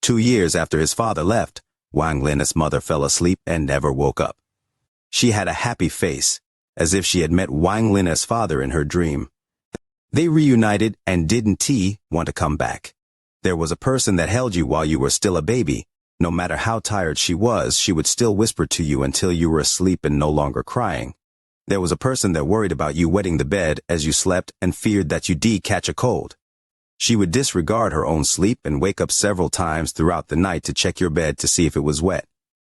2 years after his father left, Wang Lin's mother fell asleep and never woke up. She had a happy face, as if she had met Wang Lin's father in her dream. They reunited and didn't T want to come back. There was a person that held you while you were still a baby. No matter how tired she was, she would still whisper to you until you were asleep and no longer crying. There was a person that worried about you wetting the bed as you slept and feared that you'd catch a cold. She would disregard her own sleep and wake up several times throughout the night to check your bed to see if it was wet.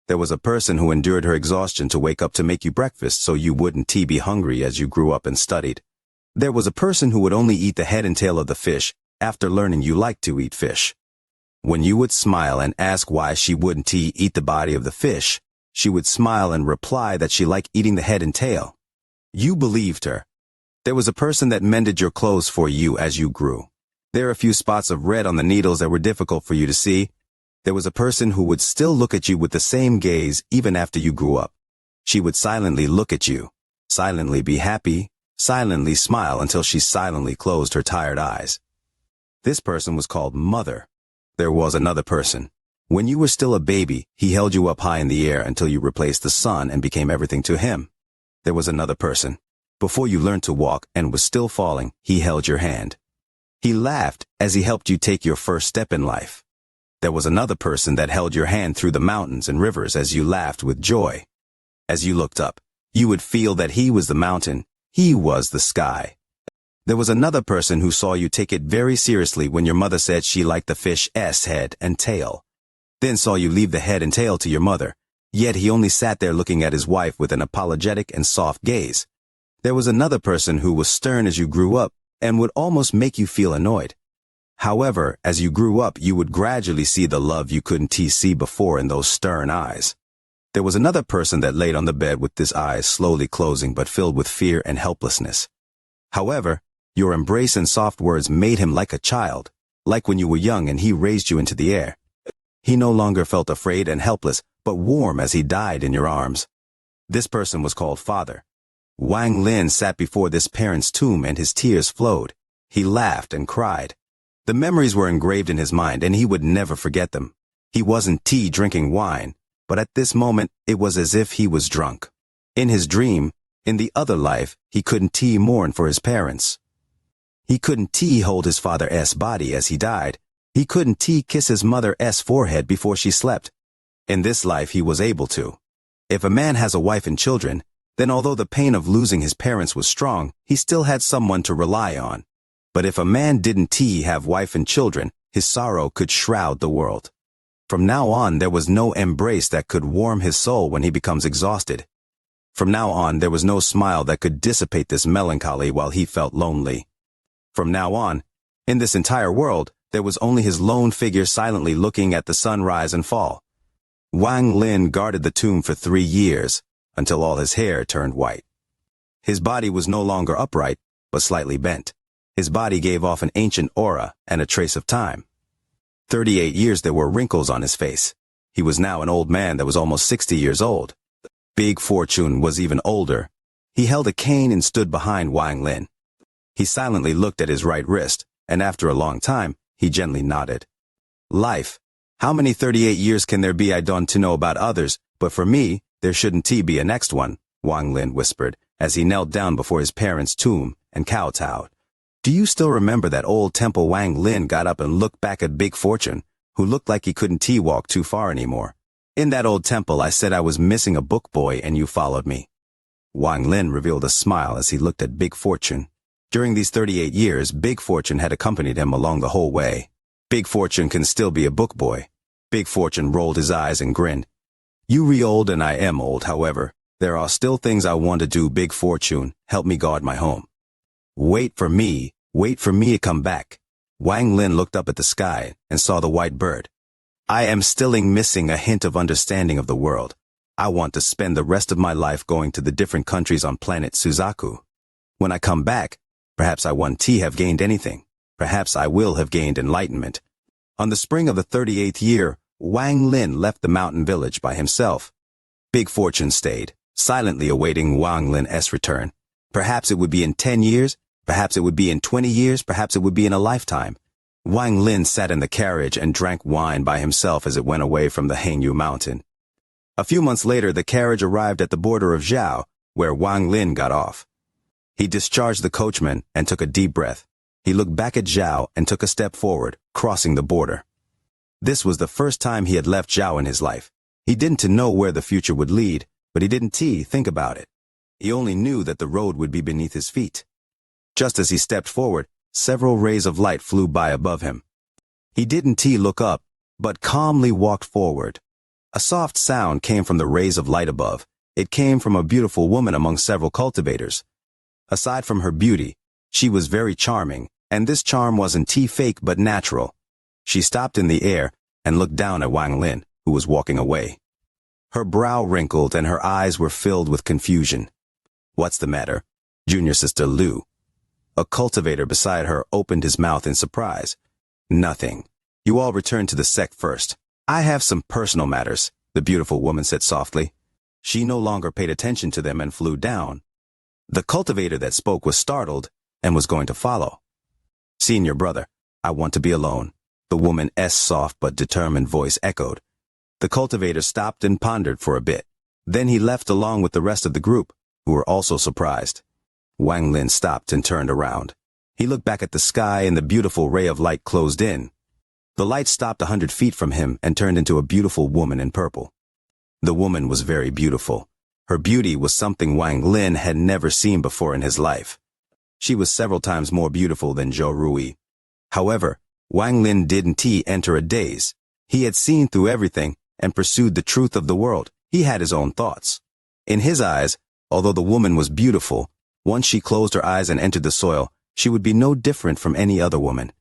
There was a person who endured her exhaustion to wake up to make you breakfast so you wouldn't be hungry as you grew up and studied. There was a person who would only eat the head and tail of the fish after learning you liked to eat fish. When you would smile and ask why she wouldn't eat the body of the fish, she would smile and reply that she liked eating the head and tail. You believed her. There was a person that mended your clothes for you as you grew. There are a few spots of red on the needles that were difficult for you to see. There was a person who would still look at you with the same gaze even after you grew up. She would silently look at you, silently be happy, silently smile until she silently closed her tired eyes. This person was called Mother. There was another person. When you were still a baby, he held you up high in the air until you replaced the sun and became everything to him. There was another person. Before you learned to walk and was still falling, he held your hand. He laughed as he helped you take your first step in life. There was another person that held your hand through the mountains and rivers as you laughed with joy. As you looked up, you would feel that he was the mountain, he was the sky. There was another person who saw you take it very seriously when your mother said she liked the fish's head and tail. Then saw you leave the head and tail to your mother, yet he only sat there looking at his wife with an apologetic and soft gaze. There was another person who was stern as you grew up and would almost make you feel annoyed. However, as you grew up, you would gradually see the love you couldn't see before in those stern eyes. There was another person that laid on the bed with his eyes slowly closing but filled with fear and helplessness. However, your embrace and soft words made him like a child, like when you were young and he raised you into the air. He no longer felt afraid and helpless, but warm as he died in your arms. This person was called Father. Wang Lin sat before this parent's tomb and his tears flowed. He laughed and cried. The memories were engraved in his mind and he would never forget them. He wasn't drinking wine, but at this moment it was as if he was drunk. In his dream, in the other life, he couldn't mourn for his parents. He couldn't hold his father's body as he died. He couldn't kiss his mother's forehead before she slept. In this life he was able to. If a man has a wife and children, then although the pain of losing his parents was strong, he still had someone to rely on. But if a man didn't have wife and children, his sorrow could shroud the world. From now on, there was no embrace that could warm his soul when he becomes exhausted. From now on, there was no smile that could dissipate this melancholy while he felt lonely. From now on, in this entire world, there was only his lone figure silently looking at the sun rise and fall. Wang Lin guarded the tomb for 3 years, until all his hair turned white. His body was no longer upright, but slightly bent. His body gave off an ancient aura and a trace of time. 38 years there were wrinkles on his face. He was now an old man that was almost 60 years old. Big Fortune was even older. He held a cane and stood behind Wang Lin. He silently looked at his right wrist, and after a long time, he gently nodded. Life. How many 38 years can there be? I don't know about others, but for me, there shouldn't be a next one, Wang Lin whispered, as he knelt down before his parents' tomb and kowtowed. Do you still remember that old temple? Wang Lin got up and looked back at Big Fortune, who looked like he couldn't walk too far anymore. In that old temple, I said I was missing a book boy and you followed me. Wang Lin revealed a smile as he looked at Big Fortune. During these 38 years, Big Fortune had accompanied him along the whole way. Big Fortune can still be a book boy. Big Fortune rolled his eyes and grinned. You re-old and I am old, however. There are still things I want to do. Big Fortune, help me guard my home. Wait for me to come back. Wang Lin looked up at the sky and saw the white bird. I am still missing a hint of understanding of the world. I want to spend the rest of my life going to the different countries on planet Suzaku. When I come back, perhaps I won't have gained anything. Perhaps I will have gained enlightenment. On the spring of the 38th year, Wang Lin left the mountain village by himself. Big Fortune stayed, silently awaiting Wang Lin's return. Perhaps it would be in 10 years, perhaps it would be in 20 years, perhaps it would be in a lifetime. Wang Lin sat in the carriage and drank wine by himself as it went away from the Hangyu mountain. A few months later, the carriage arrived at the border of Zhao, where Wang Lin got off. He discharged the coachman and took a deep breath. He looked back at Zhao and took a step forward, crossing the border. This was the first time he had left Zhao in his life. He didn't know where the future would lead, but he didn't think about it. He only knew that the road would be beneath his feet. Just as he stepped forward, several rays of light flew by above him. He didn't look up, but calmly walked forward. A soft sound came from the rays of light above. It came from a beautiful woman among several cultivators. Aside from her beauty, she was very charming, and this charm wasn't fake but natural. She stopped in the air and looked down at Wang Lin, who was walking away. Her brow wrinkled and her eyes were filled with confusion. "What's the matter, junior sister Lu?" A cultivator beside her opened his mouth in surprise. "Nothing. You all return to the sect first. I have some personal matters," the beautiful woman said softly. She no longer paid attention to them and flew down. The cultivator that spoke was startled and was going to follow. "Senior brother, I want to be alone," the woman's soft but determined voice echoed. The cultivator stopped and pondered for a bit. Then he left along with the rest of the group, who were also surprised. Wang Lin stopped and turned around. He looked back at the sky and the beautiful ray of light closed in. The light stopped 100 feet from him and turned into a beautiful woman in purple. The woman was very beautiful. Her beauty was something Wang Lin had never seen before in his life. She was several times more beautiful than Zhou Rui. However, Wang Lin didn't enter a daze. He had seen through everything and pursued the truth of the world. He had his own thoughts. In his eyes, although the woman was beautiful, once she closed her eyes and entered the soil, she would be no different from any other woman.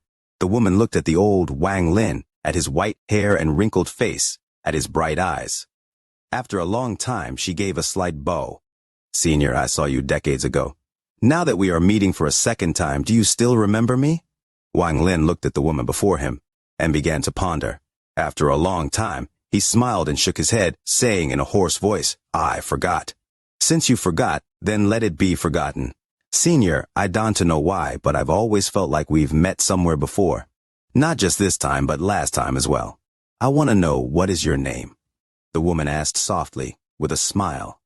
The woman looked at the old Wang Lin, at his white hair and wrinkled face, at his bright eyes. After a long time, she gave a slight bow. "Senior, I saw you decades ago. Now that we are meeting for a second time, do you still remember me?" Wang Lin looked at the woman before him and began to ponder. After a long time, he smiled and shook his head, saying in a hoarse voice, "I forgot." "Since you forgot, then let it be forgotten. Senior, I don't know why, but I've always felt like we've met somewhere before. Not just this time, but last time as well. I want to know, what is your name?" The woman asked softly, with a smile.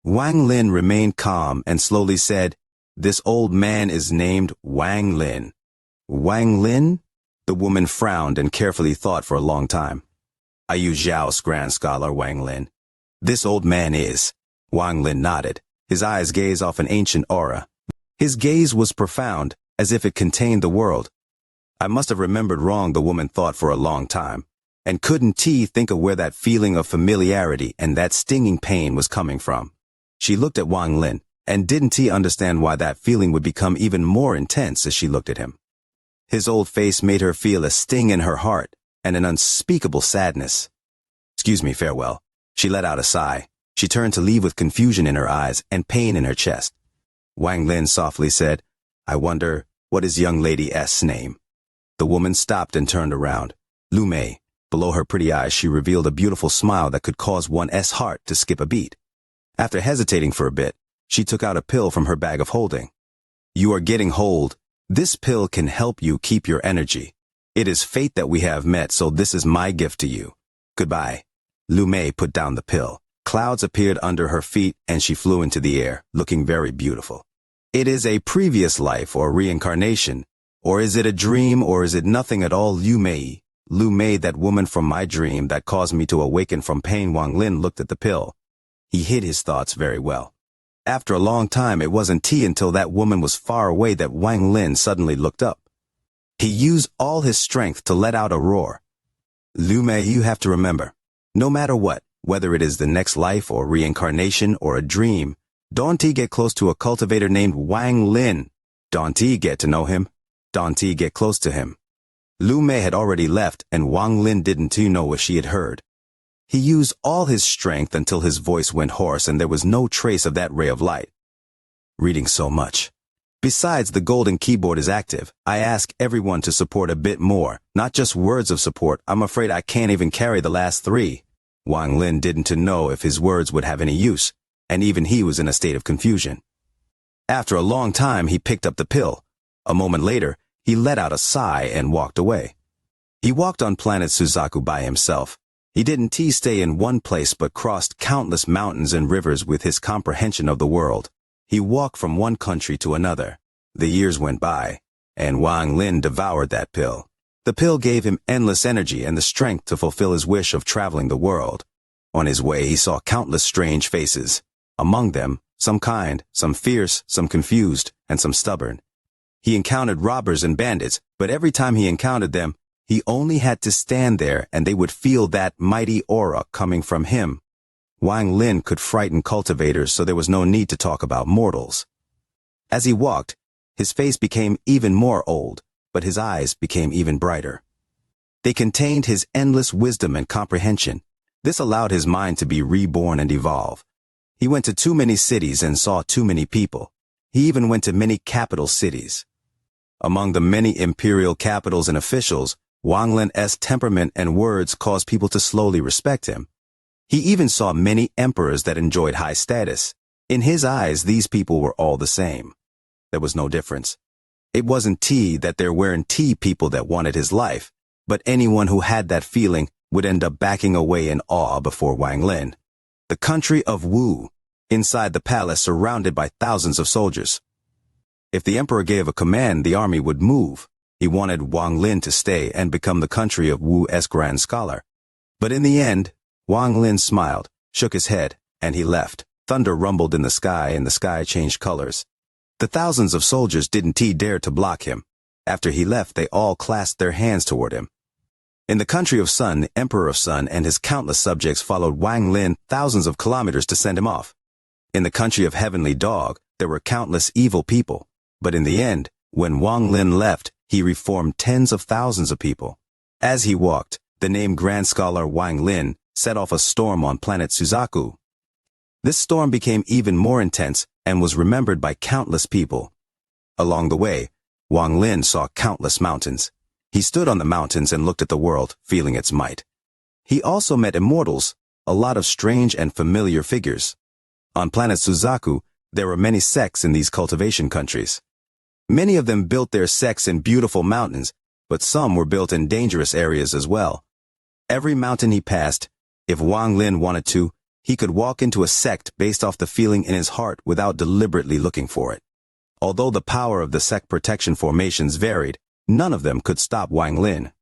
Wang Lin remained calm and slowly said, "This old man is named Wang Lin." "Wang Lin?" The woman frowned and carefully thought for a long time. "Are you Zhao's grand scholar, Wang Lin?" "This old man is." Wang Lin nodded. His eyes gazed off an ancient aura. His gaze was profound, as if it contained the world. "I must have remembered wrong," the woman thought for a long time, and couldn't think of where that feeling of familiarity and that stinging pain was coming from. She looked at Wang Lin, and didn't understand why that feeling would become even more intense as she looked at him. His old face made her feel a sting in her heart, and an unspeakable sadness. "Excuse me, farewell." She let out a sigh. She turned to leave with confusion in her eyes and pain in her chest. Wang Lin softly said, "I wonder, what is young lady's name?" The woman stopped and turned around. Lu Mei. Below her pretty eyes she revealed a beautiful smile that could cause one's heart to skip a beat. After hesitating for a bit, she took out a pill from her bag of holding. "You are getting old. This pill can help you keep your energy. It is fate that we have met, so this is my gift to you. Goodbye." Lu Mei put down the pill. Clouds appeared under her feet and she flew into the air, looking very beautiful. "It is a previous life or reincarnation, or is it a dream, or is it nothing at all, Lu Mei? Lu Mei, that woman from my dream that caused me to awaken from pain." Wang Lin looked at the pill. He hid his thoughts very well. After a long time, it wasn't until that woman was far away that Wang Lin suddenly looked up. He used all his strength to let out a roar. "Lu Mei, you have to remember, no matter what, whether it is the next life or reincarnation or a dream, don't get close to a cultivator named Wang Lin. Don't get to know him. Don't get close to him." Lu Mei had already left, and Wang Lin didn't know what she had heard. He used all his strength until his voice went hoarse and there was no trace of that ray of light. "Reading so much. Besides, the golden keyboard is active. I ask everyone to support a bit more, not just words of support. I'm afraid I can't even carry the last 3. Wang Lin didn't know if his words would have any use, and even he was in a state of confusion. After a long time, he picked up the pill. A moment later, he let out a sigh and walked away. He walked on planet Suzaku by himself. He didn't stay in one place but crossed countless mountains and rivers with his comprehension of the world. He walked from one country to another. The years went by, and Wang Lin devoured that pill. The pill gave him endless energy and the strength to fulfill his wish of traveling the world. On his way, he saw countless strange faces. Among them, some kind, some fierce, some confused, and some stubborn. He encountered robbers and bandits, but every time he encountered them, he only had to stand there and they would feel that mighty aura coming from him. Wang Lin could frighten cultivators, so there was no need to talk about mortals. As he walked, his face became even more old, but his eyes became even brighter. They contained his endless wisdom and comprehension. This allowed his mind to be reborn and evolve. He went to too many cities and saw too many people. He even went to many capital cities. Among the many imperial capitals and officials, Wang Lin's temperament and words caused people to slowly respect him. He even saw many emperors that enjoyed high status. In his eyes, these people were all the same. There was no difference. It wasn't that there weren't people that wanted his life, but anyone who had that feeling would end up backing away in awe before Wang Lin. The country of Wu, inside the palace surrounded by thousands of soldiers. If the emperor gave a command, the army would move. He wanted Wang Lin to stay and become the country of Wu's grand scholar. But in the end, Wang Lin smiled, shook his head, and he left. Thunder rumbled in the sky and the sky changed colors. The thousands of soldiers didn't dare to block him. After he left, they all clasped their hands toward him. In the country of Sun, the Emperor of Sun and his countless subjects followed Wang Lin thousands of kilometers to send him off. In the country of Heavenly Dog, there were countless evil people. But in the end, when Wang Lin left, he reformed tens of thousands of people. As he walked, the name Grand Scholar Wang Lin set off a storm on planet Suzaku. This storm became even more intense and was remembered by countless people. Along the way, Wang Lin saw countless mountains. He stood on the mountains and looked at the world, feeling its might. He also met immortals, a lot of strange and familiar figures. On planet Suzaku, there were many sects in these cultivation countries. Many of them built their sects in beautiful mountains, but some were built in dangerous areas as well. Every mountain he passed, if Wang Lin wanted to, he could walk into a sect based off the feeling in his heart without deliberately looking for it. Although the power of the sect protection formations varied, none of them could stop Wang Lin.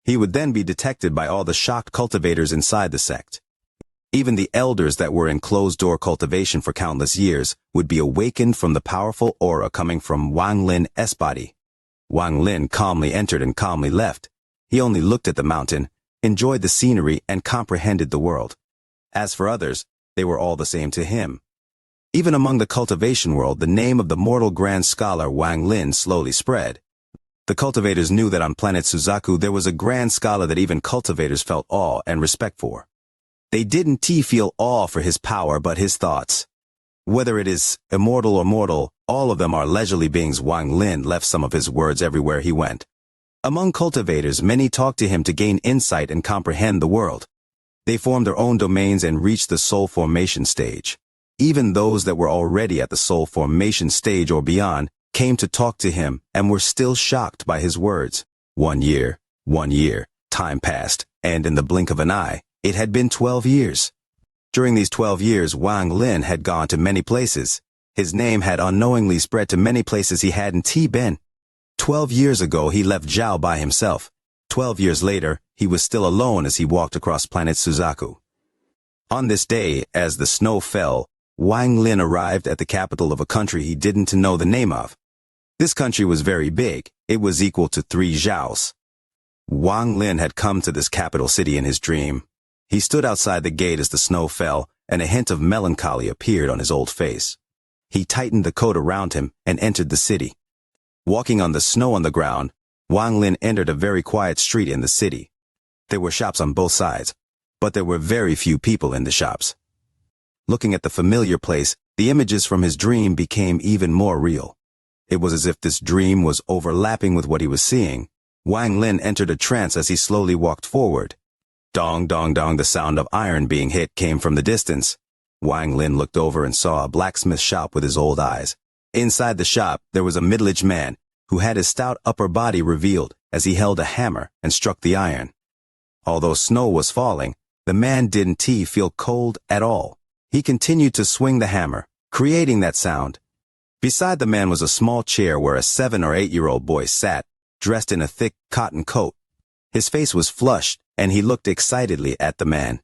He would then be detected by all the shocked cultivators inside the sect. Even the elders that were in closed-door cultivation for countless years would be awakened from the powerful aura coming from Wang Lin's body. Wang Lin calmly entered and calmly left. He only looked at the mountain, enjoyed the scenery, and comprehended the world. As for others, they were all the same to him. Even among the cultivation world, the name of the mortal grand scholar Wang Lin slowly spread. The cultivators knew that on planet Suzaku there was a grand scholar that even cultivators felt awe and respect for. They didn't feel awe for his power, but his thoughts. Whether it is immortal or mortal, all of them are leisurely beings. Wang Lin left some of his words everywhere he went. Among cultivators, many talked to him to gain insight and comprehend the world. They formed their own domains and reached the soul formation stage. Even those that were already at the soul formation stage or beyond came to talk to him and were still shocked by his words. 1 year, time passed, and in the blink of an eye, it had been 12 years. During these 12 years, Wang Lin had gone to many places. His name had unknowingly spread to many places he hadn't been. 12 years ago, he left Zhao by himself. 12 years later, he was still alone as he walked across planet Suzaku. On this day, as the snow fell, Wang Lin arrived at the capital of a country he didn't know the name of. This country was very big. It was equal to 3 Zhaos. Wang Lin had come to this capital city in his dream. He stood outside the gate as the snow fell, and a hint of melancholy appeared on his old face. He tightened the coat around him and entered the city. Walking on the snow on the ground, Wang Lin entered a very quiet street in the city. There were shops on both sides, but there were very few people in the shops. Looking at the familiar place, the images from his dream became even more real. It was as if this dream was overlapping with what he was seeing. Wang Lin entered a trance as he slowly walked forward. Dong, dong, dong, the sound of iron being hit came from the distance. Wang Lin looked over and saw a blacksmith shop with his old eyes. Inside the shop, there was a middle-aged man who had his stout upper body revealed as he held a hammer and struck the iron. Although snow was falling, the man didn't feel cold at all. He continued to swing the hammer, creating that sound. Beside the man was a small chair where a 7 or 8-year-old boy sat, dressed in a thick cotton coat. His face was flushed, and he looked excitedly at the man.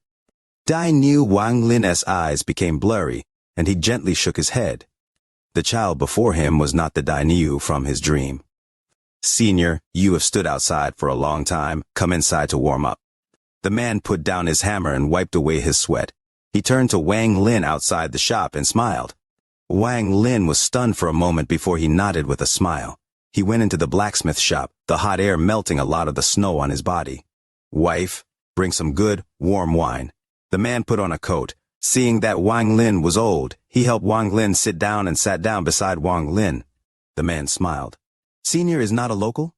Dai knew Wang Lin's eyes became blurry, and he gently shook his head. The child before him was not the Dai knew from his dream. "Senior, you have stood outside for a long time. Come inside to warm up." The man put down his hammer and wiped away his sweat. He turned to Wang Lin outside the shop and smiled. Wang Lin was stunned for a moment before he nodded with a smile. He went into the blacksmith shop, the hot air melting a lot of the snow on his body. "Wife, bring some good, warm wine." The man put on a coat. Seeing that Wang Lin was old, he helped Wang Lin sit down and sat down beside Wang Lin. The man smiled. "Senior is not a local?"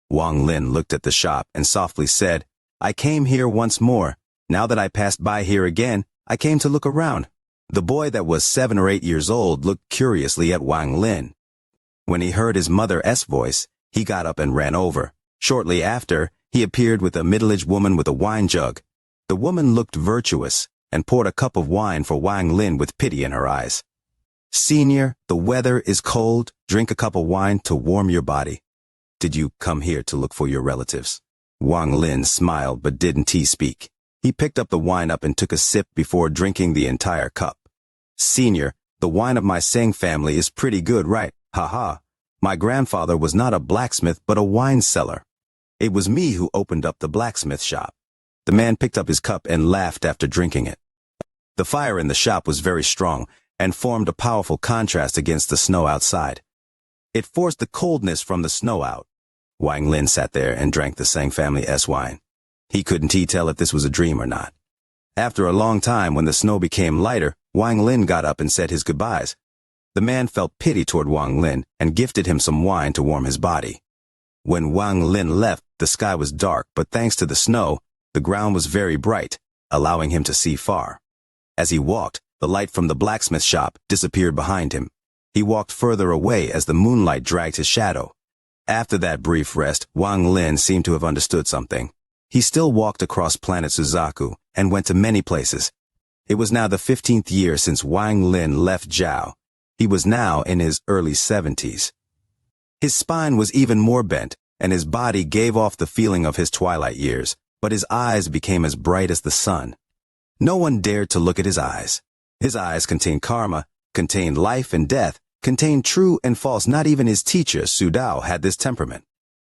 Wang Lin looked at the shop and softly said, "I came here once more. Now that I passed by here again, I came to look around." The boy that was 7 or 8 years old looked curiously at Wang Lin. When he heard his mother's voice, he got up and ran over. Shortly after, he appeared with a middle-aged woman with a wine jug. The woman looked virtuous and poured a cup of wine for Wang Lin with pity in her eyes. "Senior, the weather is cold. Drink a cup of wine to warm your body." "Did you come here to look for your relatives?" Wang Lin smiled but didn't speak. He picked up the wine and took a sip before drinking the entire cup. "Senior, the wine of my Seng family is pretty good, right? Ha. My grandfather was not a blacksmith but a wine seller. It was me who opened up the blacksmith shop." The man picked up his cup and laughed after drinking it. The fire in the shop was very strong and formed a powerful contrast against the snow outside. It forced the coldness from the snow out. Wang Lin sat there and drank the Seng family's wine. He couldn't tell if this was a dream or not. After a long time, when the snow became lighter, Wang Lin got up and said his goodbyes. The man felt pity toward Wang Lin and gifted him some wine to warm his body. When Wang Lin left, the sky was dark, but thanks to the snow, the ground was very bright, allowing him to see far. As he walked, the light from the blacksmith shop disappeared behind him. He walked further away as the moonlight dragged his shadow. After that brief rest, Wang Lin seemed to have understood something. He still walked across planet Suzaku and went to many places. It was now the 15th year since Wang Lin left Zhao. He was now in his early 70s. His spine was even more bent, and his body gave off the feeling of his twilight years, but his eyes became as bright as the sun. No one dared to look at his eyes. His eyes contained karma, contained life and death, contained true and false. Not even his teacher, Su Dao, had this temperament.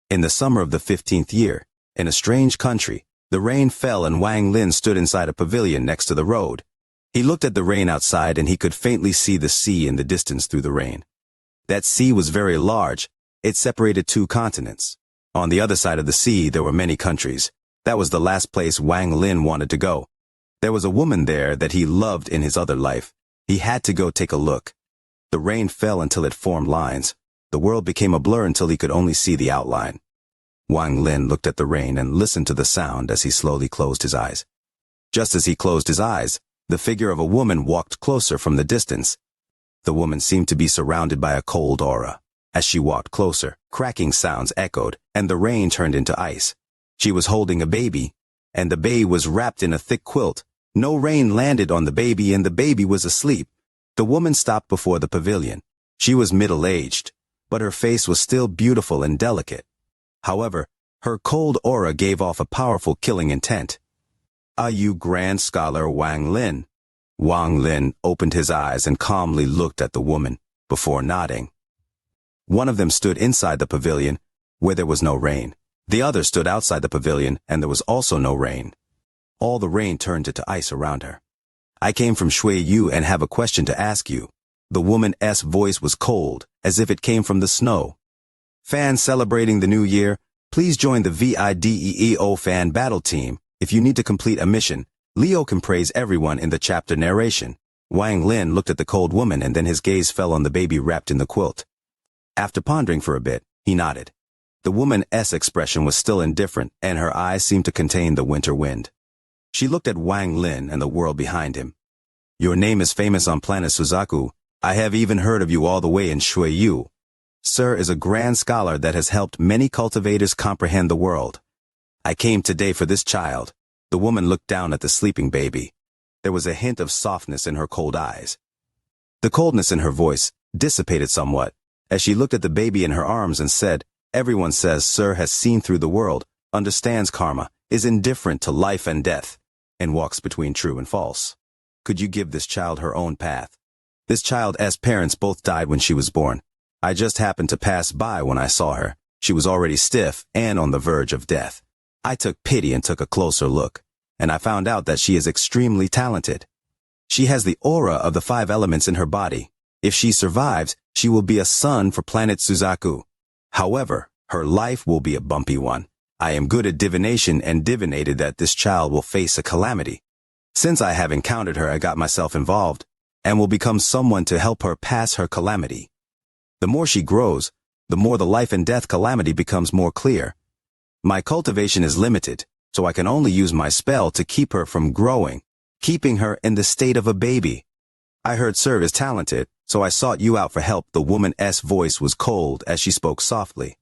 In the summer of the 15th year, in a strange country, the rain fell and Wang Lin stood inside a pavilion next to the road. He looked at the rain outside and he could faintly see the sea in the distance through the rain. That sea was very large. It separated 2 continents. On the other side of the sea, there were many countries. That was the last place Wang Lin wanted to go. There was a woman there that he loved in his other life. He had to go take a look. The rain fell until it formed lines. The world became a blur until he could only see the outline. Wang Lin looked at the rain and listened to the sound as he slowly closed his eyes. Just as he closed his eyes, the figure of a woman walked closer from the distance. The woman seemed to be surrounded by a cold aura. As she walked closer, cracking sounds echoed, and the rain turned into ice. She was holding a baby, and the baby was wrapped in a thick quilt. No rain landed on the baby, and the baby was asleep. The woman stopped before the pavilion. She was middle-aged, but her face was still beautiful and delicate. However, her cold aura gave off a powerful killing intent. "Are you Grand Scholar Wang Lin?" Wang Lin opened his eyes and calmly looked at the woman, before nodding. One of them stood inside the pavilion, where there was no rain. The other stood outside the pavilion, and there was also no rain. All the rain turned into ice around her. "I came from Shuiyu and have a question to ask you." The woman's voice was cold, as if it came from the snow. "Fans celebrating the new year, please join the VIDEEO fan battle team. If you need to complete a mission, Leo can praise everyone in the chapter narration." Wang Lin looked at the cold woman and then his gaze fell on the baby wrapped in the quilt. After pondering for a bit, he nodded. The woman's expression was still indifferent, and her eyes seemed to contain the winter wind. She looked at Wang Lin and the world behind him. "Your name is famous on planet Suzaku. I have even heard of you all the way in Shuiyu." Sir is a grand scholar that has helped many cultivators comprehend the world. I came today for this child." The woman looked down at the sleeping baby. There was a hint of softness in her cold eyes. The coldness in her voice dissipated somewhat as she looked at the baby in her arms and said, "Everyone says Sir has seen through the world, understands karma, is indifferent to life and death, and walks between true and false. Could you give this child her own path? This child's parents both died when she was born. I just happened to pass by when I saw her. She was already stiff and on the verge of death. I took pity and took a closer look, and I found out that she is extremely talented. She has the aura of the 5 elements in her body. If she survives, she will be a sun for planet Suzaku. However, her life will be a bumpy one. I am good at divination and divinated that this child will face a calamity. Since I have encountered her, I got myself involved, and will become someone to help her pass her calamity. The more she grows, the more the life and death calamity becomes more clear. My cultivation is limited, so I can only use my spell to keep her from growing, keeping her in the state of a baby. I heard Sir is talented, so I sought you out for help." The woman's voice was cold as she spoke softly.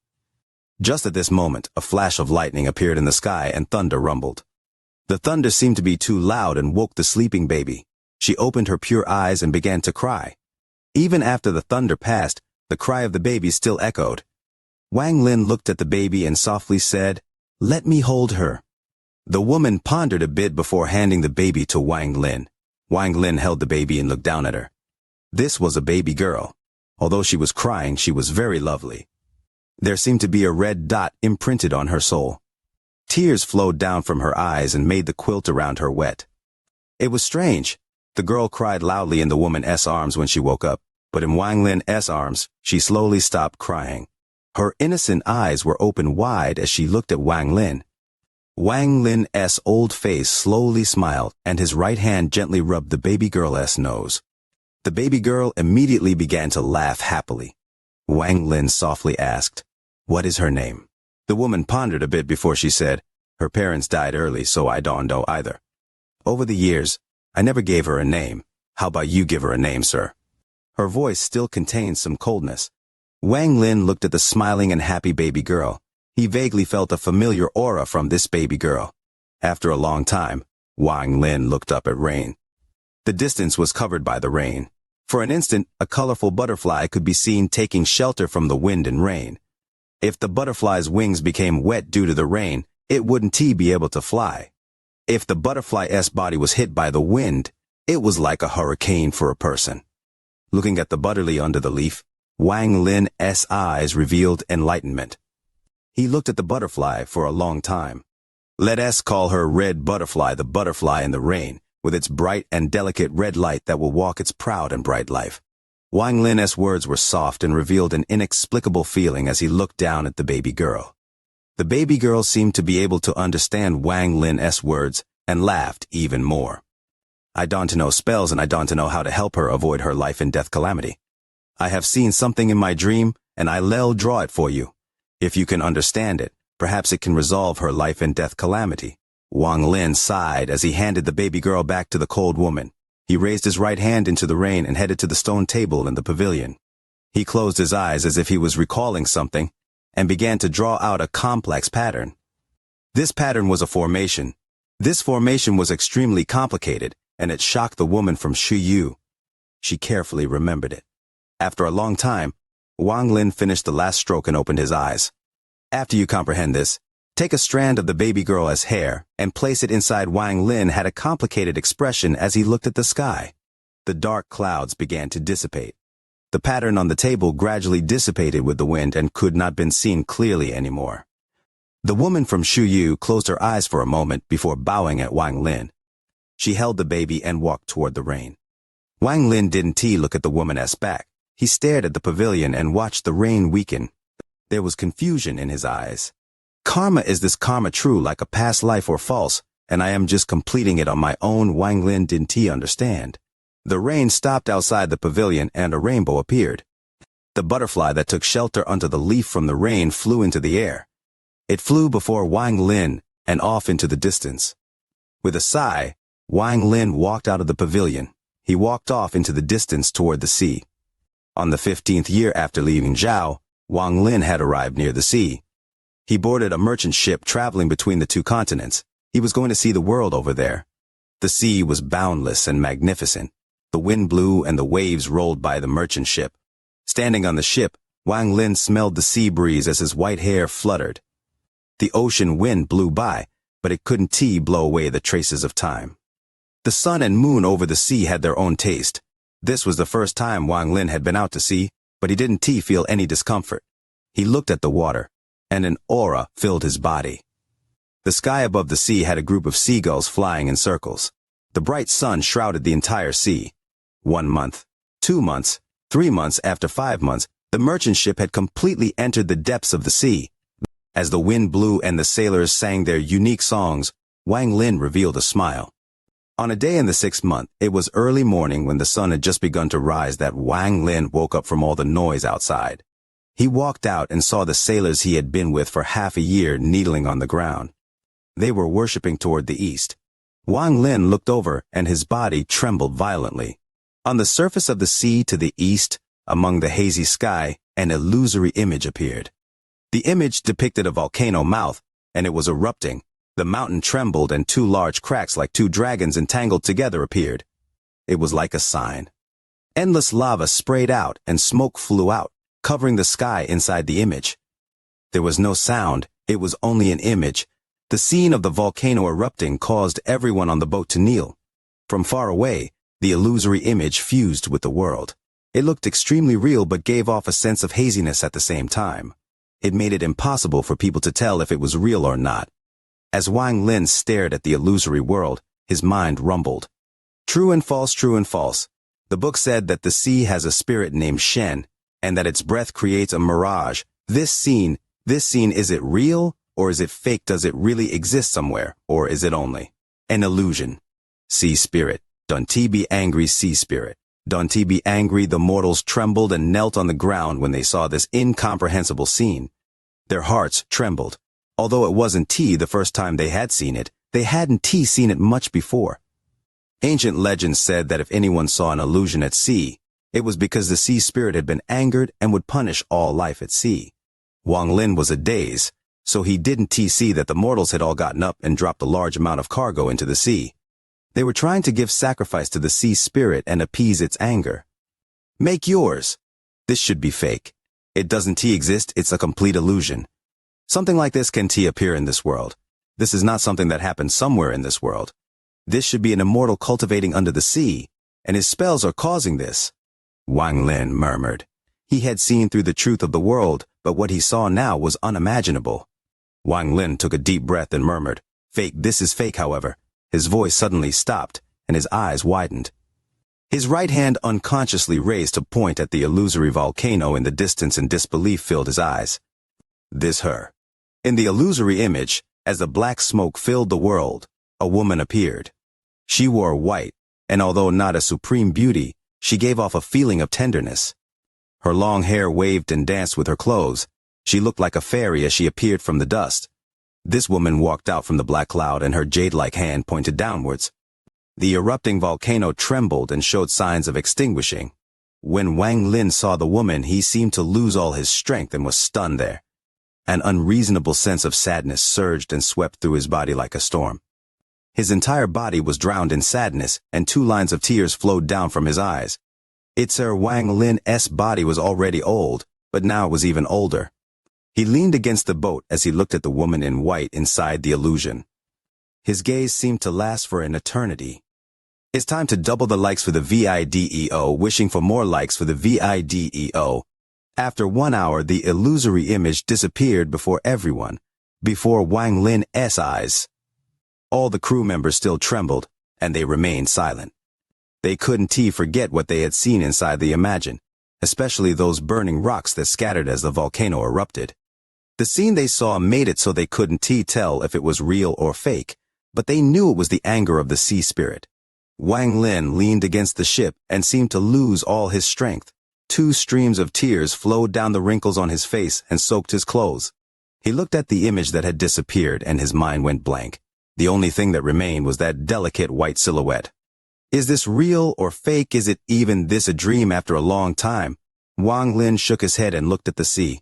Just at this moment, a flash of lightning appeared in the sky and thunder rumbled. The thunder seemed to be too loud and woke the sleeping baby. She opened her pure eyes and began to cry. Even after the thunder passed, the cry of the baby still echoed. Wang Lin looked at the baby and softly said, "Let me hold her." The woman pondered a bit before handing the baby to Wang Lin. Wang Lin held the baby and looked down at her. This was a baby girl. Although she was crying, she was very lovely. There seemed to be a red dot imprinted on her soul. Tears flowed down from her eyes and made the quilt around her wet. It was strange. The girl cried loudly in the woman's arms when she woke up, but in Wang Lin's arms, she slowly stopped crying. Her innocent eyes were open wide as she looked at Wang Lin. Wang Lin's old face slowly smiled, and his right hand gently rubbed the baby girl's nose. The baby girl immediately began to laugh happily. Wang Lin softly asked, "What is her name?" The woman pondered a bit before she said, "Her parents died early, so I don't know either. Over the years, I never gave her a name. How about you give her a name, sir?" Her voice still contained some coldness. Wang Lin looked at the smiling and happy baby girl. He vaguely felt a familiar aura from this baby girl. After a long time, Wang Lin looked up at rain. The distance was covered by the rain. For an instant, a colorful butterfly could be seen taking shelter from the wind and rain. If the butterfly's wings became wet due to the rain, it wouldn't be able to fly. If the butterfly's body was hit by the wind, it was like a hurricane for a person. Looking at the butterfly under the leaf, Wang Lin's eyes revealed enlightenment. He looked at the butterfly for a long time. Let us call her Red Butterfly, the butterfly in the rain, with its bright and delicate red light that will walk its proud and bright life. Wang Lin's words were soft and revealed an inexplicable feeling as he looked down at the baby girl. The baby girl seemed to be able to understand Wang Lin's words and laughed even more. "I don't know spells and I don't know how to help her avoid her life and death calamity. I have seen something in my dream and I'll draw it for you. If you can understand it, perhaps it can resolve her life and death calamity." Wang Lin sighed as he handed the baby girl back to the cold woman. He raised his right hand into the rain and headed to the stone table in the pavilion. He closed his eyes as if he was recalling something and began to draw out a complex pattern. This pattern was a formation. This formation was extremely complicated, and it shocked the woman from Shuyu. She carefully remembered it. After a long time, Wang Lin finished the last stroke and opened his eyes. "After you comprehend this, take a strand of the baby girl's hair and place it inside." Wang Lin had a complicated expression as he looked at the sky. The dark clouds began to dissipate. The pattern on the table gradually dissipated with the wind and could not be seen clearly anymore. The woman from Shuyu closed her eyes for a moment before bowing at Wang Lin. She held the baby and walked toward the rain. Wang Lin didn't look at the woman's back. He stared at the pavilion and watched the rain weaken. There was confusion in his eyes. Karma, is this karma true like a past life or false, and I am just completing it on my own? Wang Lin didn't understand. The rain stopped outside the pavilion and a rainbow appeared. The butterfly that took shelter under the leaf from the rain flew into the air. It flew before Wang Lin and off into the distance. With a sigh, Wang Lin walked out of the pavilion. He walked off into the distance toward the sea. On the 15th year after leaving Zhao, Wang Lin had arrived near the sea. He boarded a merchant ship traveling between the two continents. He was going to see the world over there. The sea was boundless and magnificent. The wind blew and the waves rolled by the merchant ship. Standing on the ship, Wang Lin smelled the sea breeze as his white hair fluttered. The ocean wind blew by, but it couldn't blow away the traces of time. The sun and moon over the sea had their own taste. This was the first time Wang Lin had been out to sea, but he didn't feel any discomfort. He looked at the water, and an aura filled his body. The sky above the sea had a group of seagulls flying in circles. The bright sun shrouded the entire sea. 1 month, 2 months, 3 months after 5 months, the merchant ship had completely entered the depths of the sea. As the wind blew and the sailors sang their unique songs, Wang Lin revealed a smile. On a day in the 6th month, it was early morning when the sun had just begun to rise that Wang Lin woke up from all the noise outside. He walked out and saw the sailors he had been with for half a year kneeling on the ground. They were worshipping toward the east. Wang Lin looked over and his body trembled violently. On the surface of the sea to the east, among the hazy sky, an illusory image appeared. The image depicted a volcano mouth, and it was erupting. The mountain trembled and 2 large cracks like 2 dragons entangled together appeared. It was like a sign. Endless lava sprayed out and smoke flew out, covering the sky inside the image. There was no sound, it was only an image. The scene of the volcano erupting caused everyone on the boat to kneel. From far away, the illusory image fused with the world. It looked extremely real but gave off a sense of haziness at the same time. It made it impossible for people to tell if it was real or not. As Wang Lin stared at the illusory world, his mind rumbled. True and false, true and false. The book said that the sea has a spirit named Shen, and that its breath creates a mirage. This scene, is it real, or is it fake? Does it really exist somewhere, or is it only an illusion? Sea spirit. Don't be angry, sea spirit. Don't be angry. The mortals trembled and knelt on the ground when they saw this incomprehensible scene. Their hearts trembled. Although it wasn't the first time they had seen it, they hadn't seen it much before. Ancient legends said that if anyone saw an illusion at sea, it was because the sea spirit had been angered and would punish all life at sea. Wang Lin was daze, so he didn't see that the mortals had all gotten up and dropped a large amount of cargo into the sea. They were trying to give sacrifice to the sea spirit and appease its anger. Make yours. This should be fake. It doesn't exist, it's a complete illusion. Something like this can appear in this world. This is not something that happens somewhere in this world. This should be an immortal cultivating under the sea, and his spells are causing this. Wang Lin murmured. He had seen through the truth of the world, but what he saw now was unimaginable. Wang Lin took a deep breath and murmured, "Fake, this is fake," however. His voice suddenly stopped, and his eyes widened. His right hand unconsciously raised to point at the illusory volcano in the distance, and disbelief filled his eyes. This her. In the illusory image, as the black smoke filled the world, a woman appeared. She wore white, and although not a supreme beauty, she gave off a feeling of tenderness. Her long hair waved and danced with her clothes. She looked like a fairy as she appeared from the dust. This woman walked out from the black cloud, and her jade-like hand pointed downwards. The erupting volcano trembled and showed signs of extinguishing. When Wang Lin saw the woman, he seemed to lose all his strength and was stunned there. An unreasonable sense of sadness surged and swept through his body like a storm. His entire body was drowned in sadness, and 2 lines of tears flowed down from his eyes. Wang Lin's body was already old, but now it was even older. He leaned against the boat as he looked at the woman in white inside the illusion. His gaze seemed to last for an eternity. It's time to double the likes for the video, wishing for more likes for the video. After 1 hour, the illusory image disappeared before everyone, before Wang Lin's eyes. All the crew members still trembled, and they remained silent. They couldn't forget what they had seen inside the Imagine, especially those burning rocks that scattered as the volcano erupted. The scene they saw made it so they couldn't tell if it was real or fake, but they knew it was the anger of the sea spirit. Wang Lin leaned against the ship and seemed to lose all his strength. 2 streams of tears flowed down the wrinkles on his face and soaked his clothes. He looked at the image that had disappeared, and his mind went blank. The only thing that remained was that delicate white silhouette. Is this real or fake? Is it even this a dream after a long time? Wang Lin shook his head and looked at the sea.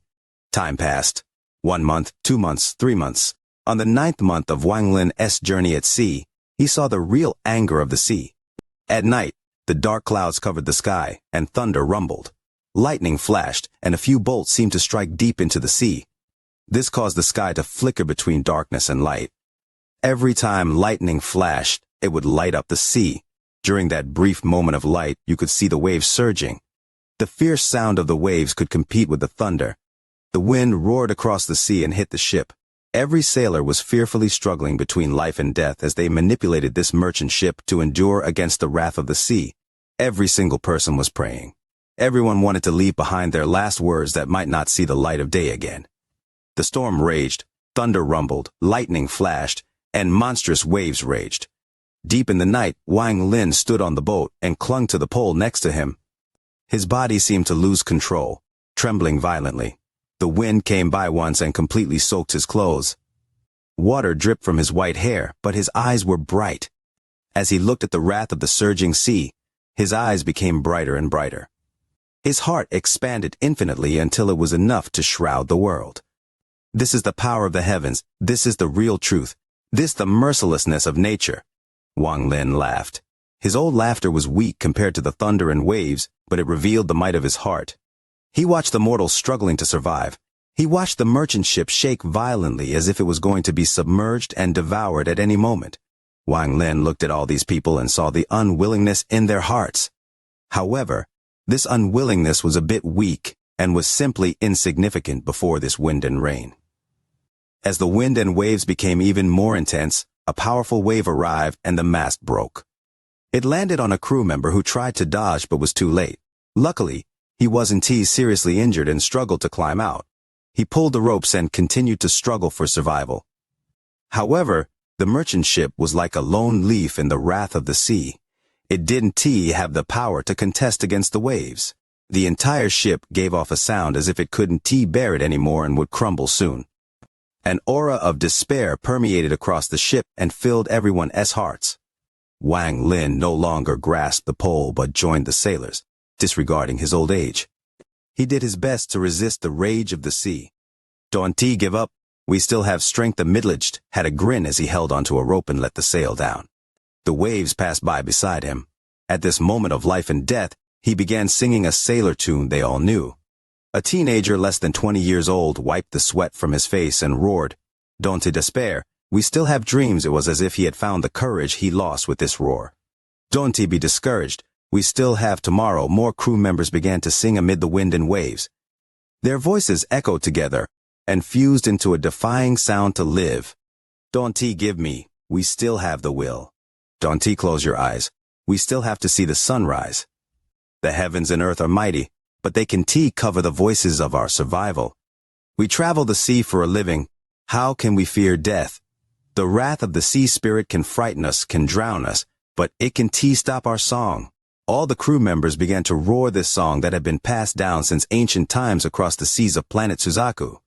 Time passed. 1 month, 2 months, 3 months. On the 9th month of Wang Lin's journey at sea, he saw the real anger of the sea. At night, the dark clouds covered the sky, and thunder rumbled. Lightning flashed, and a few bolts seemed to strike deep into the sea. This caused the sky to flicker between darkness and light. Every time lightning flashed, it would light up the sea. During that brief moment of light, you could see the waves surging. The fierce sound of the waves could compete with the thunder. The wind roared across the sea and hit the ship. Every sailor was fearfully struggling between life and death as they manipulated this merchant ship to endure against the wrath of the sea. Every single person was praying. Everyone wanted to leave behind their last words that might not see the light of day again. The storm raged, thunder rumbled, lightning flashed, and monstrous waves raged. Deep in the night, Wang Lin stood on the boat and clung to the pole next to him. His body seemed to lose control, trembling violently. The wind came by once and completely soaked his clothes. Water dripped from his white hair, but his eyes were bright. As he looked at the wrath of the surging sea, his eyes became brighter and brighter. His heart expanded infinitely until it was enough to shroud the world. This is the power of the heavens. This is the real truth. This the mercilessness of nature. Wang Lin laughed. His old laughter was weak compared to the thunder and waves, but it revealed the might of his heart. He watched the mortals struggling to survive. He watched the merchant ship shake violently as if it was going to be submerged and devoured at any moment. Wang Lin looked at all these people and saw the unwillingness in their hearts. However, this unwillingness was a bit weak and was simply insignificant before this wind and rain. As the wind and waves became even more intense, a powerful wave arrived and the mast broke. It landed on a crew member who tried to dodge but was too late. Luckily, he wasn't seriously injured and struggled to climb out. He pulled the ropes and continued to struggle for survival. However, the merchant ship was like a lone leaf in the wrath of the sea. It didn't have the power to contest against the waves. The entire ship gave off a sound as if it couldn't bear it anymore and would crumble soon. An aura of despair permeated across the ship and filled everyone's hearts. Wang Lin no longer grasped the pole but joined the sailors, disregarding his old age. He did his best to resist the rage of the sea. "Don't give up. We still have strength." The middle-aged had a grin as he held onto a rope and let the sail down. The waves passed by beside him. At this moment of life and death, he began singing a sailor tune they all knew. A teenager less than 20 years old wiped the sweat from his face and roared, "Don't despair. We still have dreams." It was as if he had found the courage he lost with this roar. "Don't be discouraged. We still have tomorrow." More crew members began to sing amid the wind and waves. Their voices echoed together and fused into a defying sound to live. "Don't give me. We still have the will. Don't close your eyes. We still have to see the sunrise. The heavens and earth are mighty, but they can cover the voices of our survival. We travel the sea for a living. How can we fear death? The wrath of the sea spirit can frighten us, can drown us, but it can stop our song." All the crew members began to roar this song that had been passed down since ancient times across the seas of planet Suzaku.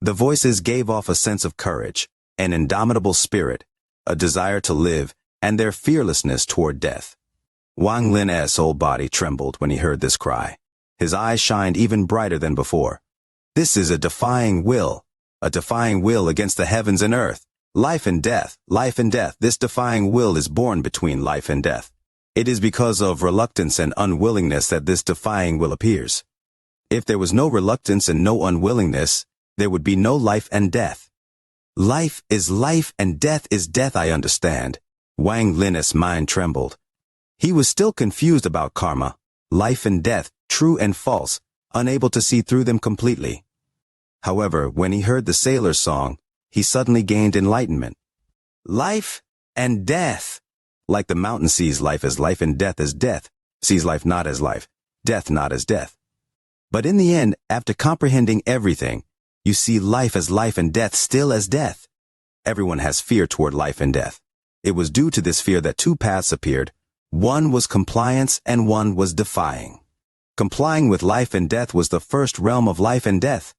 The voices gave off a sense of courage, an indomitable spirit, a desire to live, and their fearlessness toward death. Wang Lin's whole body trembled when he heard this cry. His eyes shined even brighter than before. This is a defying will against the heavens and earth. Life and death, life and death. This defying will is born between life and death. It is because of reluctance and unwillingness that this defying will appears. If there was no reluctance and no unwillingness, there would be no life and death. Life is life and death is death, I understand. Wang Lin's mind trembled. He was still confused about karma, life and death, true and false, unable to see through them completely. However, when he heard the sailor's song, he suddenly gained enlightenment. Life and death. Like the mountain sees life as life and death as death, sees life not as life, death not as death. But in the end, after comprehending everything, you see life as life and death still as death. Everyone has fear toward life and death. It was due to this fear that two paths appeared. One was compliance and one was defying. Complying with life and death was the first realm of life and death.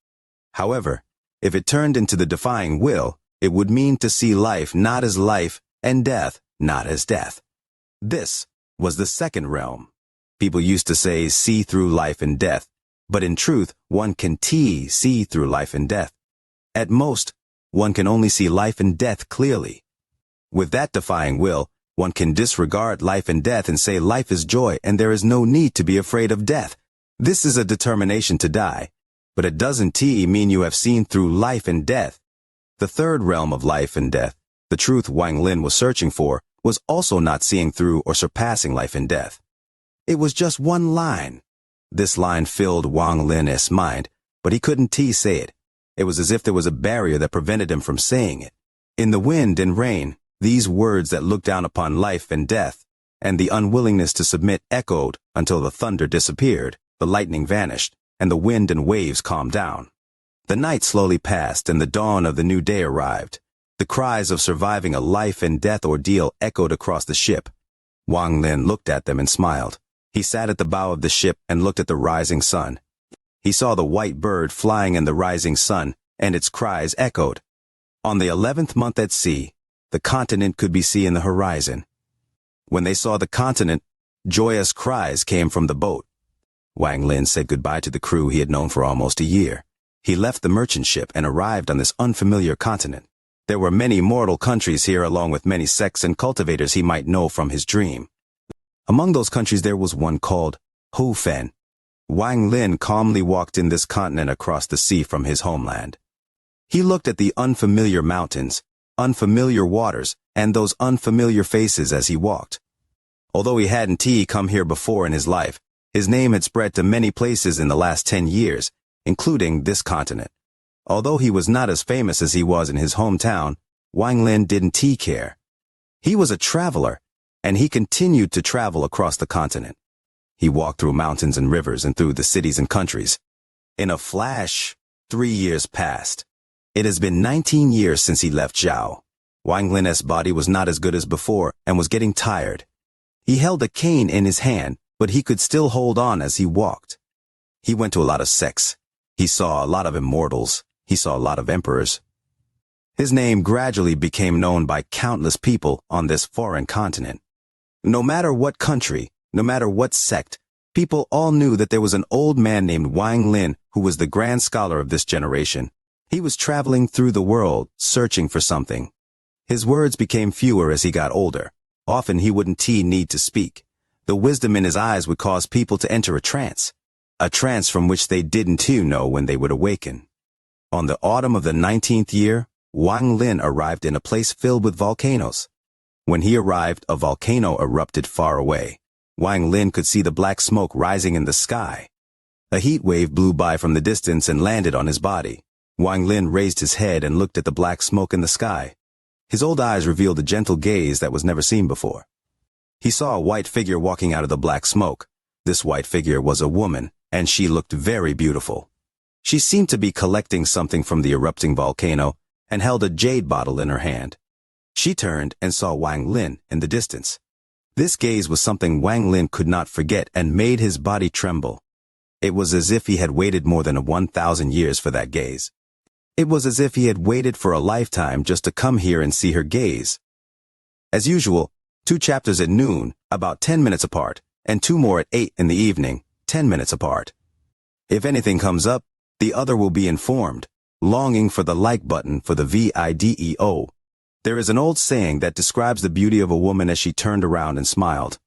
However, if it turned into the defying will, it would mean to see life not as life and death not as death. This was the second realm. People used to say see through life and death, But in truth, one can see through life and death. At most, one can only see life and death clearly. With that defying will, one can disregard life and death and say life is joy and there is no need to be afraid of death. This is a determination to die, but it doesn't mean you have seen through life and death. The third realm of life and death, the truth Wang Lin was searching for, was also not seeing through or surpassing life and death. It was just one line. This line filled Wang Lin's mind, but he couldn't say it. It was as if there was a barrier that prevented him from saying it. In the wind and rain, these words that looked down upon life and death, and the unwillingness to submit echoed until the thunder disappeared, the lightning vanished, and the wind and waves calmed down. The night slowly passed and the dawn of the new day arrived. The cries of surviving a life and death ordeal echoed across the ship. Wang Lin looked at them and smiled. He sat at the bow of the ship and looked at the rising sun. He saw the white bird flying in the rising sun, and its cries echoed. On the 11th month at sea, the continent could be seen in the horizon. When they saw the continent, joyous cries came from the boat. Wang Lin said goodbye to the crew he had known for almost a year. He left the merchant ship and arrived on this unfamiliar continent. There were many mortal countries here along with many sects and cultivators he might know from his dream. Among those countries there was one called Fen. Wang Lin calmly walked in this continent across the sea from his homeland. He looked at the unfamiliar mountains, unfamiliar waters, and those unfamiliar faces as he walked. Although he hadn't come here before in his life, his name had spread to many places in the last 10 years, including this continent. Although he was not as famous as he was in his hometown, Wang Lin didn't care. He was a traveler, and he continued to travel across the continent. He walked through mountains and rivers and through the cities and countries. In a flash, 3 years passed. It has been 19 years since he left Zhao. Wang Lin's body was not as good as before and was getting tired. He held a cane in his hand, but he could still hold on as he walked. He went to a lot of sects. He saw a lot of immortals. He saw a lot of emperors. His name gradually became known by countless people on this foreign continent. No matter what country, no matter what sect, people all knew that there was an old man named Wang Lin who was the grand scholar of this generation. He was traveling through the world, searching for something. His words became fewer as he got older. Often he wouldn't need to speak. The wisdom in his eyes would cause people to enter a trance from which they didn't know when they would awaken. On the autumn of the 19th year, Wang Lin arrived in a place filled with volcanoes. When he arrived, a volcano erupted far away. Wang Lin could see the black smoke rising in the sky. A heat wave blew by from the distance and landed on his body. Wang Lin raised his head and looked at the black smoke in the sky. His old eyes revealed a gentle gaze that was never seen before. He saw a white figure walking out of the black smoke. This white figure was a woman, and she looked very beautiful. She seemed to be collecting something from the erupting volcano and held a jade bottle in her hand. She turned and saw Wang Lin in the distance. This gaze was something Wang Lin could not forget and made his body tremble. It was as if he had waited more than 1,000 years for that gaze. It was as if he had waited for a lifetime just to come here and see her gaze. As usual, 2 chapters at noon, about 10 minutes apart, and 2 more at 8 in the evening, 10 minutes apart. If anything comes up, the other will be informed, longing for the like button for the video. There is an old saying that describes the beauty of a woman as she turned around and smiled.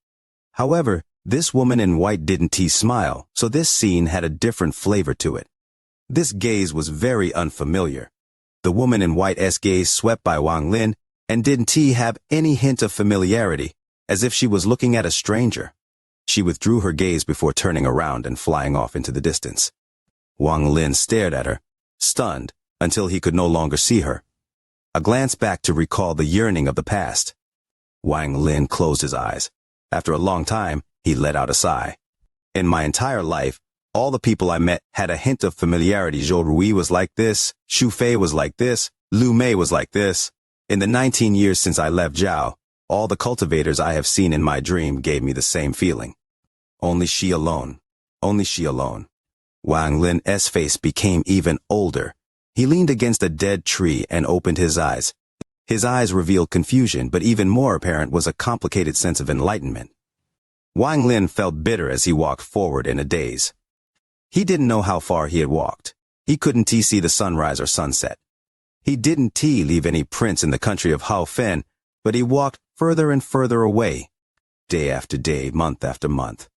However, this woman in white didn't smile, so this scene had a different flavor to it. This gaze was very unfamiliar. The woman in white's gaze swept by Wang Lin and didn't have any hint of familiarity, as if she was looking at a stranger. She withdrew her gaze before turning around and flying off into the distance. Wang Lin stared at her, stunned, until he could no longer see her. A glance back to recall the yearning of the past. Wang Lin closed his eyes. After a long time, he let out a sigh. In my entire life, all the people I met had a hint of familiarity. Zhou Rui was like this, Xu Fei was like this, Lu Mei was like this. In the 19 years since I left Zhao, all the cultivators I have seen in my dream gave me the same feeling. Only she alone. Only she alone. Wang Lin's face became even older. He leaned against a dead tree and opened his eyes. His eyes revealed confusion, but even more apparent was a complicated sense of enlightenment. Wang Lin felt bitter as he walked forward in a daze. He didn't know how far he had walked. He couldn't see the sunrise or sunset. He didn't leave any prints in the country of Hao Fen, but he walked further and further away, day after day, month after month.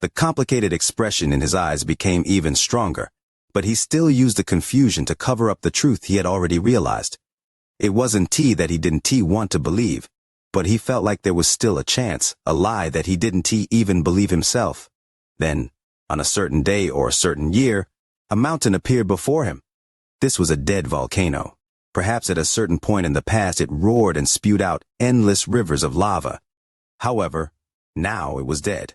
The complicated expression in his eyes became even stronger, but he still used the confusion to cover up the truth he had already realized. It wasn't that he didn't want to believe, but he felt like there was still a chance, a lie that he didn't even believe himself. Then, on a certain day or a certain year, a mountain appeared before him. This was a dead volcano. Perhaps at a certain point in the past it roared and spewed out endless rivers of lava. However, now it was dead.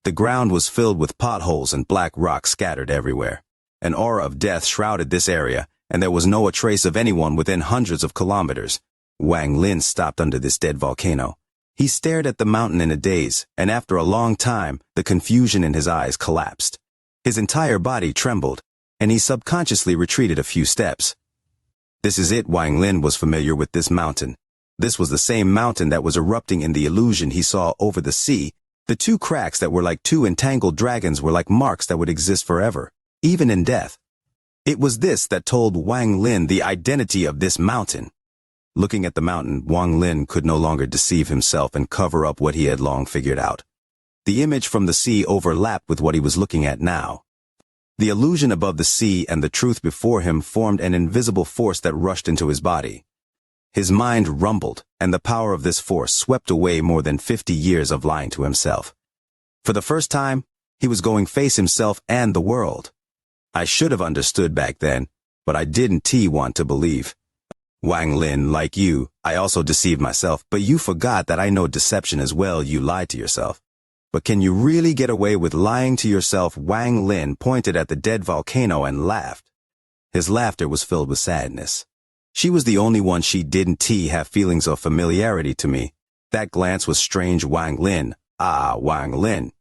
The ground was filled with potholes and black rocks scattered everywhere. An aura of death shrouded this area, and there was no trace of anyone within hundreds of kilometers. Wang Lin stopped under this dead volcano. He stared at the mountain in a daze, and after a long time, the confusion in his eyes collapsed. His entire body trembled, and he subconsciously retreated a few steps. This is it. Wang Lin was familiar with this mountain. This was the same mountain that was erupting in the illusion he saw over the sea. The two cracks that were like two entangled dragons were like marks that would exist forever, even in death. It was this that told Wang Lin the identity of this mountain. Looking at the mountain, Wang Lin could no longer deceive himself and cover up what he had long figured out. The image from the sea overlapped with what he was looking at now. The illusion above the sea and the truth before him formed an invisible force that rushed into his body. His mind rumbled, and the power of this force swept away more than 50 years of lying to himself. For the first time, he was going to face himself and the world. I should have understood back then, but I didn't want to believe. Wang Lin, like you, I also deceived myself, but you forgot that I know deception as well. You lied to yourself. But can you really get away with lying to yourself? Wang Lin pointed at the dead volcano and laughed. His laughter was filled with sadness. She was the only one she didn't have feelings of familiarity to me. That glance was strange. Wang Lin. Ah, Wang Lin.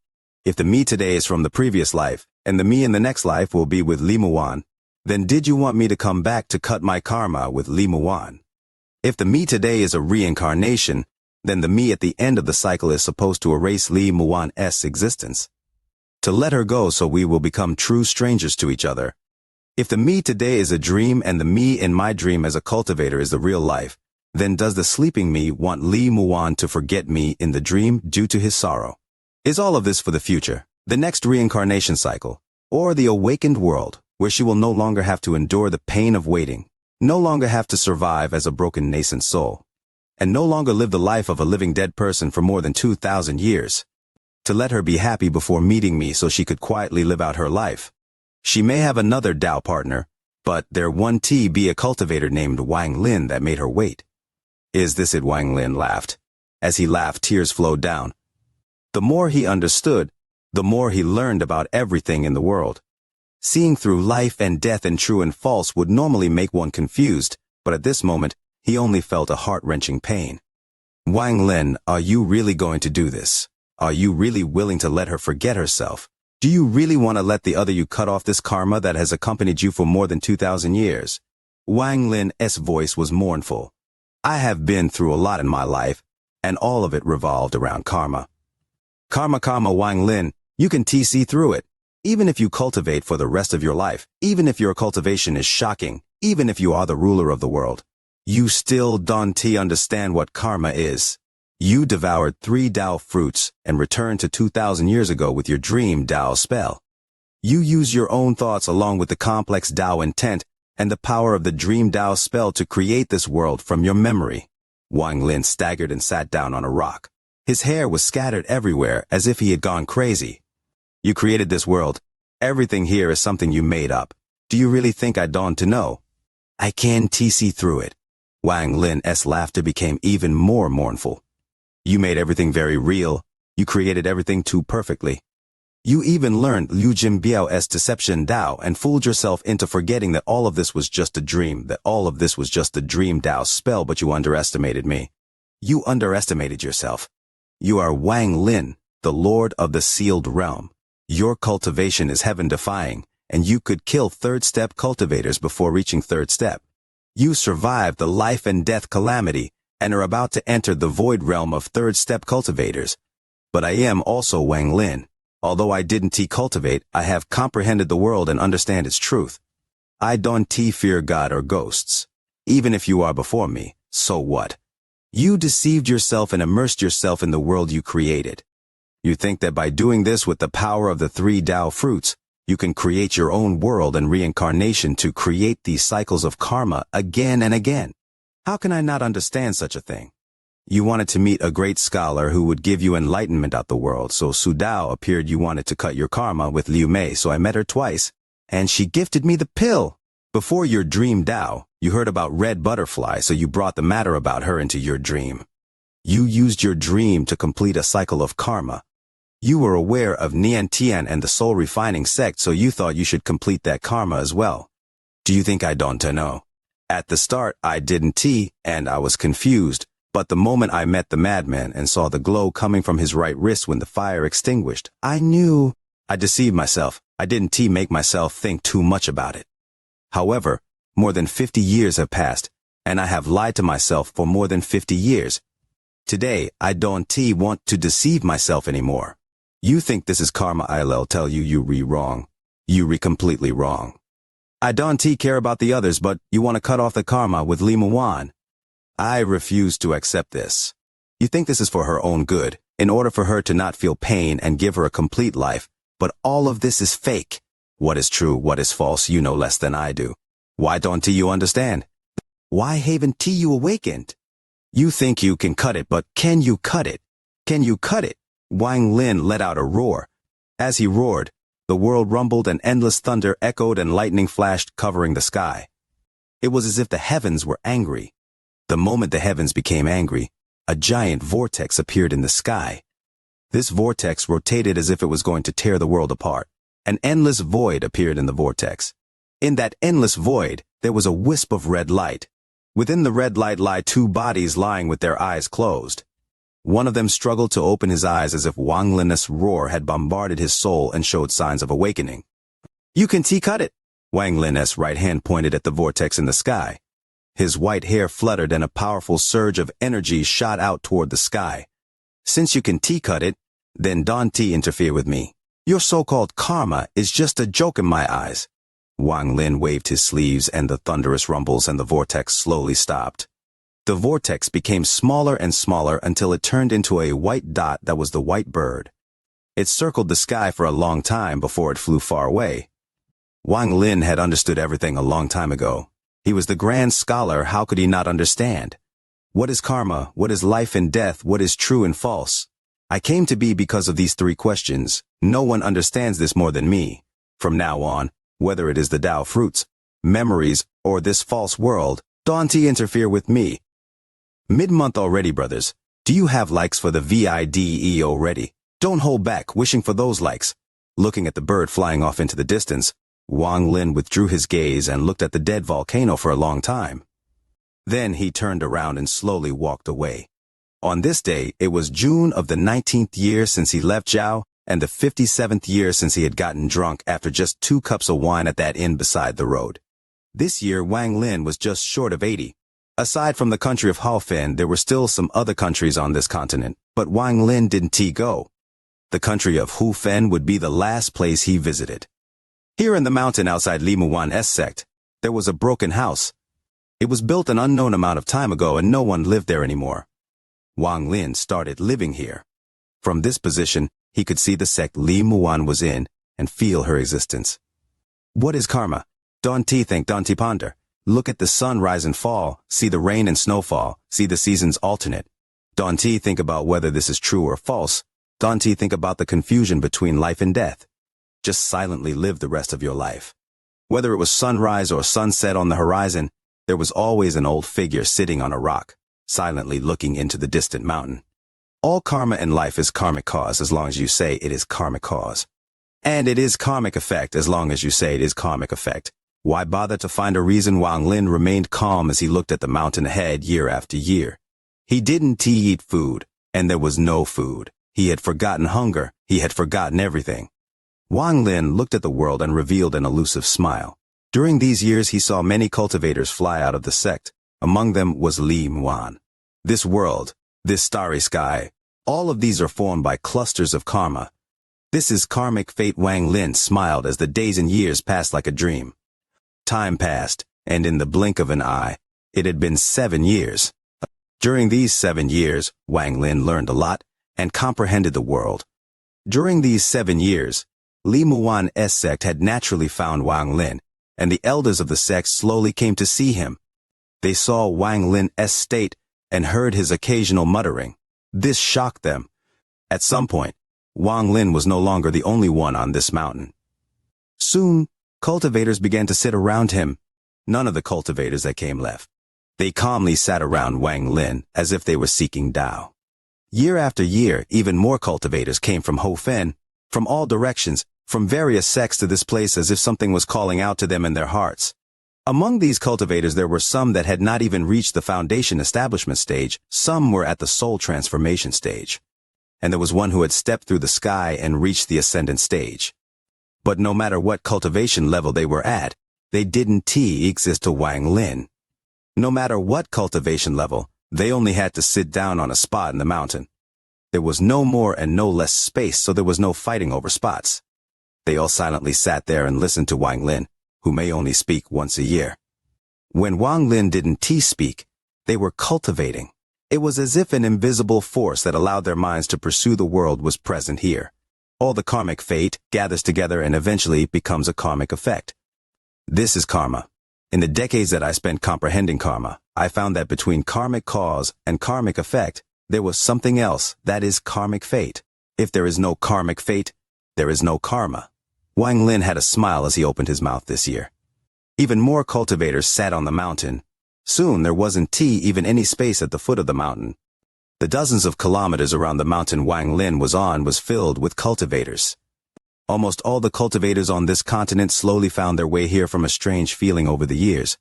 If the me today is from the previous life, and the me in the next life will be with Li Muan, then did you want me to come back to cut my karma with Li Muan? If the me today is a reincarnation, then the me at the end of the cycle is supposed to erase Li Muan's existence. To let her go so we will become true strangers to each other. If the me today is a dream and the me in my dream as a cultivator is the real life, then does the sleeping me want Li Muan to forget me in the dream due to his sorrow? Is all of this for the future, the next reincarnation cycle, or the awakened world, where she will no longer have to endure the pain of waiting, no longer have to survive as a broken nascent soul, and no longer live the life of a living dead person for more than 2,000 years? To let her be happy before meeting me so she could quietly live out her life. She may have another Tao partner, but there won't be a cultivator named Wang Lin that made her wait. Is this it? Wang Lin laughed. As he laughed, tears flowed down. The more he understood, the more he learned about everything in the world. Seeing through life and death and true and false would normally make one confused, but at this moment, he only felt a heart-wrenching pain. Wang Lin, are you really going to do this? Are you really willing to let her forget herself? Do you really want to let the other you cut off this karma that has accompanied you for more than 2,000 years? Wang Lin's voice was mournful. I have been through a lot in my life, and all of it revolved around karma. Karma, Wang Lin, you can see through it. Even if you cultivate for the rest of your life, even if your cultivation is shocking, even if you are the ruler of the world, you still don't understand what karma is. You devoured 3 Tao fruits and returned to 2,000 years ago with your dream Tao spell. You use your own thoughts along with the complex Tao intent and the power of the dream Tao spell to create this world from your memory. Wang Lin staggered and sat down on a rock. His hair was scattered everywhere as if he had gone crazy. You created this world. Everything here is something you made up. Do you really think I don't to know? I can't see through it. Wang Lin's laughter became even more mournful. You made everything very real. You created everything too perfectly. You even learned Liu Jinbiao's deception Tao and fooled yourself into forgetting that all of this was just a dream, that all of this was just a dream Tao spell, but you underestimated me. You underestimated yourself. You are Wang Lin, the Lord of the Sealed Realm. Your cultivation is heaven-defying, and you could kill third-step cultivators before reaching third step. You survived the life and death calamity and are about to enter the void realm of third-step cultivators. But I am also Wang Lin. Although I didn't cultivate, I have comprehended the world and understand its truth. I don't fear God or ghosts. Even if you are before me, so what? You deceived yourself and immersed yourself in the world you created. You think that by doing this with the power of the 3 Tao fruits, you can create your own world and reincarnation to create these cycles of karma again and again. How can I not understand such a thing? You wanted to meet a great scholar who would give you enlightenment out the world, so Su Dao appeared. You wanted to cut your karma with Liu Mei, so I met her twice, and she gifted me the pill. Before your dream Dao, you heard about Red Butterfly, so you brought the matter about her into your dream. You used your dream to complete a cycle of karma. You were aware of Nian Tian and the soul refining sect, so you thought you should complete that karma as well. Do you think I don't know? At the start, I didn't and I was confused. But the moment I met the madman and saw the glow coming from his right wrist when the fire extinguished, I knew. I deceived myself. I didn't make myself think too much about it. However, more than 50 years have passed, and I have lied to myself for more than 50 years. Today, I don't want to deceive myself anymore. You think this is karma. I'll tell you, you wrong. You completely wrong. I don't care about the others, but you want to cut off the karma with Li Muan. I refuse to accept this. You think this is for her own good, in order for her to not feel pain and give her a complete life, but all of this is fake. What is true, what is false, you know less than I do. Why don't you understand? Why haven't you awakened? You think you can cut it, but can you cut it? Can you cut it? Wang Lin let out a roar. As he roared, the world rumbled and endless thunder echoed and lightning flashed, covering the sky. It was as if the heavens were angry. The moment the heavens became angry, a giant vortex appeared in the sky. This vortex rotated as if it was going to tear the world apart. An endless void appeared in the vortex. In that endless void, there was a wisp of red light. Within the red light lie 2 bodies lying with their eyes closed. One of them struggled to open his eyes as if Wang Lin's roar had bombarded his soul and showed signs of awakening. You can cut it. Wang Lin's right hand pointed at the vortex in the sky. His white hair fluttered and a powerful surge of energy shot out toward the sky. Since you can cut it, then don't interfere with me. Your so-called karma is just a joke in my eyes. Wang Lin waved his sleeves and the thunderous rumbles and the vortex slowly stopped. The vortex became smaller and smaller until it turned into a white dot that was the white bird. It circled the sky for a long time before it flew far away. Wang Lin had understood everything a long time ago. He was the grand scholar. How could he not understand? What is karma? What is life and death? What is true and false? I came to be because of these 3 questions. No one understands this more than me. From now on, whether it is the Tao fruits, memories, or this false world, don't interfere with me. Mid-month already, brothers. Do you have likes for the VIDE already? Don't hold back wishing for those likes. Looking at the bird flying off into the distance, Wang Lin withdrew his gaze and looked at the dead volcano for a long time. Then he turned around and slowly walked away. On this day, it was June of the 19th year since he left Zhao, and the 57th year since he had gotten drunk after just 2 cups of wine at that inn beside the road. This year, Wang Lin was just short of 80. Aside from the country of Haofen, there were still some other countries on this continent, but Wang Lin didn't go. The country of Hufen would be the last place he visited. Here in the mountain outside Li Muan's sect, there was a broken house. It was built an unknown amount of time ago and no one lived there anymore. Wang Lin started living here. From this position, he could see the sect Li Muan was in and feel her existence. What is karma? Don't think, don't ponder. Look at the sun rise and fall, see the rain and snowfall, see the seasons alternate. Don't think about whether this is true or false. Don't think about the confusion between life and death. Just silently live the rest of your life. Whether it was sunrise or sunset on the horizon, there was always an old figure sitting on a rock, silently looking into the distant mountain. All karma in life is karmic cause as long as you say it is karmic cause. And it is karmic effect as long as you say it is karmic effect. Why bother to find a reason? Wang Lin remained calm as he looked at the mountain ahead year after year. He didn't eat food, and there was no food. He had forgotten hunger. He had forgotten everything. Wang Lin looked at the world and revealed an elusive smile. During these years, he saw many cultivators fly out of the sect. Among them was Li Muan. This world, this starry sky, all of these are formed by clusters of karma. This is karmic fate. Wang Lin smiled as the days and years passed like a dream. Time passed, and in the blink of an eye, it had been 7 years. During these 7 years, Wang Lin learned a lot and comprehended the world. During these 7 years, Li Muan's sect had naturally found Wang Lin, and the elders of the sect slowly came to see him. They saw Wang Lin's state and heard his occasional muttering. This shocked them. At some point, Wang Lin was no longer the only one on this mountain. Soon, cultivators began to sit around him. None of the cultivators that came left. They calmly sat around Wang Lin as if they were seeking Tao. Year after year, even more cultivators came from Hofen, from all directions, from various sects to this place as if something was calling out to them in their hearts. Among these cultivators there were some that had not even reached the foundation establishment stage, some were at the soul transformation stage. And there was one who had stepped through the sky and reached the ascendant stage. But no matter what cultivation level they were at, they didn't exist to Wang Lin. No matter what cultivation level, they only had to sit down on a spot in the mountain. There was no more and no less space, so there was no fighting over spots. They all silently sat there and listened to Wang Lin, who may only speak once a year. When Wang Lin didn't speak, they were cultivating. It was as if an invisible force that allowed their minds to pursue the world was present here. All the karmic fate gathers together and eventually becomes a karmic effect. This is karma. In the decades that I spent comprehending karma, I found that between karmic cause and karmic effect, there was something else, that is karmic fate. If there is no karmic fate, there is no karma. Wang Lin had a smile as he opened his mouth this year. Even more cultivators sat on the mountain. Soon there wasn't even any space at the foot of the mountain. The dozens of kilometers around the mountain Wang Lin was on was filled with cultivators. Almost all the cultivators on this continent slowly found their way here from a strange feeling over the years.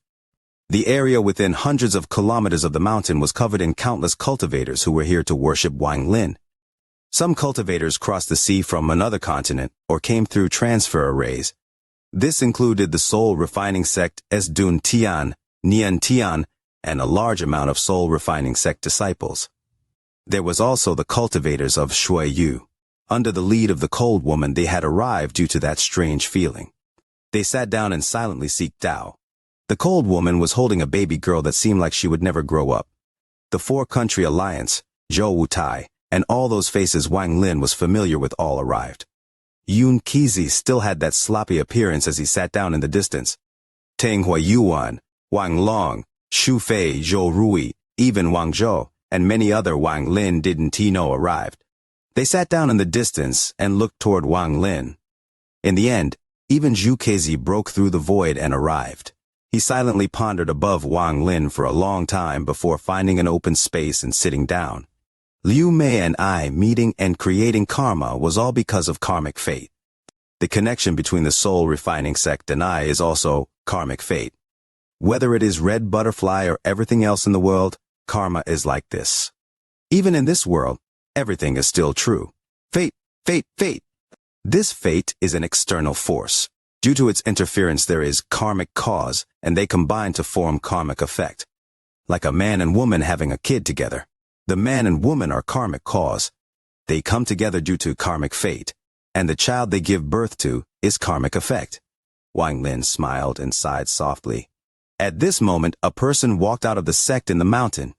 The area within hundreds of kilometers of the mountain was covered in countless cultivators who were here to worship Wang Lin. Some cultivators crossed the sea from another continent or came through transfer arrays. This included the soul refining sect Esdun Tian, Nian Tian, and a large amount of soul refining sect disciples. There was also the cultivators of Shui Yu. Under the lead of the cold woman, they had arrived due to that strange feeling. They sat down and silently sought Tao. The cold woman was holding a baby girl that seemed like she would never grow up. The Four-Country Alliance, Zhou Wutai, and all those faces Wang Lin was familiar with all arrived. Yun Qizi still had that sloppy appearance as he sat down in the distance. Teng Hui Yuan, Wang Long, Xu Fei, Zhou Rui, even Wang Zhou, and many other Wang Lin didn't know arrived. They sat down in the distance and looked toward Wang Lin. In the end, even Zhu Kezi broke through the void and arrived. He silently pondered above Wang Lin for a long time before finding an open space and sitting down. Liu Mei and I meeting and creating karma was all because of karmic fate. The connection between the soul refining sect and I is also karmic fate. Whether it is red butterfly or everything else in the world, karma is like this. Even in this world, everything is still true. Fate, fate, fate. This fate is an external force. Due to its interference there is karmic cause, and they combine to form karmic effect. Like a man and woman having a kid together. The man and woman are karmic cause. They come together due to karmic fate, and the child they give birth to is karmic effect. Wang Lin smiled and sighed softly. At this moment, a person walked out of the sect in the mountain.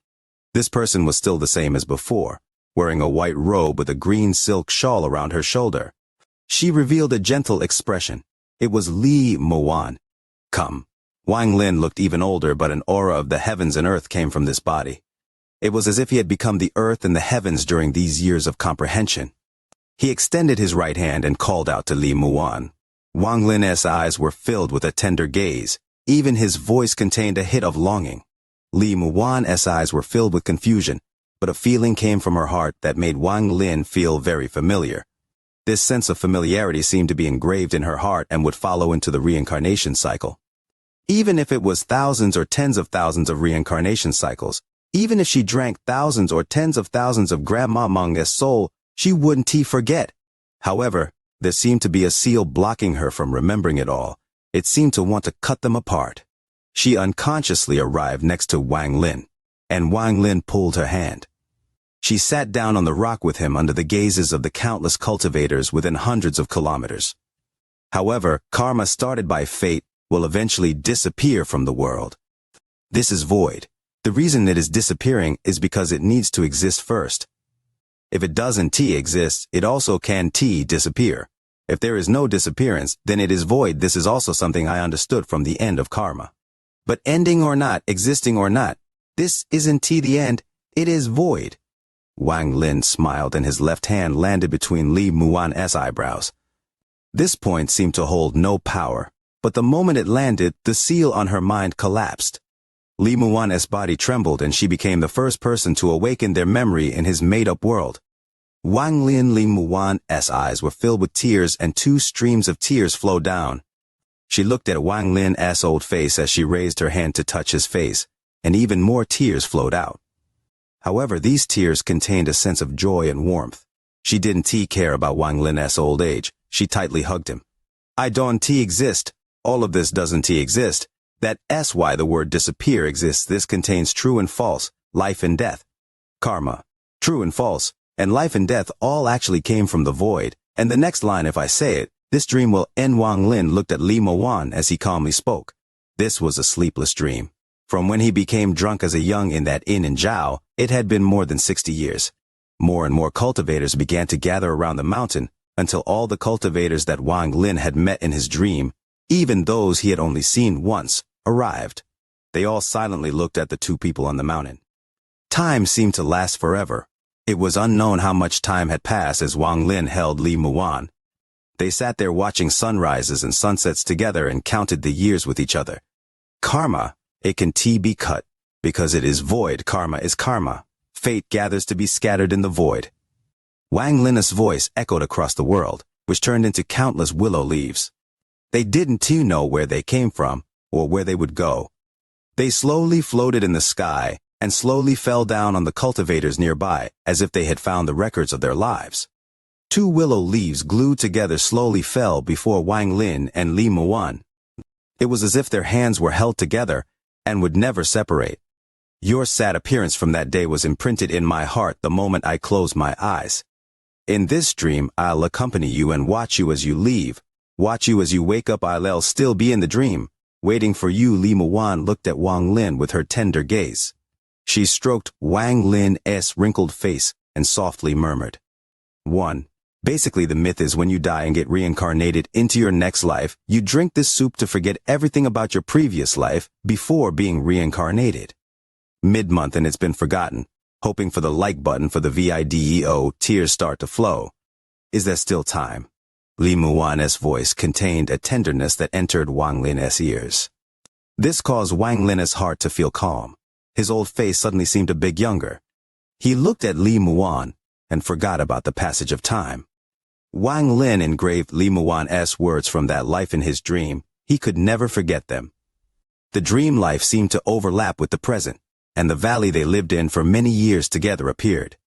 This person was still the same as before, wearing a white robe with a green silk shawl around her shoulder. She revealed a gentle expression. It was Li Muan. Come. Wang Lin looked even older, but an aura of the heavens and earth came from this body. It was as if he had become the earth and the heavens during these years of comprehension. He extended his right hand and called out to Li Muan. Wang Lin's eyes were filled with a tender gaze. Even his voice contained a hint of longing. Li Muan's eyes were filled with confusion, but a feeling came from her heart that made Wang Lin feel very familiar. This sense of familiarity seemed to be engraved in her heart and would follow into the reincarnation cycle. Even if it was thousands or tens of thousands of reincarnation cycles, even if she drank thousands or tens of thousands of Grandma Meng's soul, she wouldn't forget. However, there seemed to be a seal blocking her from remembering it all. It seemed to want to cut them apart. She unconsciously arrived next to Wang Lin, and Wang Lin pulled her hand. She sat down on the rock with him under the gazes of the countless cultivators within hundreds of kilometers. However, karma started by fate will eventually disappear from the world. This is void. The reason it is disappearing is because it needs to exist first. If it doesn't exist, it also can disappear. If there is no disappearance, then it is void. This is also something I understood from the end of karma. But ending or not, existing or not, this isn't the end, it is void. Wang Lin smiled and his left hand landed between Li Muan's eyebrows. This point seemed to hold no power, but the moment it landed, the seal on her mind collapsed. Li Muan's body trembled and she became the first person to awaken their memory in his made-up world. Wang Lin Li Muan's eyes were filled with tears and 2 streams of tears flowed down. She looked at Wang Lin's old face as she raised her hand to touch his face, and even more tears flowed out. However, these tears contained a sense of joy and warmth. She didn't care about Wang Lin's old age. She tightly hugged him. I don't exist. All of this doesn't exist. That's why the word disappear exists. This contains true and false, life and death. Karma, true and false, and life and death all actually came from the void. And the next line, if I say it, this dream will end. Wang Lin looked at Li Muan as he calmly spoke. This was a sleepless dream. From when he became drunk as a young in that inn in Zhao, it had been more than 60 years. More and more cultivators began to gather around the mountain, until all the cultivators that Wang Lin had met in his dream, even those he had only seen once, arrived. They all silently looked at the 2 people on the mountain. Time seemed to last forever. It was unknown how much time had passed as Wang Lin held Li Muan. They sat there watching sunrises and sunsets together and counted the years with each other. Karma, it can be cut, because it is void. Karma is karma. Fate gathers to be scattered in the void. Wang Lin's voice echoed across the world, which turned into countless willow leaves. They didn't know where they came from, or where they would go. They slowly floated in the sky, and slowly fell down on the cultivators nearby, as if they had found the records of their lives. 2 willow leaves glued together slowly fell before Wang Lin and Li Muan. It was as if their hands were held together, and would never separate. Your sad appearance from that day was imprinted in my heart the moment I closed my eyes. In this dream, I'll accompany you and watch you as you leave. Watch you as you wake up. I'll still be in the dream, waiting for you. Li Muan looked at Wang Lin with her tender gaze. She stroked Wang Lin's wrinkled face and softly murmured. 1. Basically, the myth is when you die and get reincarnated into your next life, you drink this soup to forget everything about your previous life before being reincarnated. Mid-month and it's been forgotten. Hoping for the like button for the video. Tears start to flow. Is there still time? Li Muan's voice contained a tenderness that entered Wang Lin's ears. This caused Wang Lin's heart to feel calm. His old face suddenly seemed a bit younger. He looked at Li Muan and forgot about the passage of time. Wang Lin engraved Li Muan's words from that life in his dream. He could never forget them. The dream life seemed to overlap with the present, and the valley they lived in for many years together appeared.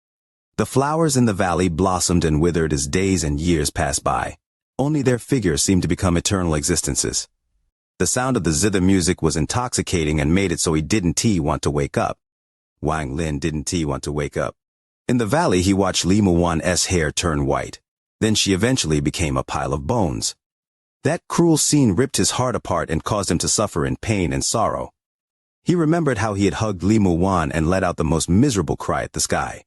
The flowers in the valley blossomed and withered as days and years passed by. Only their figures seemed to become eternal existences. The sound of the zither music was intoxicating and made it so he didn't want to wake up. Wang Lin didn't want to wake up. In the valley he watched Li Muan's hair turn white. Then she eventually became a pile of bones. That cruel scene ripped his heart apart and caused him to suffer in pain and sorrow. He remembered how he had hugged Li Muan and let out the most miserable cry at the sky.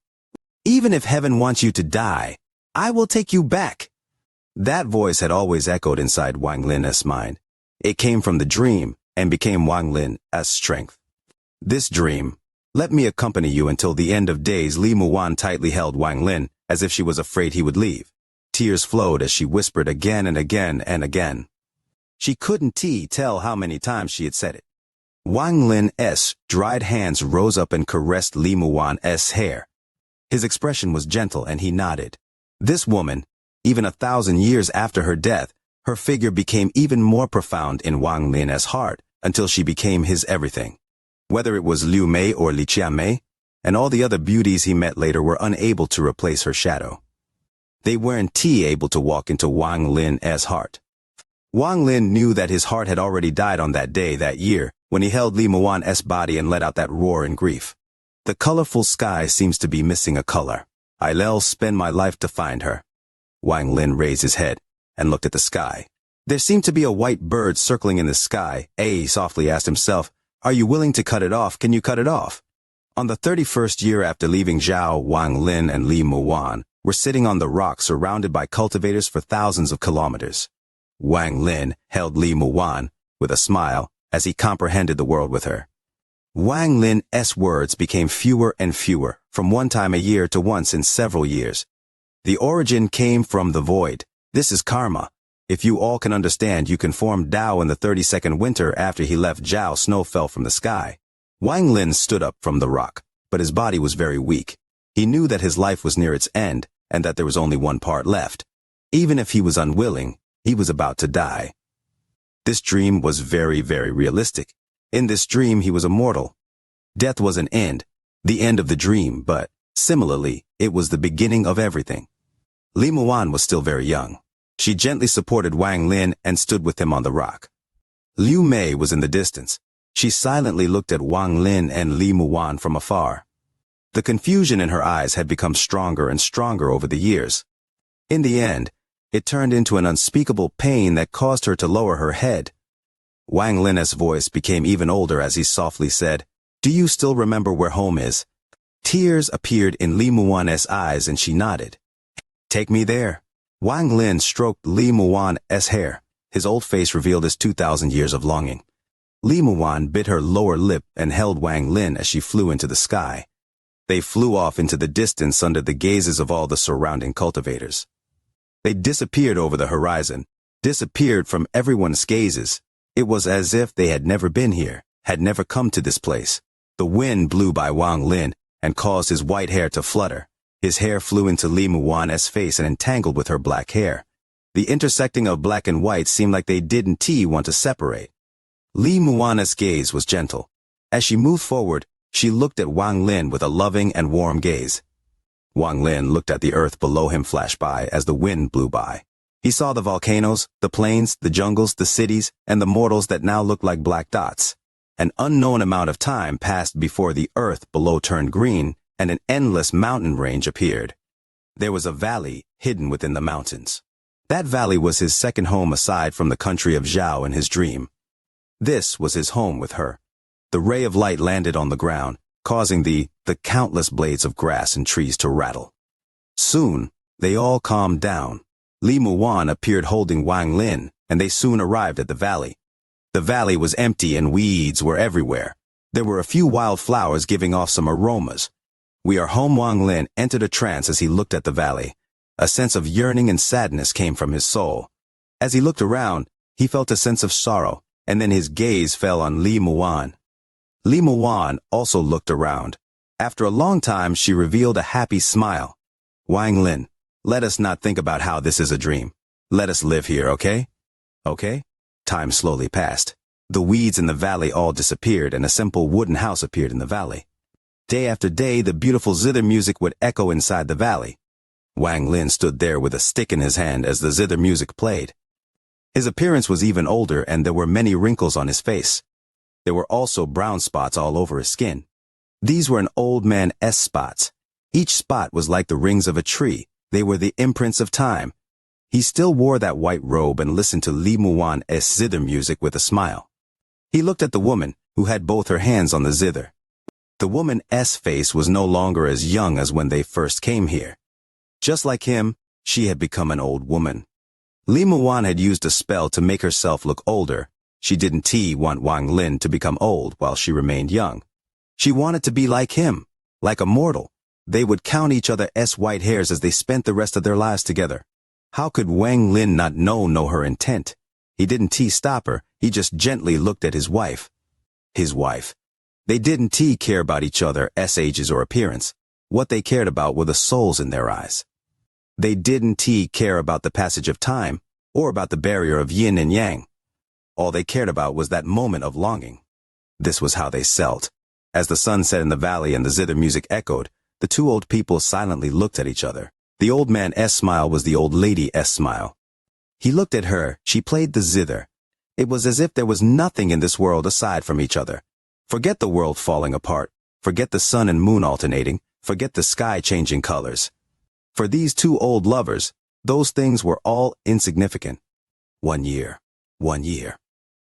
Even if heaven wants you to die, I will take you back. That voice had always echoed inside Wang Lin's mind. It came from the dream and became Wang Lin's strength. This dream, let me accompany you until the end of days. Li Muan tightly held Wang Lin as if she was afraid he would leave. Tears flowed as she whispered again and again and again. She couldn't tell how many times she had said it. Wang Lin's dried hands rose up and caressed Li Muan's hair. His expression was gentle and he nodded. This woman, even 1,000 years after her death, her figure became even more profound in Wang Lin's heart until she became his everything. Whether it was Liu Mei or Li Qianmei, and all the other beauties he met later were unable to replace her shadow. They weren't able to walk into Wang Lin's heart. Wang Lin knew that his heart had already died on that day that year when he held Li Muan's body and let out that roar in grief. The colorful sky seems to be missing a color. I'll spend my life to find her. Wang Lin raised his head and looked at the sky. There seemed to be a white bird circling in the sky. He softly asked himself, "Are you willing to cut it off? Can you cut it off?" On the 31st year after leaving Zhao, Wang Lin and Li Muwan were sitting on the rock surrounded by cultivators for thousands of kilometers. Wang Lin held Li Muwan with a smile as he comprehended the world with her. Wang Lin's words became fewer and fewer, from one time a year to once in several years. The origin came from the void. This is karma. If you all can understand, you can form Tao in the 32nd winter after he left Zhao, snow fell from the sky. Wang Lin stood up from the rock, but his body was very weak. He knew that his life was near its end, and that there was only one part left. Even if he was unwilling, he was about to die. This dream was very, very realistic. In this dream, he was immortal. Death was an end, the end of the dream, but, similarly, it was the beginning of everything. Li Muwan was still very young. She gently supported Wang Lin and stood with him on the rock. Liu Mei was in the distance. She silently looked at Wang Lin and Li Muwan from afar. The confusion in her eyes had become stronger and stronger over the years. In the end, it turned into an unspeakable pain that caused her to lower her head. Wang Lin's voice became even older as he softly said, "Do you still remember where home is?" Tears appeared in Li Muwan's eyes and she nodded. "Take me there." Wang Lin stroked Li Muwan's hair. His old face revealed his 2,000 years of longing. Li Muwan bit her lower lip and held Wang Lin as she flew into the sky. They flew off into the distance under the gazes of all the surrounding cultivators. They disappeared over the horizon, disappeared from everyone's gazes. It was as if they had never been here, had never come to this place. The wind blew by Wang Lin and caused his white hair to flutter. His hair flew into Li Muwan's face and entangled with her black hair. The intersecting of black and white seemed like they didn't want to separate. Li Muwan's gaze was gentle. As she moved forward, she looked at Wang Lin with a loving and warm gaze. Wang Lin looked at the earth below him flash by as the wind blew by. He saw the volcanoes, the plains, the jungles, the cities, and the mortals that now looked like black dots. An unknown amount of time passed before the earth below turned green and an endless mountain range appeared. There was a valley hidden within the mountains. That valley was his second home aside from the country of Zhao in his dream. This was his home with her. The ray of light landed on the ground, causing the countless blades of grass and trees to rattle. Soon, they all calmed down. Li Muwan appeared holding Wang Lin, and they soon arrived at the valley. The valley was empty and weeds were everywhere. There were a few wild flowers giving off some aromas. "We are home." Wang Lin entered a trance as he looked at the valley. A sense of yearning and sadness came from his soul. As he looked around, he felt a sense of sorrow, and then his gaze fell on Li Muwan. Li Muwan also looked around. After a long time, she revealed a happy smile. "Wang Lin, let us not think about how this is a dream. Let us live here, okay?" "Okay?" Time slowly passed. The weeds in the valley all disappeared and a simple wooden house appeared in the valley. Day after day, the beautiful zither music would echo inside the valley. Wang Lin stood there with a stick in his hand as the zither music played. His appearance was even older and there were many wrinkles on his face. There were also brown spots all over his skin. These were an old man's spots. Each spot was like the rings of a tree. They were the imprints of time. He still wore that white robe and listened to Li Muwan's zither music with a smile. He looked at the woman, who had both her hands on the zither. The woman's face was no longer as young as when they first came here. Just like him, she had become an old woman. Li Muwan had used a spell to make herself look older. She didn't want Wang Lin to become old while she remained young. She wanted to be like him, like a mortal. They would count each other's white hairs as they spent the rest of their lives together. How could Wang Lin not know her intent? He didn't stop her, he just gently looked at his wife. His wife. They didn't care about each other's ages or appearance. What they cared about were the souls in their eyes. They didn't care about the passage of time, or about the barrier of yin and yang. All they cared about was that moment of longing. This was how they felt. As the sun set in the valley and the zither music echoed, the two old people silently looked at each other. The old man's smile was the old lady's smile. He looked at her, she played the zither. It was as if there was nothing in this world aside from each other. Forget the world falling apart. forget the sun and moon alternating, forget the sky changing colors. For these two old lovers, those things were all insignificant. 1 year. 1 year.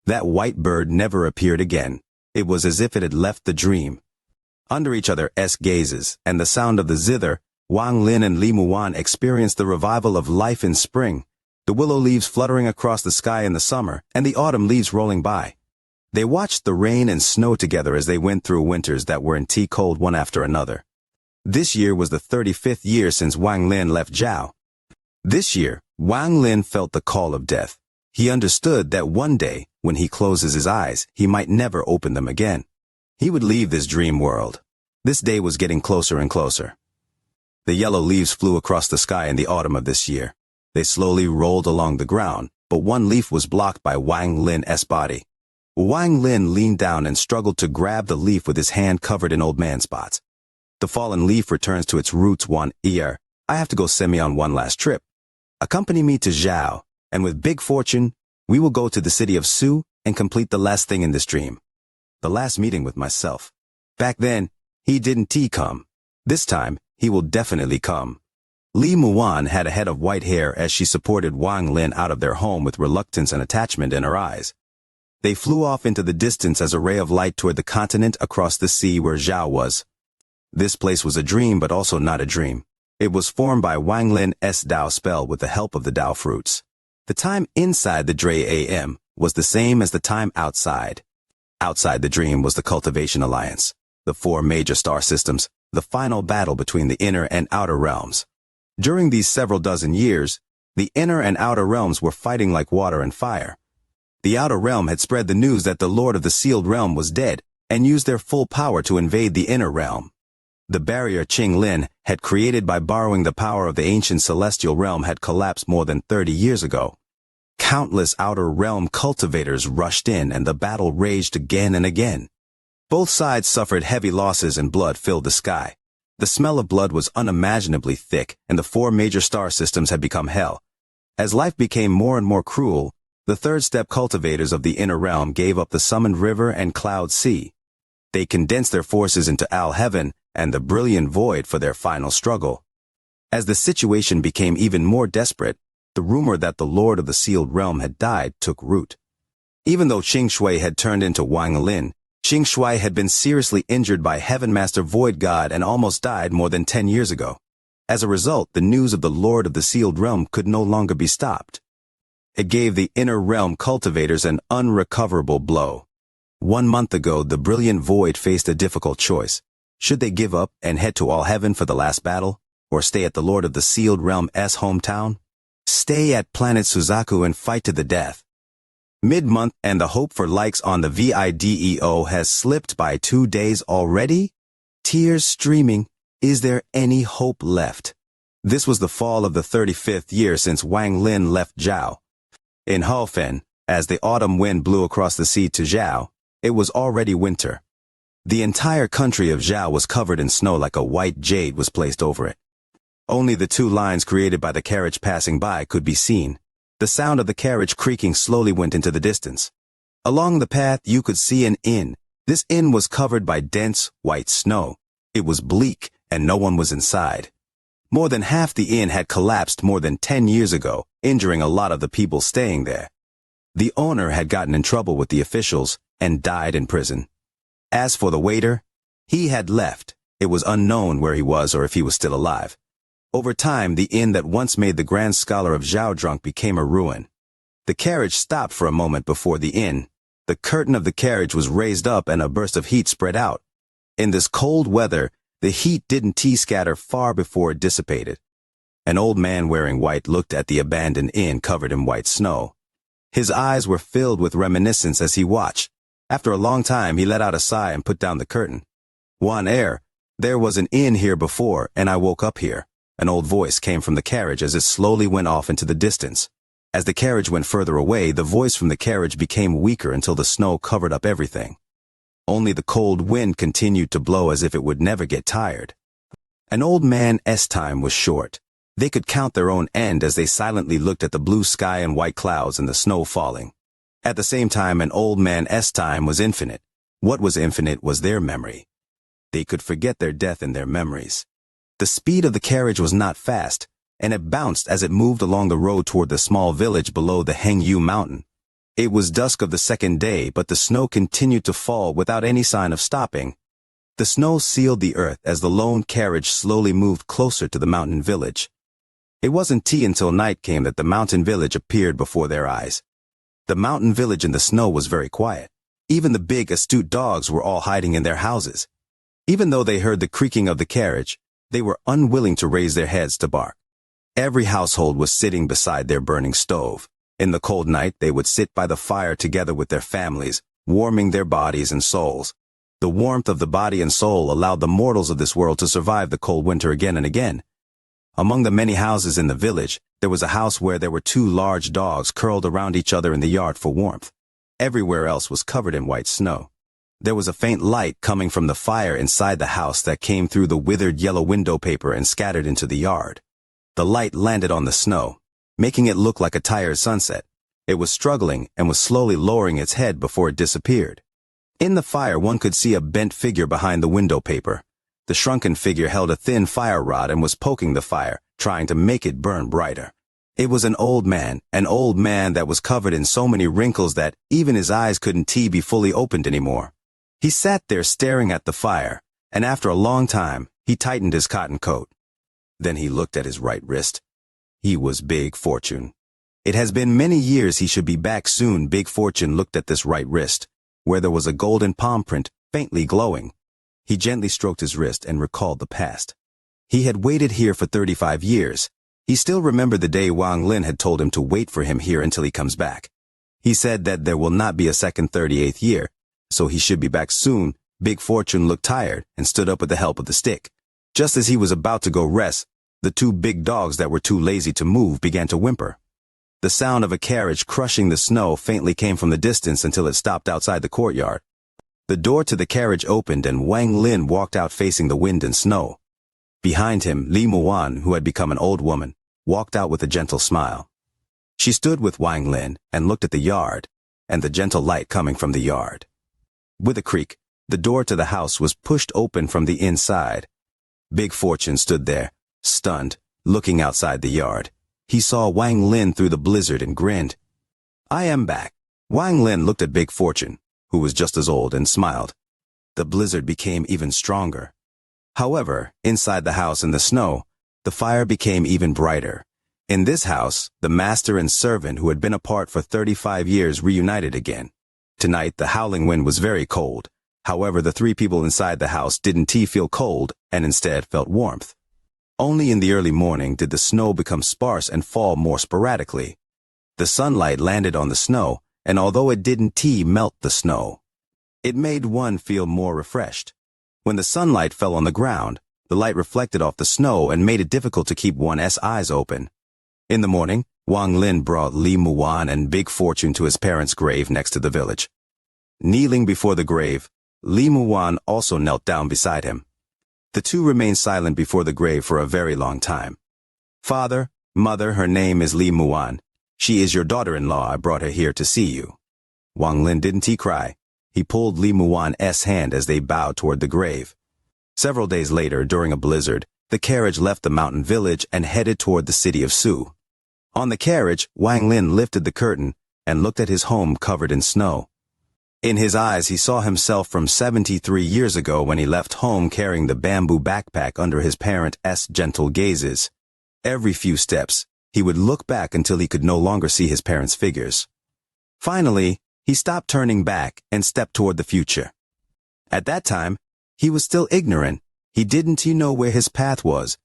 That white bird never appeared again. It was as if it had left the dream. Under each other's gazes and the sound of the zither, Wang Lin and Li Muan experienced the revival of life in spring, the willow leaves fluttering across the sky in the summer, and the autumn leaves rolling by. They watched the rain and snow together as they went through winters that were indeed cold one after another. This year was the 35th year since Wang Lin left Zhao. This year, Wang Lin felt the call of death. He understood that one day, when he closes his eyes, he might never open them again. He would leave this dream world. This day was getting closer and closer. The yellow leaves flew across the sky in the autumn of this year. They slowly rolled along the ground, but one leaf was blocked by Wang Lin's body. Wang Lin leaned down and struggled to grab the leaf with his hand covered in old man spots. The fallen leaf returns to its roots 1 year. I have to go send me on one last trip. Accompany me to Zhao, and with big fortune, we will go to the city of Su and complete the last thing in this dream. The last meeting with myself. Back then, he didn't come. This time, he will definitely come. Li Muan had a head of white hair as she supported Wang Lin out of their home with reluctance and attachment in her eyes. They flew off into the distance as a ray of light toward the continent across the sea where Zhao was. This place was a dream but also not a dream. It was formed by Wang Lin's Dao spell with the help of the Dao fruits. The time inside the Dre AM was the same as the time outside. Outside the dream was the Cultivation Alliance, the 4 major star systems, the final battle between the inner and outer realms. During these several dozen years, the inner and outer realms were fighting like water and fire. The outer realm had spread the news that the Lord of the Sealed Realm was dead and used their full power to invade the inner realm. The barrier Qing Lin had created by borrowing the power of the ancient celestial realm had collapsed more than 30 years ago. Countless outer realm cultivators rushed in and the battle raged again and again. Both sides suffered heavy losses and blood filled the sky. The smell of blood was unimaginably thick and the 4 major star systems had become hell. As life became more and more cruel, the third step cultivators of the inner realm gave up the summoned river and cloud sea. They condensed their forces into Al Heaven and the brilliant void for their final struggle. As the situation became even more desperate, the rumor that the Lord of the Sealed Realm had died took root. Even though Qing Shui had turned into Wang Lin, Qing Shui had been seriously injured by Heaven Master Void God and almost died more than 10 years ago. As a result, the news of the Lord of the Sealed Realm could no longer be stopped. It gave the inner realm cultivators an unrecoverable blow. 1 month ago, the brilliant void faced a difficult choice. Should they give up and head to All Heaven for the last battle, or stay at the Lord of the Sealed Realm's hometown? Stay at planet Suzaku and fight to the death. Mid-month and the hope for likes on the video has slipped by 2 days already? Tears streaming. Is there any hope left? This was the fall of the 35th year since Wang Lin left Zhao. In Haofen, as the autumn wind blew across the sea to Zhao, it was already winter. The entire country of Zhao was covered in snow like a white jade was placed over it. Only the 2 lines created by the carriage passing by could be seen. The sound of the carriage creaking slowly went into the distance. Along the path you could see an inn. This inn was covered by dense, white snow. It was bleak, and no one was inside. More than half the inn had collapsed more than 10 years ago, injuring a lot of the people staying there. The owner had gotten in trouble with the officials and died in prison. As for the waiter, he had left. It was unknown where he was or if he was still alive. Over time, the inn that once made the grand scholar of Zhao drunk became a ruin. The carriage stopped for a moment before the inn. The curtain of the carriage was raised up and a burst of heat spread out. In this cold weather, the heat didn't scatter far before it dissipated. An old man wearing white looked at the abandoned inn covered in white snow. His eyes were filled with reminiscence as he watched. After a long time, he let out a sigh and put down the curtain. "One air, there was an inn here before, and I woke up here." An old voice came from the carriage as it slowly went off into the distance. As the carriage went further away, the voice from the carriage became weaker until the snow covered up everything. Only the cold wind continued to blow as if it would never get tired. An old man's time was short. They could count their own end as they silently looked at the blue sky and white clouds and the snow falling. At the same time, an old man's time was infinite. What was infinite was their memory. They could forget their death in their memories. The speed of the carriage was not fast, and it bounced as it moved along the road toward the small village below the Hengyu mountain. It was dusk of the second day, but the snow continued to fall without any sign of stopping. The snow sealed the earth as the lone carriage slowly moved closer to the mountain village. It wasn't until night came that the mountain village appeared before their eyes. The mountain village in the snow was very quiet. Even the big, astute dogs were all hiding in their houses. Even though they heard the creaking of the carriage, they were unwilling to raise their heads to bark. Every household was sitting beside their burning stove. In the cold night, they would sit by the fire together with their families, warming their bodies and souls. The warmth of the body and soul allowed the mortals of this world to survive the cold winter again and again. Among the many houses in the village, there was a house where there were two large dogs curled around each other in the yard for warmth. Everywhere else was covered in white snow. There was a faint light coming from the fire inside the house that came through the withered yellow window paper and scattered into the yard. The light landed on the snow, making it look like a tired sunset. It was struggling and was slowly lowering its head before it disappeared. In the fire, one could see a bent figure behind the window paper. The shrunken figure held a thin fire rod and was poking the fire, trying to make it burn brighter. It was an old man that was covered in so many wrinkles that even his eyes couldn't be fully opened anymore. He sat there staring at the fire, and after a long time, he tightened his cotton coat. Then he looked at his right wrist. He was Big Fortune. It has been many years. He should be back soon. Big Fortune looked at this right wrist, where there was a golden palm print, faintly glowing. He gently stroked his wrist and recalled the past. He had waited here for 35 years. He still remembered the day Wang Lin had told him to wait for him here until he comes back. He said that there will not be a second 38th year, so he should be back soon. Big Fortune looked tired and stood up with the help of the stick. Just as he was about to go rest, the two big dogs that were too lazy to move began to whimper. The sound of a carriage crushing the snow faintly came from the distance until it stopped outside the courtyard. The door to the carriage opened and Wang Lin walked out facing the wind and snow. Behind him, Li Muan, who had become an old woman, walked out with a gentle smile. She stood with Wang Lin and looked at the yard, and the gentle light coming from the yard. With a creak, the door to the house was pushed open from the inside. Big Fortune stood there, stunned, looking outside the yard. He saw Wang Lin through the blizzard and grinned. "I am back." Wang Lin looked at Big Fortune, who was just as old, and smiled. The blizzard became even stronger. However, inside the house in the snow, the fire became even brighter. In this house, the master and servant who had been apart for 35 years reunited again. Tonight, the howling wind was very cold. However, the three people inside the house didn't feel cold and instead felt warmth. Only in the early morning did the snow become sparse and fall more sporadically. The sunlight landed on the snow, and although it didn't melt the snow, it made one feel more refreshed. When the sunlight fell on the ground, the light reflected off the snow and made it difficult to keep one's eyes open. In the morning, Wang Lin brought Li Muan and Big Fortune to his parents' grave next to the village. Kneeling before the grave, Li Muan also knelt down beside him. The two remained silent before the grave for a very long time. "Father, mother, her name is Li Muan. She is your daughter-in-law. I brought her here to see you." Wang Lin didn't cry. He pulled Li Muan's hand as they bowed toward the grave. Several days later, during a blizzard, the carriage left the mountain village and headed toward the city of Su. On the carriage, Wang Lin lifted the curtain and looked at his home covered in snow. In his eyes, he saw himself from 73 years ago when he left home carrying the bamboo backpack under his parents' gentle gazes. Every few steps, he would look back until he could no longer see his parents' figures. Finally, he stopped turning back and stepped toward the future. At that time, he was still ignorant. He didn't know where his path was.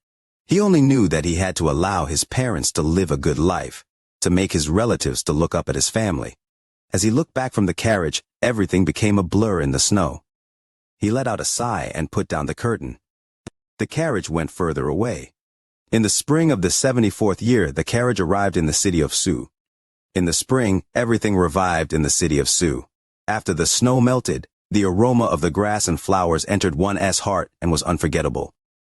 He only knew that he had to allow his parents to live a good life, to make his relatives to look up at his family. As he looked back from the carriage, everything became a blur in the snow. He let out a sigh and put down the curtain. The carriage went further away. In the spring of the 74th year, the carriage arrived in the city of Su. In the spring, everything revived in the city of Su. After the snow melted, the aroma of the grass and flowers entered one's heart and was unforgettable.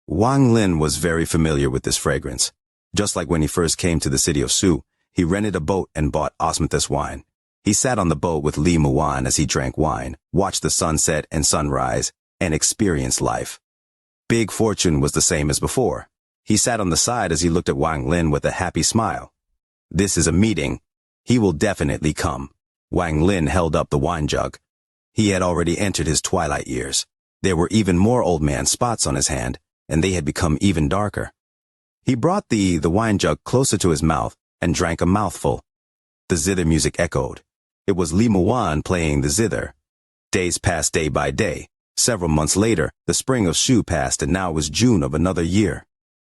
Wang Lin was very familiar with this fragrance. Just like when he first came to the city of Su, he rented a boat and bought osmanthus wine. He sat on the boat with Li Muan as he drank wine, watched the sunset and sunrise, and experience life. Big Fortune was the same as before. He sat on the side as he looked at Wang Lin with a happy smile. This is a meeting. He will definitely come. Wang Lin held up the wine jug. He had already entered his twilight years. There were even more old man spots on his hand, and they had become even darker. He brought the wine jug closer to his mouth and drank a mouthful. The zither music echoed. It was Li Muan playing the zither. Days passed day by day. Several months later, the spring of Shu passed, and now it was June of another year.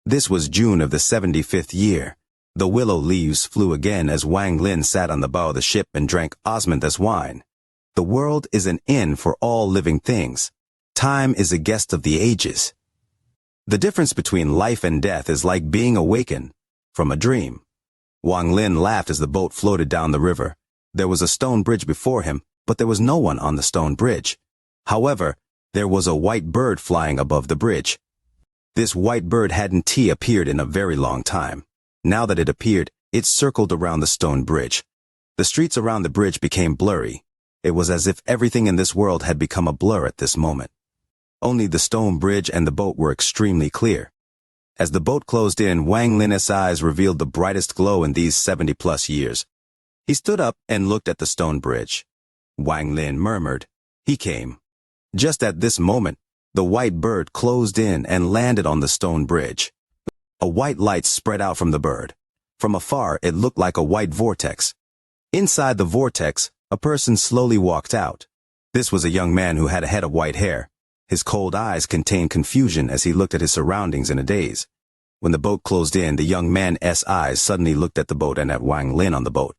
This was June of the 75th year. The willow leaves flew again as Wang Lin sat on the bow of the ship and drank osmanthus wine. The world is an inn for all living things. Time is a guest of the ages. The difference between life and death is like being awakened from a dream. Wang Lin laughed as the boat floated down the river. There was a stone bridge before him, but there was no one on the stone bridge. However, there was a white bird flying above the bridge. This white bird hadn't appeared in a very long time. Now that it appeared, it circled around the stone bridge. The streets around the bridge became blurry. It was as if everything in this world had become a blur at this moment. Only the stone bridge and the boat were extremely clear. As the boat closed in, Wang Lin's eyes revealed the brightest glow in these 70-plus years. He stood up and looked at the stone bridge. Wang Lin murmured, "He came." Just at this moment, the white bird closed in and landed on the stone bridge. A white light spread out from the bird. From afar, it looked like a white vortex. Inside the vortex, a person slowly walked out. This was a young man who had a head of white hair. His cold eyes contained confusion as he looked at his surroundings in a daze. When the boat closed in, the young man's eyes suddenly looked at the boat and at Wang Lin on the boat.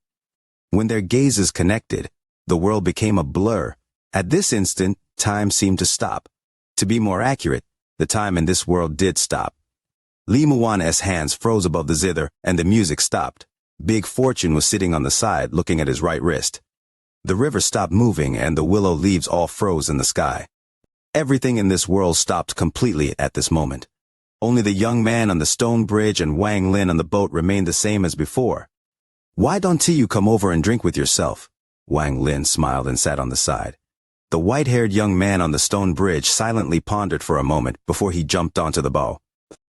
When their gazes connected, the world became a blur. At this instant, time seemed to stop. To be more accurate, the time in this world did stop. Li Muan's hands froze above the zither, and the music stopped. Big Fortune was sitting on the side, looking at his right wrist. The river stopped moving, and the willow leaves all froze in the sky. Everything in this world stopped completely at this moment. Only the young man on the stone bridge and Wang Lin on the boat remained the same as before. "Why don't you come over and drink with yourself?" Wang Lin smiled and sat on the side. The white-haired young man on the stone bridge silently pondered for a moment before he jumped onto the bow.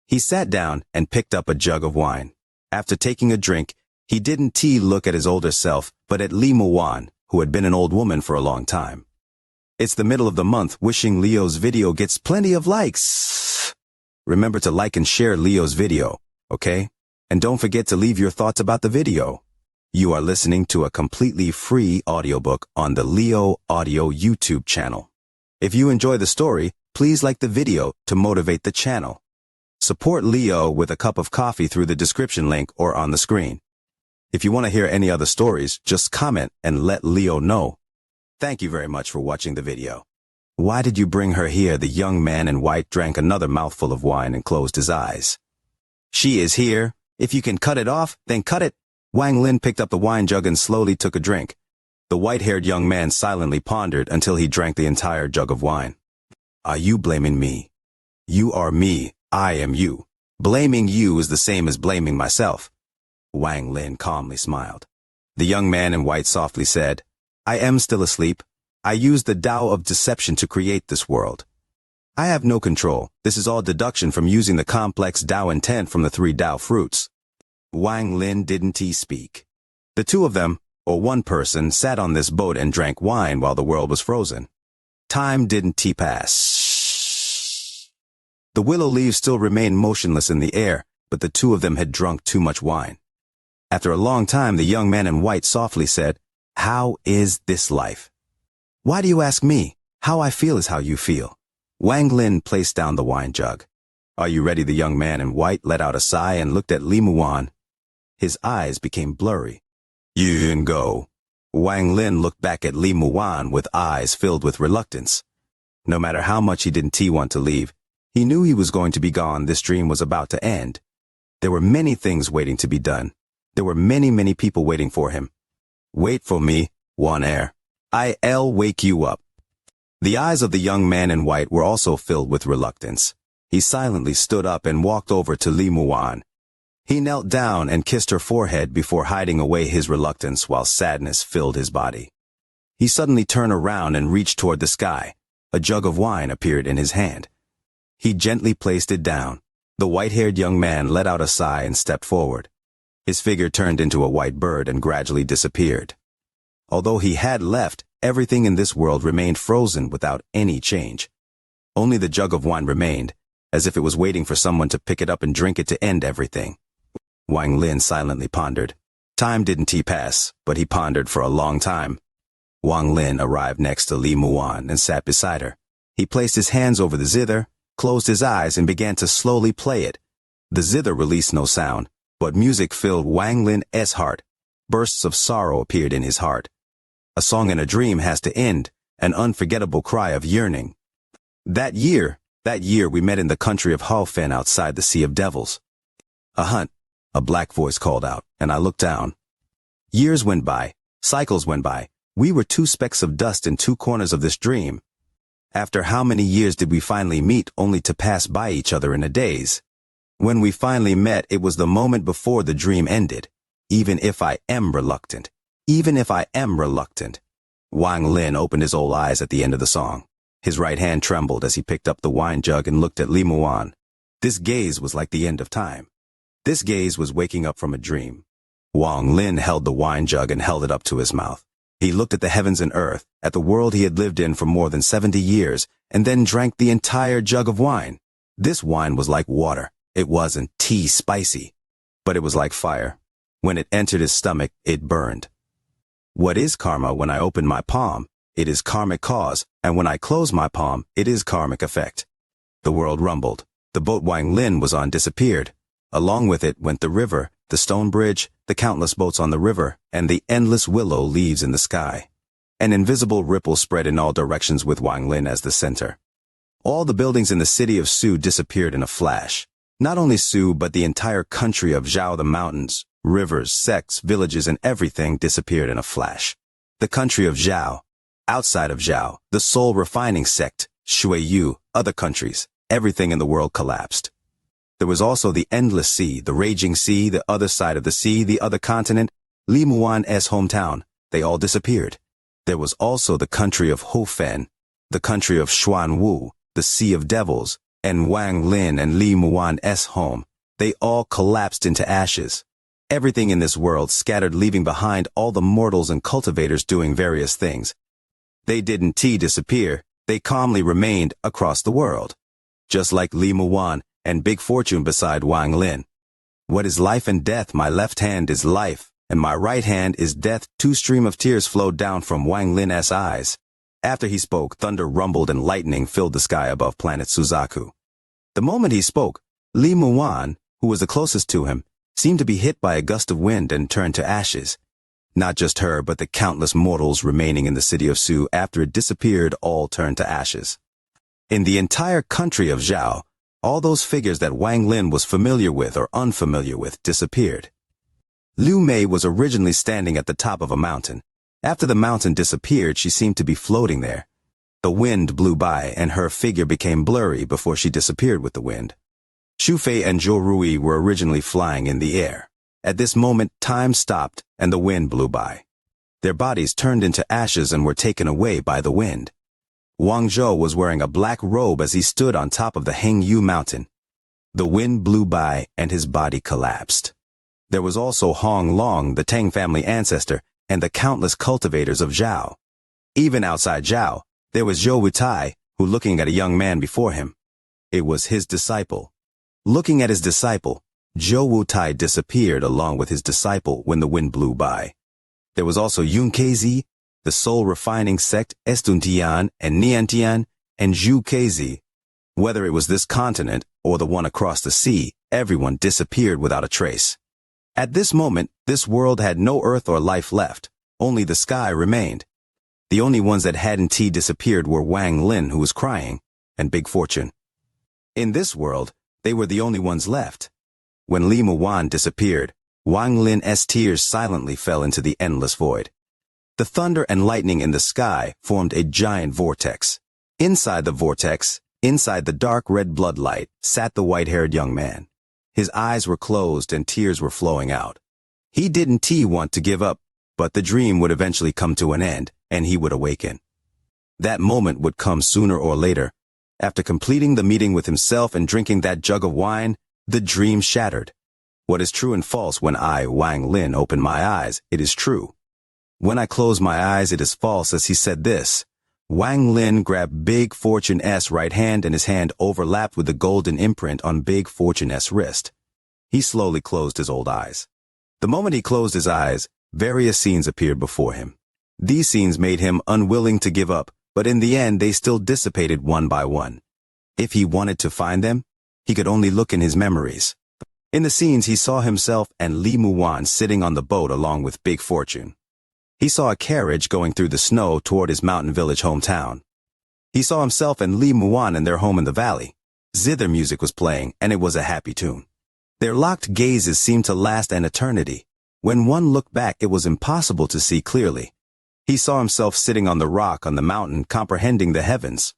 He sat down and picked up a jug of wine. After taking a drink, he didn't look at his older self, but at Li Muan, who had been an old woman for a long time. "It's the middle of the month. Wishing Leo's video gets plenty of likes. Remember to like and share Leo's video, okay? And don't forget to leave your thoughts about the video." You are listening to a completely free audiobook on the Leo Audio YouTube channel. If you enjoy the story, please like the video to motivate the channel. Support Leo with a cup of coffee through the description link or on the screen. If you want to hear any other stories, just comment and let Leo know. Thank you very much for watching the video. "Why did you bring her here?" The young man in white drank another mouthful of wine and closed his eyes. "She is here. If you can cut it off, then cut it." Wang Lin picked up the wine jug and slowly took a drink. The white-haired young man silently pondered until he drank the entire jug of wine. "Are you blaming me? You are me, I am you. Blaming you is the same as blaming myself." Wang Lin calmly smiled. The young man in white softly said, "I am still asleep. I used the Tao of deception to create this world. I have no control. This is all deduction from using the complex Tao intent from the 3 Tao fruits." Wang Lin didn't speak. The two of them, or one person, sat on this boat and drank wine while the world was frozen. Time didn't pass. The willow leaves still remained motionless in the air, but the two of them had drunk too much wine. After a long time, the young man in white softly said, "How is this life?" "Why do you ask me? How I feel is how you feel." Wang Lin placed down the wine jug. "Are you ready?" The young man in white let out a sigh and looked at Li Muan. His eyes became blurry. "You can go." Wang Lin looked back at Li Muan with eyes filled with reluctance. No matter how much he didn't want to leave, he knew he was going to be gone. This dream was about to end. There were many things waiting to be done. There were many people waiting for him. "Wait for me, Wan Air. I'll wake you up." The eyes of the young man in white were also filled with reluctance. He silently stood up and walked over to Li Muan. He knelt down and kissed her forehead before hiding away his reluctance while sadness filled his body. He suddenly turned around and reached toward the sky. a jug of wine appeared in his hand. He gently placed it down. The white-haired young man let out a sigh and stepped forward. His figure turned into a white bird and gradually disappeared. Although he had left, everything in this world remained frozen without any change. Only the jug of wine remained, as if it was waiting for someone to pick it up and drink it to end everything. Wang Lin silently pondered. Time didn't pass, but he pondered for a long time. Wang Lin arrived next to Li Muan and sat beside her. He placed his hands over the zither, closed his eyes and began to slowly play it. The zither released no sound, but music filled Wang Lin's heart. Bursts of sorrow appeared in his heart. A song in a dream has to end, an unforgettable cry of yearning. That year we met in the country of Haofen outside the Sea of Devils. A hunt, a black voice called out, and I looked down. Years went by, cycles went by. We were two specks of dust in two corners of this dream. After how many years did we finally meet only to pass by each other in a daze? When we finally met, it was the moment before the dream ended. Even if I am reluctant. Wang Lin opened his old eyes at the end of the song. His right hand trembled as he picked up the wine jug and looked at Li Muan. This gaze was like the end of time. This gaze was waking up from a dream. Wang Lin held the wine jug and held it up to his mouth. He looked at the heavens and earth, at the world he had lived in for more than 70 years, and then drank the entire jug of wine. This wine was like water. It wasn't tea spicy, but it was like fire. When it entered his stomach, it burned. What is karma? When I open my palm, it is karmic cause, and when I close my palm, it is karmic effect. The world rumbled. The boat Wang Lin was on disappeared. Along with it went the river, the stone bridge, the countless boats on the river, and the endless willow leaves in the sky. An invisible ripple spread in all directions with Wang Lin as the center. All the buildings in the city of Su disappeared in a flash. Not only Su, but the entire country of Zhao, the mountains, rivers, sects, villages, and everything disappeared in a flash. The country of Zhao. Outside of Zhao, the soul refining sect, Shuiyu, other countries, everything in the world collapsed. There was also the endless sea, the raging sea, the other side of the sea, the other continent, Li Muan's hometown. They all disappeared. There was also the country of Haofen, the country of Xuanwu, the Sea of Devils, and Wang Lin and Li Muan's home. They all collapsed into ashes. Everything in this world scattered, leaving behind all the mortals and cultivators doing various things. They didn't disappear. They calmly remained across the world. Just like Li Muan and Big Fortune beside Wang Lin. What is life and death? My left hand is life, and my right hand is death. Two streams of tears flowed down from Wang Lin's eyes. After he spoke, thunder rumbled and lightning filled the sky above planet Suzaku. The moment he spoke, Li Muan, who was the closest to him, seemed to be hit by a gust of wind and turned to ashes. Not just her, but the countless mortals remaining in the city of Su after it disappeared all turned to ashes. In the entire country of Zhao, all those figures that Wang Lin was familiar with or unfamiliar with disappeared. Liu Mei was originally standing at the top of a mountain. After the mountain disappeared, she seemed to be floating there. The wind blew by and her figure became blurry before she disappeared with the wind. Xu Fei and Zhou Rui were originally flying in the air. At this moment, time stopped and the wind blew by. Their bodies turned into ashes and were taken away by the wind. Wang Zhou was wearing a black robe as he stood on top of the Hengyu mountain. The wind blew by and his body collapsed. There was also Hong Long, the Tang family ancestor, and the countless cultivators of Zhao. Even outside Zhao, there was Zhou Wutai, who looking at a young man before him. It was his disciple. Looking at his disciple, Zhou Wutai disappeared along with his disciple when the wind blew by. There was also Yun Kezi, the soul refining sect Estuntian and Niantian, and Zhu Kezi. Whether it was this continent or the one across the sea, everyone disappeared without a trace. At this moment, this world had no earth or life left. Only the sky remained. The only ones that hadn't disappeared were Wang Lin, who was crying, and Big Fortune. In this world, they were the only ones left. When Li Muan disappeared, Wang Lin's tears silently fell into the endless void. The thunder and lightning in the sky formed a giant vortex. Inside the vortex, inside the dark red bloodlight, sat the white-haired young man. His eyes were closed and tears were flowing out. He didn't want to give up, but the dream would eventually come to an end, and he would awaken. That moment would come sooner or later. After completing the meeting with himself and drinking that jug of wine, the dream shattered. What is true and false when I, Wang Lin, open my eyes, it is true. When I close my eyes, it is false, as he said this. Wang Lin grabbed Big Fortune S' right hand and his hand overlapped with the golden imprint on Big Fortune S' wrist. He slowly closed his old eyes. The moment he closed his eyes, various scenes appeared before him. These scenes made him unwilling to give up, but in the end they still dissipated one by one. If he wanted to find them, he could only look in his memories. In the scenes he saw himself and Li Muwan sitting on the boat along with Big Fortune. He saw a carriage going through the snow toward his mountain village hometown. He saw himself and Li Muwan in their home in the valley. Zither music was playing, and it was a happy tune. Their locked gazes seemed to last an eternity. When one looked back, it was impossible to see clearly. He saw himself sitting on the rock on the mountain, comprehending the heavens.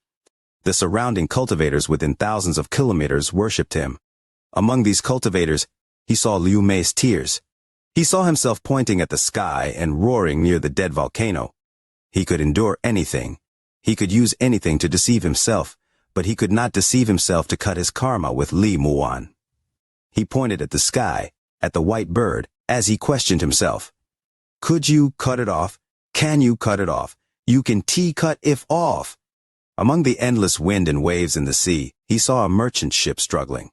The surrounding cultivators within thousands of kilometers worshipped him. Among these cultivators, he saw Liu Mei's tears. He saw himself pointing at the sky and roaring near the dead volcano. He could endure anything. He could use anything to deceive himself, but he could not deceive himself to cut his karma with Li Muwan. He pointed at the sky, at the white bird, as he questioned himself. Could you cut it off? Can you cut it off? You can cut if off. Among the endless wind and waves in the sea, he saw a merchant ship struggling.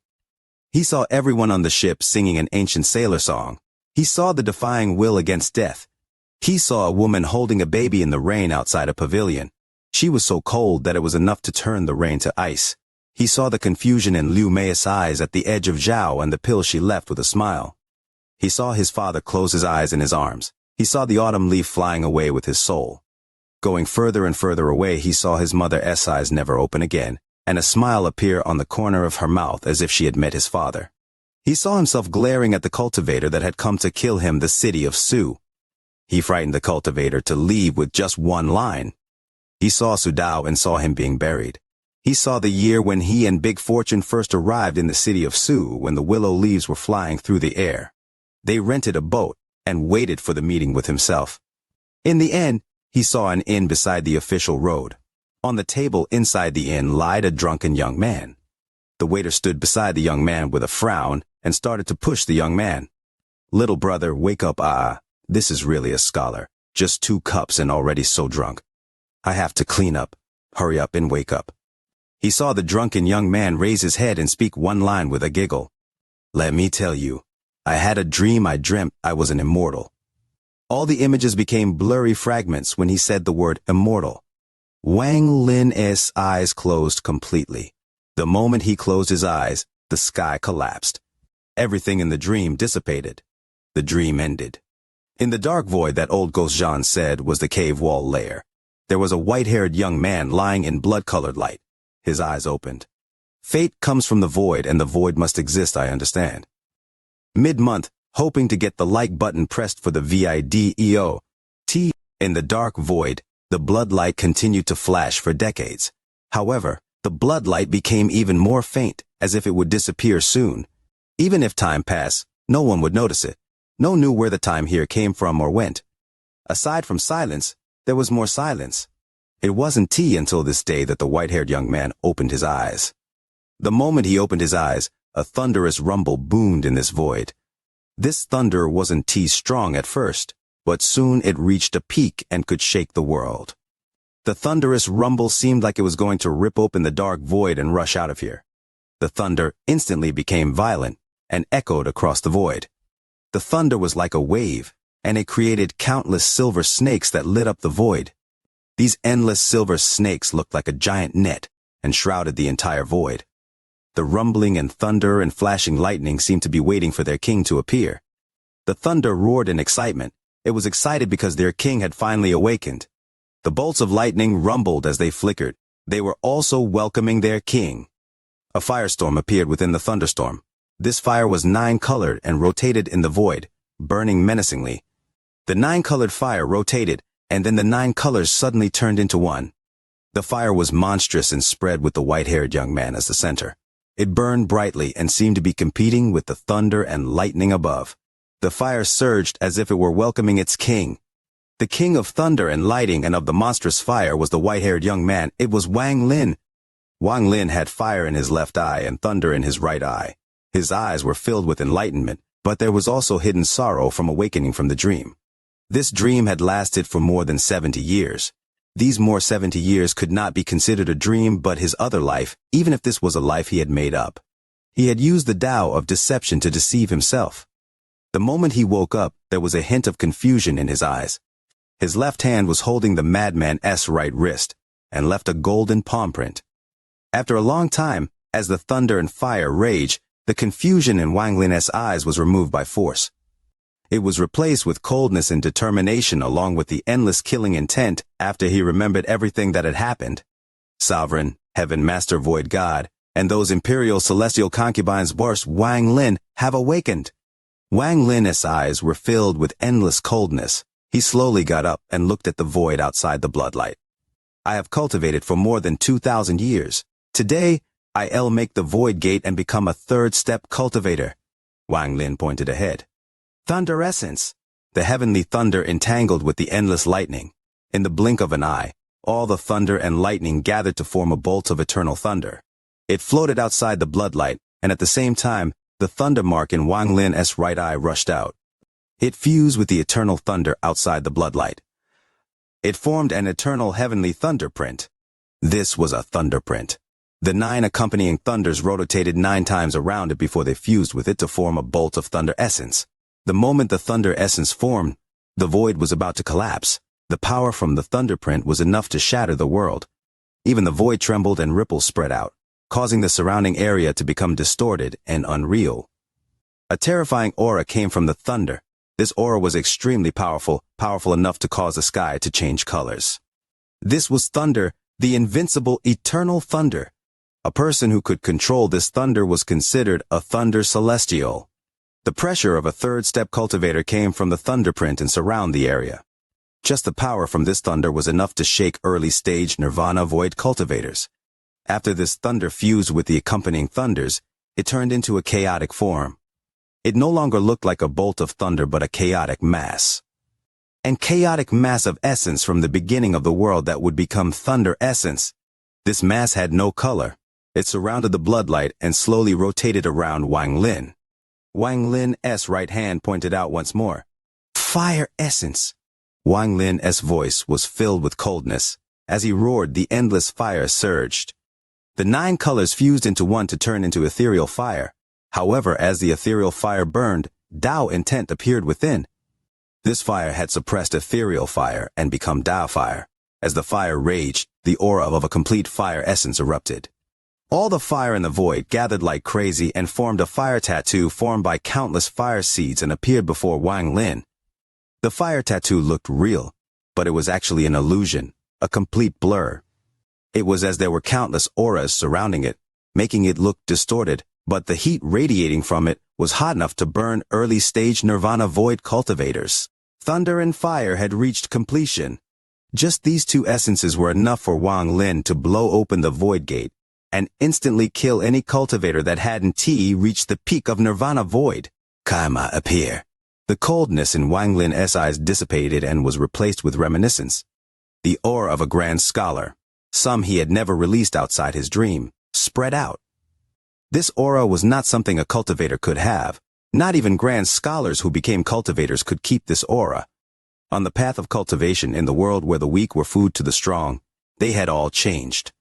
He saw everyone on the ship singing an ancient sailor song. He saw the defying will against death. He saw a woman holding a baby in the rain outside a pavilion. She was so cold that it was enough to turn the rain to ice. He saw the confusion in Liu Mei's eyes at the edge of Zhao and the pill she left with a smile. He saw his father close his eyes in his arms. He saw the autumn leaf flying away with his soul. Going further and further away, he saw his mother's eyes never open again, and a smile appear on the corner of her mouth as if she had met his father. He saw himself glaring at the cultivator that had come to kill him, the city of Su. He frightened the cultivator to leave with just one line. He saw Su Dao and saw him being buried. He saw the year when he and Big Fortune first arrived in the city of Su, when the willow leaves were flying through the air. They rented a boat and waited for the meeting with himself. In the end, he saw an inn beside the official road. On the table inside the inn lied a drunken young man. The waiter stood beside the young man with a frown and started to push the young man. Little brother, wake up, this is really a scholar. Just 2 cups and already so drunk. I have to clean up. Hurry up and wake up. He saw the drunken young man raise his head and speak one line with a giggle. Let me tell you, I had a dream. I dreamt I was an immortal. All the images became blurry fragments when he said the word immortal. Wang Lin's eyes closed completely. The moment he closed his eyes, the sky collapsed. Everything in the dream dissipated. The dream ended. In the dark void that old ghost Jean said was the cave wall lair, there was a white-haired young man lying in blood-colored light. His eyes opened. Fate comes from the void, and the void must exist, I understand. Mid-month, hoping to get the like button pressed for the video. In the dark void, the blood light continued to flash for decades. However, the blood light became even more faint, as if it would disappear soon. Even if time passed, no one would notice it. No one knew where the time here came from or went. Aside from silence, there was more silence. It wasn't until this day that the white-haired young man opened his eyes. The moment he opened his eyes, a thunderous rumble boomed in this void. This thunder wasn't strong at first, but soon it reached a peak and could shake the world. The thunderous rumble seemed like it was going to rip open the dark void and rush out of here. The thunder instantly became violent and echoed across the void. The thunder was like a wave, and it created countless silver snakes that lit up the void. These endless silver snakes looked like a giant net and shrouded the entire void. The rumbling and thunder and flashing lightning seemed to be waiting for their king to appear. The thunder roared in excitement. It was excited because their king had finally awakened. The bolts of lightning rumbled as they flickered. They were also welcoming their king. A firestorm appeared within the thunderstorm. This fire was 9-colored and rotated in the void, burning menacingly. The 9-colored fire rotated, and then the 9 colors suddenly turned into one. The fire was monstrous and spread with the white-haired young man as the center. It burned brightly and seemed to be competing with the thunder and lightning above. The fire surged as if it were welcoming its king. The king of thunder and lightning and of the monstrous fire was the white-haired young man. It was Wang Lin. Wang Lin had fire in his left eye and thunder in his right eye. His eyes were filled with enlightenment, but there was also hidden sorrow from awakening from the dream. This dream had lasted for more than 70 years. These more 70 years could not be considered a dream but his other life, even if this was a life he had made up. He had used the Tao of deception to deceive himself. The moment he woke up, there was a hint of confusion in his eyes. His left hand was holding the madman's right wrist, and left a golden palm print. After a long time, as the thunder and fire raged, the confusion in Wang Lin's eyes was removed by force. It was replaced with coldness and determination along with the endless killing intent after he remembered everything that had happened. Sovereign, Heaven Master Void God, and those imperial celestial concubines worse Wang Lin have awakened. Wang Lin's eyes were filled with endless coldness. He slowly got up and looked at the void outside the bloodlight. I have cultivated for more than 2,000 years. Today, I'll make the void gate and become a third-step cultivator. Wang Lin pointed ahead. Thunder essence. The heavenly thunder entangled with the endless lightning. In the blink of an eye, all the thunder and lightning gathered to form a bolt of eternal thunder. It floated outside the bloodlight, and at the same time, the thunder mark in Wang Lin's right eye rushed out. It fused with the eternal thunder outside the bloodlight. It formed an eternal heavenly thunder print. This was a thunder print. The 9 accompanying thunders rotated 9 times around it before they fused with it to form a bolt of thunder essence. The moment the thunder essence formed, the void was about to collapse. The power from the thunder print was enough to shatter the world. Even the void trembled and ripples spread out, causing the surrounding area to become distorted and unreal. A terrifying aura came from the thunder. This aura was extremely powerful enough to cause the sky to change colors. This was thunder, the invincible eternal thunder. A person who could control this thunder was considered a thunder celestial. The pressure of a third-step cultivator came from the thunder print and surround the area. Just the power from this thunder was enough to shake early-stage nirvana void cultivators. After this thunder fused with the accompanying thunders, it turned into a chaotic form. It no longer looked like a bolt of thunder but a chaotic mass. And chaotic mass of essence from the beginning of the world that would become thunder essence. This mass had no color. It surrounded the bloodlight and slowly rotated around Wang Lin. Wang Lin's right hand pointed out once more. Fire essence. Wang Lin's voice was filled with coldness. As he roared, the endless fire surged. The 9 colors fused into one to turn into ethereal fire. However, as the ethereal fire burned, Tao intent appeared within. This fire had suppressed ethereal fire and become Tao fire. As the fire raged, the aura of a complete fire essence erupted. All the fire in the void gathered like crazy and formed a fire tattoo formed by countless fire seeds and appeared before Wang Lin. The fire tattoo looked real, but it was actually an illusion, a complete blur. It was as there were countless auras surrounding it, making it look distorted, but the heat radiating from it was hot enough to burn early-stage nirvana void cultivators. Thunder and fire had reached completion. Just these 2 essences were enough for Wang Lin to blow open the void gate and instantly kill any cultivator that hadn't reached the peak of nirvana void. Karma appear. The coldness in Wang Lin's eyes dissipated and was replaced with reminiscence. The aura of a grand scholar, some he had never released outside his dream, spread out. This aura was not something a cultivator could have. Not even grand scholars who became cultivators could keep this aura. On the path of cultivation in the world where the weak were food to the strong, they had all changed.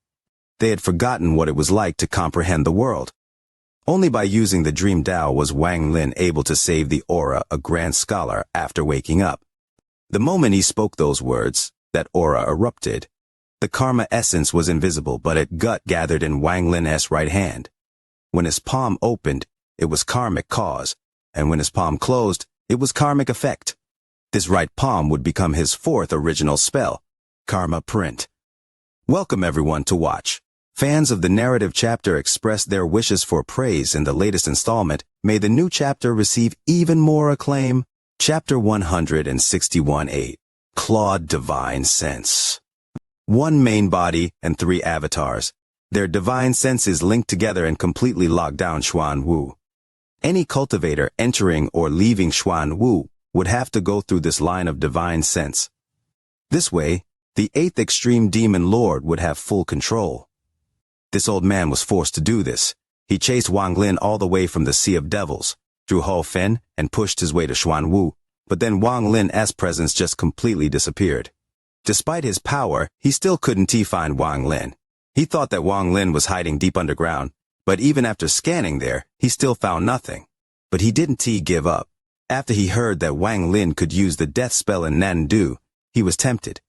They had forgotten what it was like to comprehend the world. Only by using the dream Tao was Wang Lin able to save the aura a grand scholar after waking up. The moment he spoke those words, that aura erupted. The karma essence was invisible, but it gathered in Wang Lin's right hand. When his palm opened, it was karmic cause, and when his palm closed, it was karmic effect. This right palm would become his 4th original spell, karma print. Welcome everyone to watch. Fans of the narrative chapter expressed their wishes for praise in the latest installment. May the new chapter receive even more acclaim. Chapter 161-8. Clawed Divine Sense. 1 main body and 3 avatars. Their divine sense is linked together and completely locked down Xuan Wu. Any cultivator entering or leaving Xuan Wu would have to go through this line of divine sense. This way, the 8th extreme demon lord would have full control. This old man was forced to do this. He chased Wang Lin all the way from the Sea of Devils, through Haofen, and pushed his way to Xuanwu, but then Wang Lin's presence just completely disappeared. Despite his power, he still couldn't find Wang Lin. He thought that Wang Lin was hiding deep underground, but even after scanning there, he still found nothing. But he didn't give up. After he heard that Wang Lin could use the death spell in Nandu, he was tempted.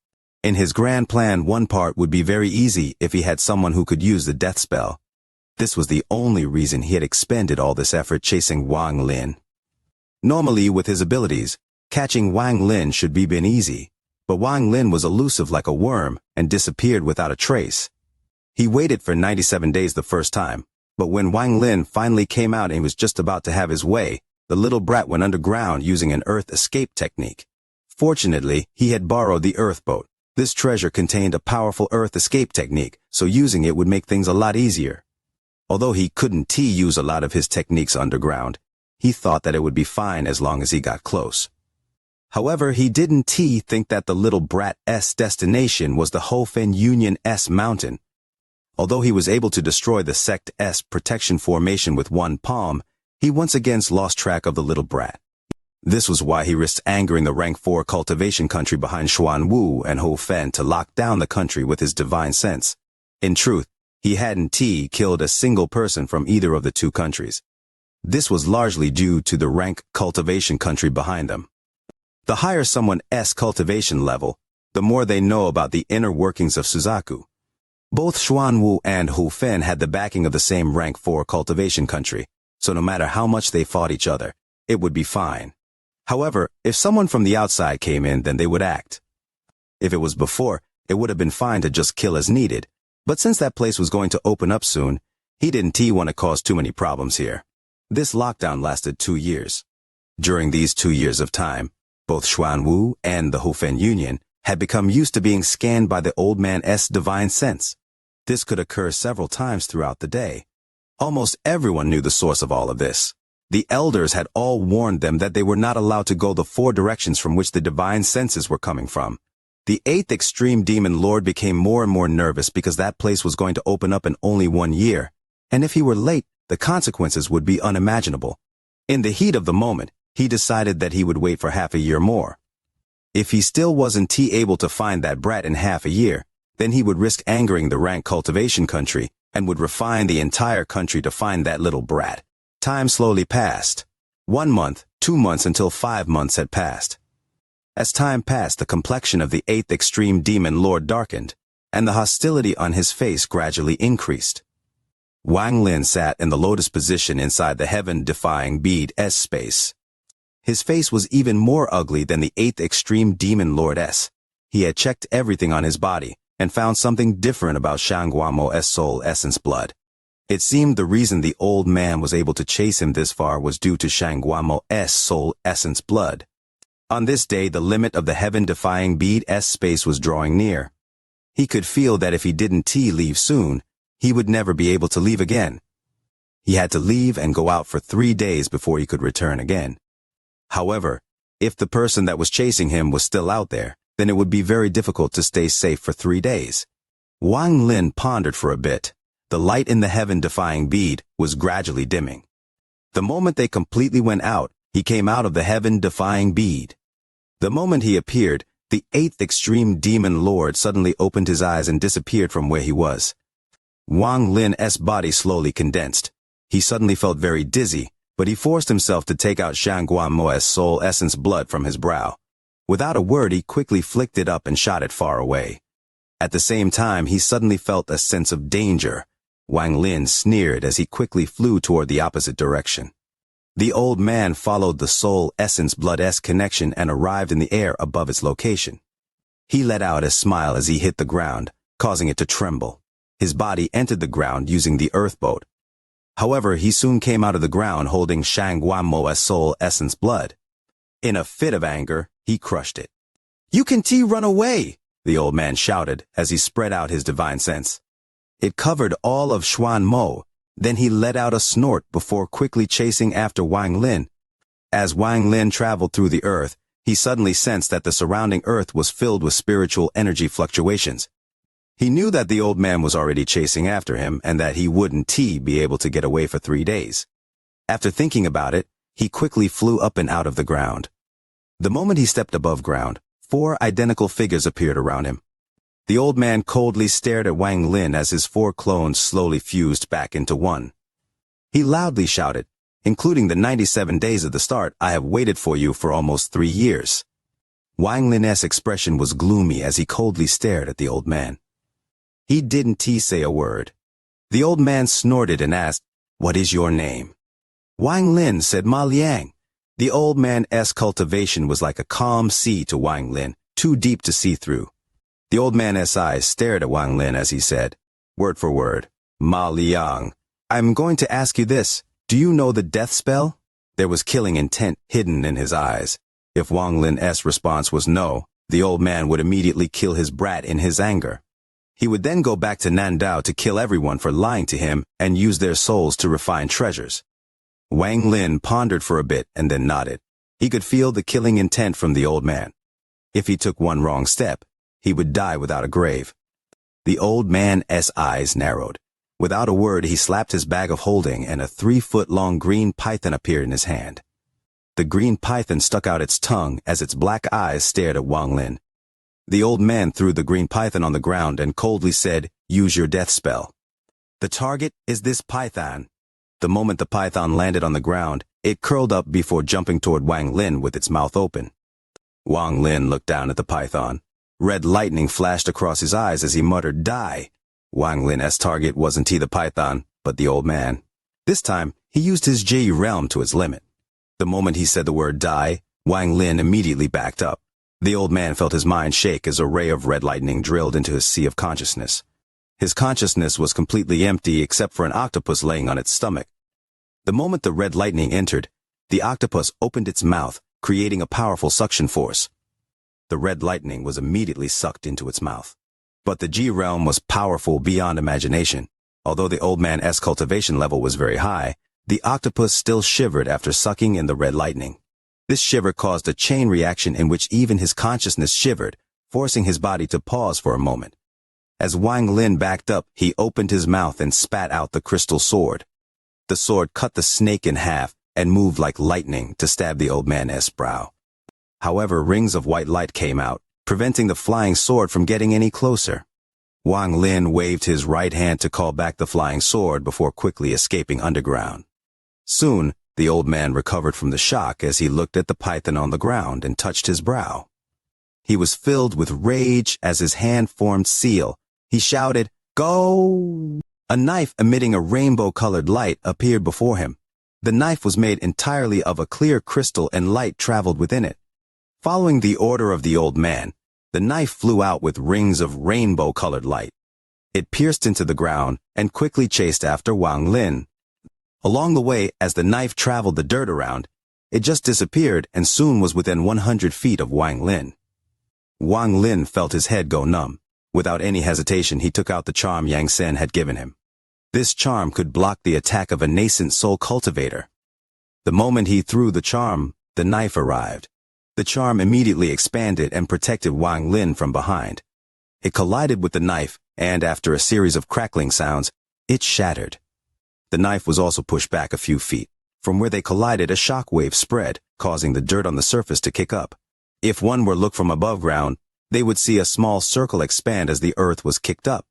In his grand plan, one part would be very easy if he had someone who could use the death spell. This was the only reason he had expended all this effort chasing Wang Lin. Normally, with his abilities, catching Wang Lin should be been easy, but Wang Lin was elusive like a worm and disappeared without a trace. He waited for 97 days the first time, but when Wang Lin finally came out and he was just about to have his way, the little brat went underground using an earth escape technique. Fortunately, he had borrowed the earth boat. This treasure contained a powerful earth escape technique, so using it would make things a lot easier. Although he couldn't use a lot of his techniques underground, he thought that it would be fine as long as he got close. However, he didn't think that the little brat's destination was the Haofen Union's mountain. Although he was able to destroy the sect's protection formation with one palm, he once again lost track of the little brat. This was why he risked angering the rank 4 cultivation country behind Xuanwu and Haofen to lock down the country with his divine sense. In truth, he hadn't killed a single person from either of the two countries. This was largely due to the rank cultivation country behind them. The higher someone's cultivation level, the more they know about the inner workings of Suzaku. Both Xuanwu and Haofen had the backing of the same rank 4 cultivation country, so no matter how much they fought each other, it would be fine. However, if someone from the outside came in, then they would act. If it was before, it would have been fine to just kill as needed. But since that place was going to open up soon, he didn't want to cause too many problems here. This lockdown lasted 2 years. During these 2 years of time, both Xuanwu and the Haofen Union had become used to being scanned by the old man's divine sense. This could occur several times throughout the day. Almost everyone knew the source of all of this. The elders had all warned them that they were not allowed to go the 4 directions from which the divine senses were coming from. The 8th extreme demon lord became more and more nervous because that place was going to open up in only 1 year, and if he were late, the consequences would be unimaginable. In the heat of the moment, he decided that he would wait for half a year more. If he still wasn't able to find that brat in half a year, then he would risk angering the rank cultivation country and would refine the entire country to find that little brat. Time slowly passed. 1 month, 2 months until 5 months had passed. As time passed, the complexion of the 8th extreme demon lord darkened, and the hostility on his face gradually increased. Wang Lin sat in the lotus position inside the heaven-defying bead-s space. His face was even more ugly than the 8th extreme demon lord-s. He had checked everything on his body and found something different about Xianxia soul essence blood. It seemed the reason the old man was able to chase him this far was due to Xianxia soul essence blood. On this day, the limit of the heaven-defying bead-s space was drawing near. He could feel that if he didn't leave soon, he would never be able to leave again. He had to leave and go out for 3 days before he could return again. However, if the person that was chasing him was still out there, then it would be very difficult to stay safe for 3 days. Wang Lin pondered for a bit. The light in the heaven-defying bead was gradually dimming. The moment they completely went out, he came out of the heaven-defying bead. The moment he appeared, the 8th extreme demon lord suddenly opened his eyes and disappeared from where he was. Wang Lin's body slowly condensed. He suddenly felt very dizzy, but he forced himself to take out Xianxia soul essence blood from his brow. Without a word, he quickly flicked it up and shot it far away. At the same time, he suddenly felt a sense of danger. Wang Lin sneered as he quickly flew toward the opposite direction. The old man followed the soul essence blood-s connection and arrived in the air above its location. He let out a smile as he hit the ground, causing it to tremble. His body entered the ground using the earth boat. However, he soon came out of the ground holding Xianxia soul essence blood. In a fit of anger, he crushed it. "You can run away!" the old man shouted as he spread out his divine sense. It covered all of Xuanmo. Then he let out a snort before quickly chasing after Wang Lin. As Wang Lin traveled through the earth, he suddenly sensed that the surrounding earth was filled with spiritual energy fluctuations. He knew that the old man was already chasing after him and that he wouldn't be able to get away for 3 days. After thinking about it, he quickly flew up and out of the ground. The moment he stepped above ground, 4 identical figures appeared around him. The old man coldly stared at Wang Lin as his 4 clones slowly fused back into one. He loudly shouted, "Including the 97 days of the start, I have waited for you for almost 3 years." Wang Lin's expression was gloomy as he coldly stared at the old man. He didn't say a word. The old man snorted and asked, "What is your name?" Wang Lin said Ma Liang. The old man's cultivation was like a calm sea to Wang Lin, too deep to see through. The old man's eyes stared at Wang Lin as he said, word for word, "Ma Liang, I'm going to ask you this. Do you know the death spell?" There was killing intent hidden in his eyes. If Wang Lin's response was no, the old man would immediately kill his brat in his anger. He would then go back to Nandao to kill everyone for lying to him and use their souls to refine treasures. Wang Lin pondered for a bit and then nodded. He could feel the killing intent from the old man. If he took one wrong step, he would die without a grave. The old man's eyes narrowed. Without a word, he slapped his bag of holding and a 3-foot-long green python appeared in his hand. The green python stuck out its tongue as its black eyes stared at Wang Lin. The old man threw the green python on the ground and coldly said, "Use your death spell." "The target is this python." The moment the python landed on the ground, it curled up before jumping toward Wang Lin with its mouth open. Wang Lin looked down at the python. Red lightning flashed across his eyes as he muttered, "Die." Wang Lin's target wasn't the python, but the old man. This time, he used his Ji realm to its limit. The moment he said the word "die," Wang Lin immediately backed up. The old man felt his mind shake as a ray of red lightning drilled into his sea of consciousness. His consciousness was completely empty except for an octopus laying on its stomach. The moment the red lightning entered, the octopus opened its mouth, creating a powerful suction force. The red lightning was immediately sucked into its mouth. But the G realm was powerful beyond imagination. Although the old man's cultivation level was very high, the octopus still shivered after sucking in the red lightning. This shiver caused a chain reaction in which even his consciousness shivered, forcing his body to pause for a moment. As Wang Lin backed up, he opened his mouth and spat out the crystal sword. The sword cut the snake in half and moved like lightning to stab the old man's brow. However, rings of white light came out, preventing the flying sword from getting any closer. Wang Lin waved his right hand to call back the flying sword before quickly escaping underground. Soon, the old man recovered from the shock as he looked at the python on the ground and touched his brow. He was filled with rage as his hand formed seal. He shouted, "Go!" A knife emitting a rainbow-colored light appeared before him. The knife was made entirely of a clear crystal and light traveled within it. Following the order of the old man, the knife flew out with rings of rainbow-colored light. It pierced into the ground and quickly chased after Wang Lin. Along the way, as the knife traveled the dirt around, it just disappeared and soon was within 100 feet of Wang Lin. Wang Lin felt his head go numb. Without any hesitation, he took out the charm Yang Sen had given him. This charm could block the attack of a nascent soul cultivator. The moment he threw the charm, the knife arrived. The charm immediately expanded and protected Wang Lin from behind. It collided with the knife, and after a series of crackling sounds, it shattered. The knife was also pushed back a few feet. From where they collided, a shock wave spread, causing the dirt on the surface to kick up. If one were to look from above ground, they would see a small circle expand as the earth was kicked up.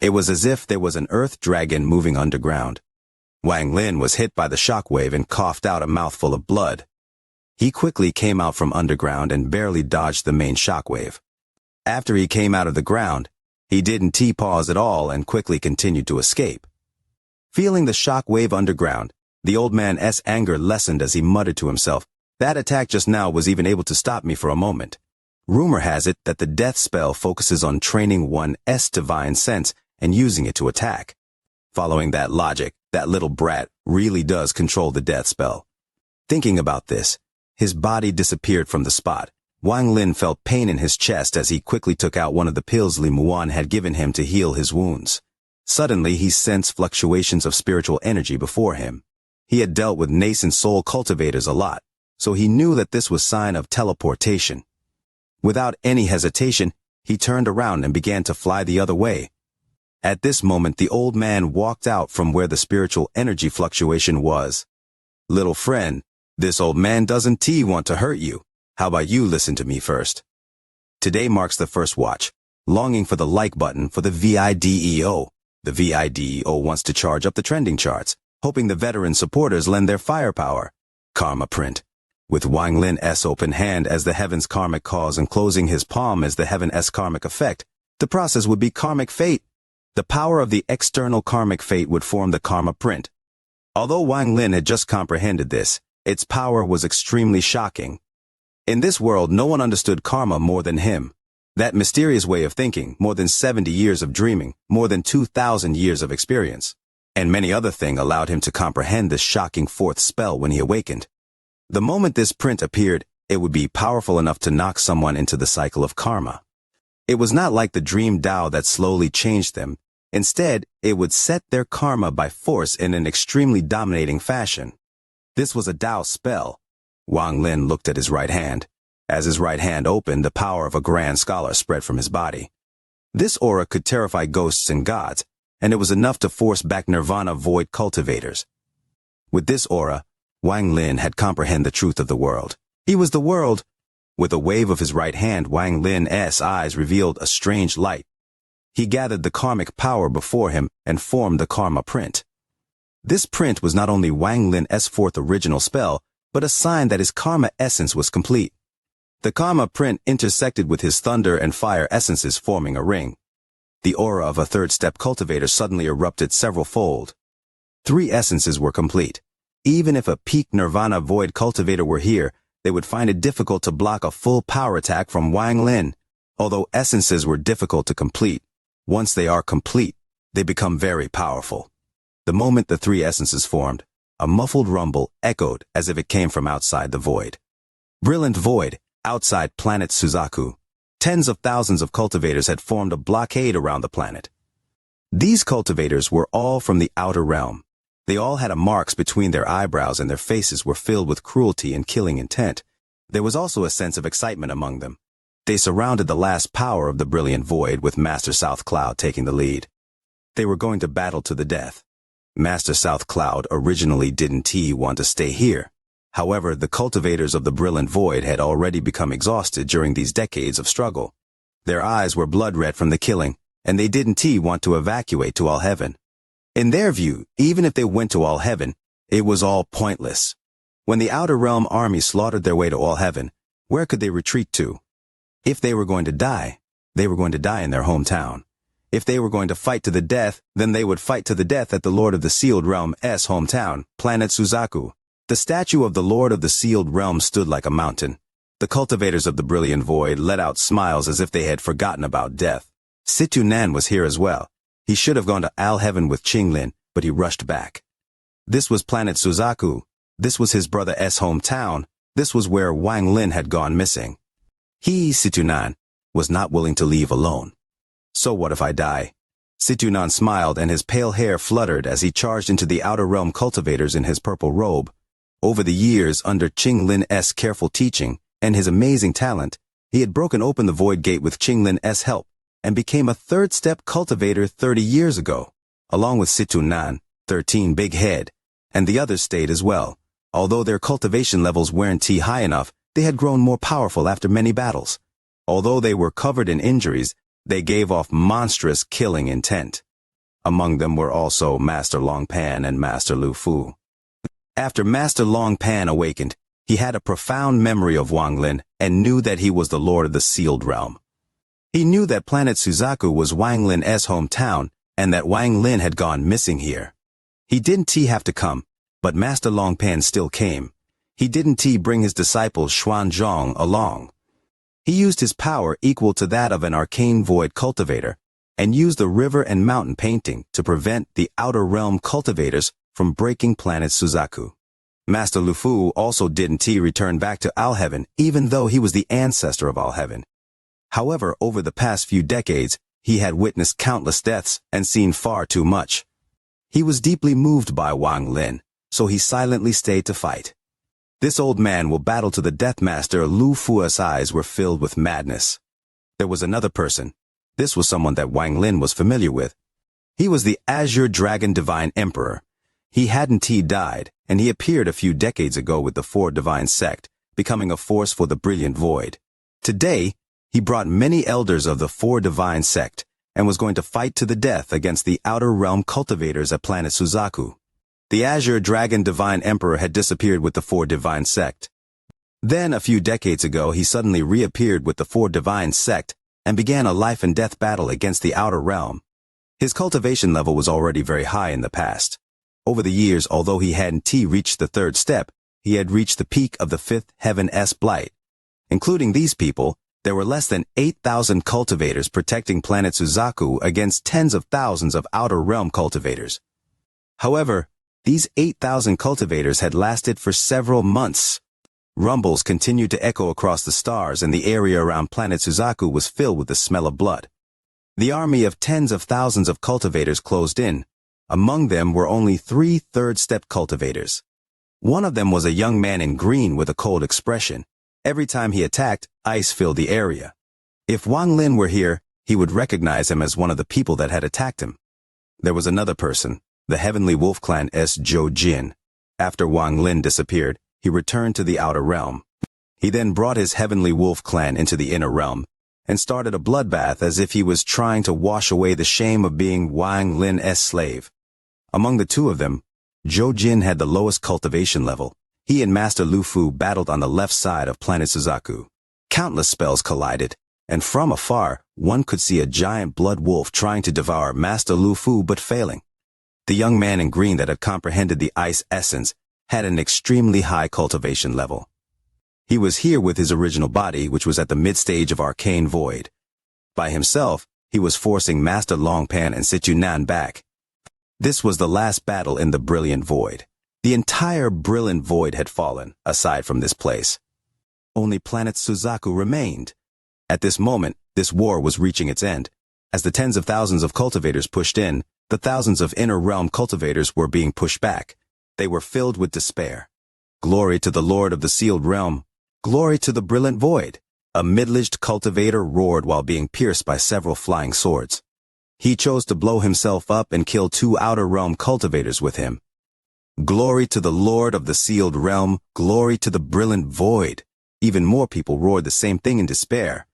It was as if there was an earth dragon moving underground. Wang Lin was hit by the shock wave and coughed out a mouthful of blood. He quickly came out from underground and barely dodged the main shock wave. After he came out of the ground, he didn't pause at all and quickly continued to escape. Feeling the shock wave underground, the old man's anger lessened as he muttered to himself, "That attack just now was even able to stop me for a moment." Rumor has it that the death spell focuses on training one's divine sense and using it to attack. Following that logic, that little brat really does control the death spell. Thinking about this, his body disappeared from the spot. Wang Lin felt pain in his chest as he quickly took out one of the pills Li Muan had given him to heal his wounds. Suddenly, he sensed fluctuations of spiritual energy before him. He had dealt with nascent soul cultivators a lot, so he knew that this was sign of teleportation. Without any hesitation, he turned around and began to fly the other way. At this moment, the old man walked out from where the spiritual energy fluctuation was. "Little friend, this old man doesn't want to hurt you. How about you listen to me first?" Today marks the first watch, longing for the like button for the VIDEO. The VIDEO wants to charge up the trending charts, hoping the veteran supporters lend their firepower. Karma print. With Wang Lin's open hand as the heaven's karmic cause and closing his palm as the heaven's karmic effect, the process would be karmic fate. The power of the external karmic fate would form the karma print. Although Wang Lin had just comprehended this, its power was extremely shocking. In this world, no one understood karma more than him. That mysterious way of thinking, more than 70 years of dreaming, more than 2,000 years of experience, and many other things allowed him to comprehend this shocking fourth spell when he awakened. The moment this print appeared, it would be powerful enough to knock someone into the cycle of karma. It was not like the dream Tao that slowly changed them. Instead, it would set their karma by force in an extremely dominating fashion. This was a Tao spell. Wang Lin looked at his right hand. As his right hand opened, the power of a grand scholar spread from his body. This aura could terrify ghosts and gods, and it was enough to force back nirvana void cultivators. With this aura, Wang Lin had comprehended the truth of the world. He was the world. With a wave of his right hand, Wang Lin's eyes revealed a strange light. He gathered the karmic power before him and formed the karma print. This print was not only Wang Lin's fourth original spell, but a sign that his karma essence was complete. The karma print intersected with his thunder and fire essences, forming a ring. The aura of a third-step cultivator suddenly erupted several-fold. 3 essences were complete. Even if a peak nirvana void cultivator were here, they would find it difficult to block a full power attack from Wang Lin. Although essences were difficult to complete, once they are complete, they become very powerful. The moment the 3 essences formed, a muffled rumble echoed as if it came from outside the void. Brilliant void, outside planet Suzaku. Tens of thousands of cultivators had formed a blockade around the planet. These cultivators were all from the outer realm. They all had marks between their eyebrows and their faces were filled with cruelty and killing intent. There was also a sense of excitement among them. They surrounded the last power of the brilliant void, with Master South Cloud taking the lead. They were going to battle to the death. Master South Cloud originally didn't want to stay here. However, the cultivators of the brilliant void had already become exhausted during these decades of struggle. Their eyes were blood red from the killing, and they didn't want to evacuate to All Heaven. In their view, even if they went to All Heaven, it was all pointless. When the Outer Realm army slaughtered their way to All Heaven, where could they retreat to? If they were going to die, they were going to die in their hometown. If they were going to fight to the death, then they would fight to the death at the Lord of the Sealed Realm's hometown, planet Suzaku. The statue of the Lord of the Sealed Realm stood like a mountain. The cultivators of the brilliant void let out smiles as if they had forgotten about death. Situ Nan was here as well. He should have gone to Al Heaven with Qinglin, but he rushed back. This was planet Suzaku. This was his brother's hometown. This was where Wang Lin had gone missing. He, Situ Nan, was not willing to leave alone. So what if I die? Situ Nan smiled and his pale hair fluttered as he charged into the Outer Realm cultivators in his purple robe. Over the years, under Qinglin's careful teaching and his amazing talent, he had broken open the void gate with Qinglin's help and became a third-step cultivator 30 years ago. Along with Situ Nan, 13 Big Head, and the others stayed as well. Although their cultivation levels weren't high enough, they had grown more powerful after many battles. Although they were covered in injuries, they gave off monstrous killing intent. Among them were also Master Long Pan and Master Lu Fu. After Master Long Pan awakened, he had a profound memory of Wang Lin and knew that he was the Lord of the Sealed Realm. He knew that planet Suzaku was Wang Lin's hometown and that Wang Lin had gone missing here. He didn't have to come, but Master Long Pan still came. He didn't bring his disciple Xuanzhong along. He used his power equal to that of an arcane void cultivator and used the river and mountain painting to prevent the Outer Realm cultivators from breaking planet Suzaku. Master Lu Fu also didn't return back to Al Heaven, even though he was the ancestor of Al Heaven. However, over the past few decades, he had witnessed countless deaths and seen far too much. He was deeply moved by Wang Lin, so he silently stayed to fight. This old man will battle to the death master. Lu Fu's eyes were filled with madness. There was another person. This was someone that Wang Lin was familiar with. He was the Azure Dragon Divine Emperor. He hadn't died, and he appeared a few decades ago with the Four Divine Sect, becoming a force for the Brilliant Void. Today, he brought many elders of the Four Divine Sect, and was going to fight to the death against the Outer Realm cultivators at planet Suzaku. The Azure Dragon Divine Emperor had disappeared with the Four Divine Sect. Then, a few decades ago, he suddenly reappeared with the Four Divine Sect and began a life-and-death battle against the Outer Realm. His cultivation level was already very high in the past. Over the years, although he hadn't reached the third step, he had reached the peak of the fifth Heaven-S Blight. Including these people, there were less than 8,000 cultivators protecting planet Suzaku against tens of thousands of Outer Realm cultivators. However, these 8,000 cultivators had lasted for several months. Rumbles continued to echo across the stars, and the area around planet Suzaku was filled with the smell of blood. The army of tens of thousands of cultivators closed in. Among them were only 3 third-step cultivators. One of them was a young man in green with a cold expression. Every time he attacked, ice filled the area. If Wang Lin were here, he would recognize him as one of the people that had attacked him. There was another person, the Heavenly Wolf Clan Zhou Jin. After Wang Lin disappeared, he returned to the Outer Realm. He then brought his Heavenly Wolf Clan into the Inner Realm, and started a bloodbath as if he was trying to wash away the shame of being Wang Lin's slave. Among the two of them, Zhou Jin had the lowest cultivation level. He and Master Lu Fu battled on the left side of planet Suzaku. Countless spells collided, and from afar, one could see a giant blood wolf trying to devour Master Lu Fu but failing. The young man in green that had comprehended the ice essence had an extremely high cultivation level. He was here with his original body, which was at the mid-stage of Arcane Void. By himself, he was forcing Master Longpan and Situnan back. This was the last battle in the Brilliant Void. The entire Brilliant Void had fallen, aside from this place. Only planet Suzaku remained. At this moment, this war was reaching its end. As the tens of thousands of cultivators pushed in, the thousands of Inner Realm cultivators were being pushed back. They were filled with despair. Glory to the Lord of the Sealed Realm. Glory to the Brilliant Void. A middle-aged cultivator roared while being pierced by several flying swords. He chose to blow himself up and kill 2 Outer Realm cultivators with him. Glory to the Lord of the Sealed Realm, glory to the Brilliant Void. Even more people roared the same thing in despair.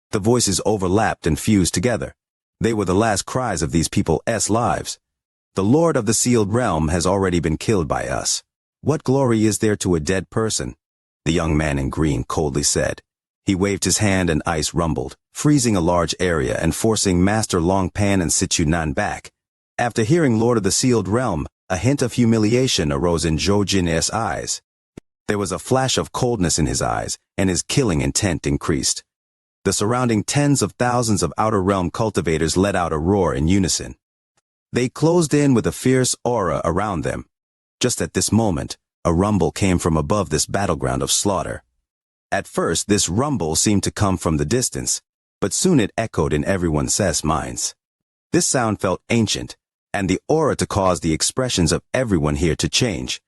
The voices overlapped and fused together. They were the last cries of these people's lives. The Lord of the Sealed Realm has already been killed by us. What glory is there to a dead person? The young man in green coldly said. He waved his hand and ice rumbled, freezing a large area and forcing Master Longpan and Situnan back. After hearing Lord of the Sealed Realm, a hint of humiliation arose in Zhou Jin's eyes. There was a flash of coldness in his eyes, and his killing intent increased. The surrounding tens of thousands of Outer Realm cultivators let out a roar in unison. They closed in with a fierce aura around them. Just at this moment, a rumble came from above this battleground of slaughter. At first, this rumble seemed to come from the distance, but soon it echoed in everyone's minds. This sound felt ancient, and the aura to cause the expressions of everyone here to change.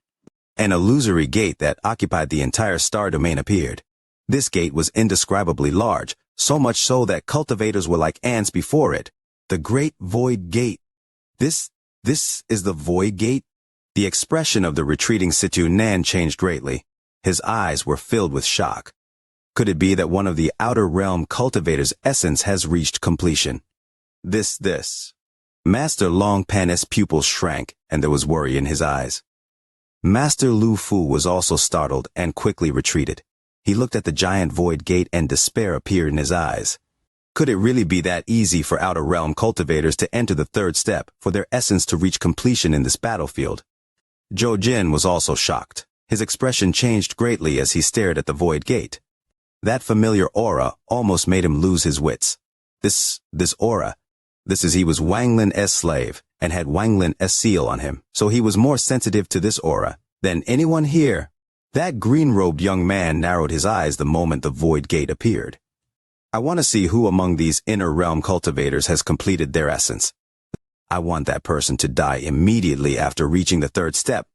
An illusory gate that occupied the entire star domain appeared. This gate was indescribably large, so much so that cultivators were like ants before it. The Great Void Gate. This is the Void Gate? The expression of the retreating Situnan changed greatly. His eyes were filled with shock. Could it be that one of the Outer Realm cultivators' essence has reached completion? This. Master Longpan's pupils shrank, and there was worry in his eyes. Master Lu Fu was also startled and quickly retreated. He looked at the giant void gate and despair appeared in his eyes. Could it really be that easy for Outer Realm cultivators to enter the third step, for their essence to reach completion in this battlefield? Zhou Jin was also shocked. His expression changed greatly as he stared at the void gate. That familiar aura almost made him lose his wits. This aura. He was Wang Lin's slave, and had Wang Lin's seal on him, so he was more sensitive to this aura than anyone here. That green-robed young man narrowed his eyes the moment the void gate appeared. I want to see who among these Inner Realm cultivators has completed their essence. I want that person to die immediately after reaching the third step.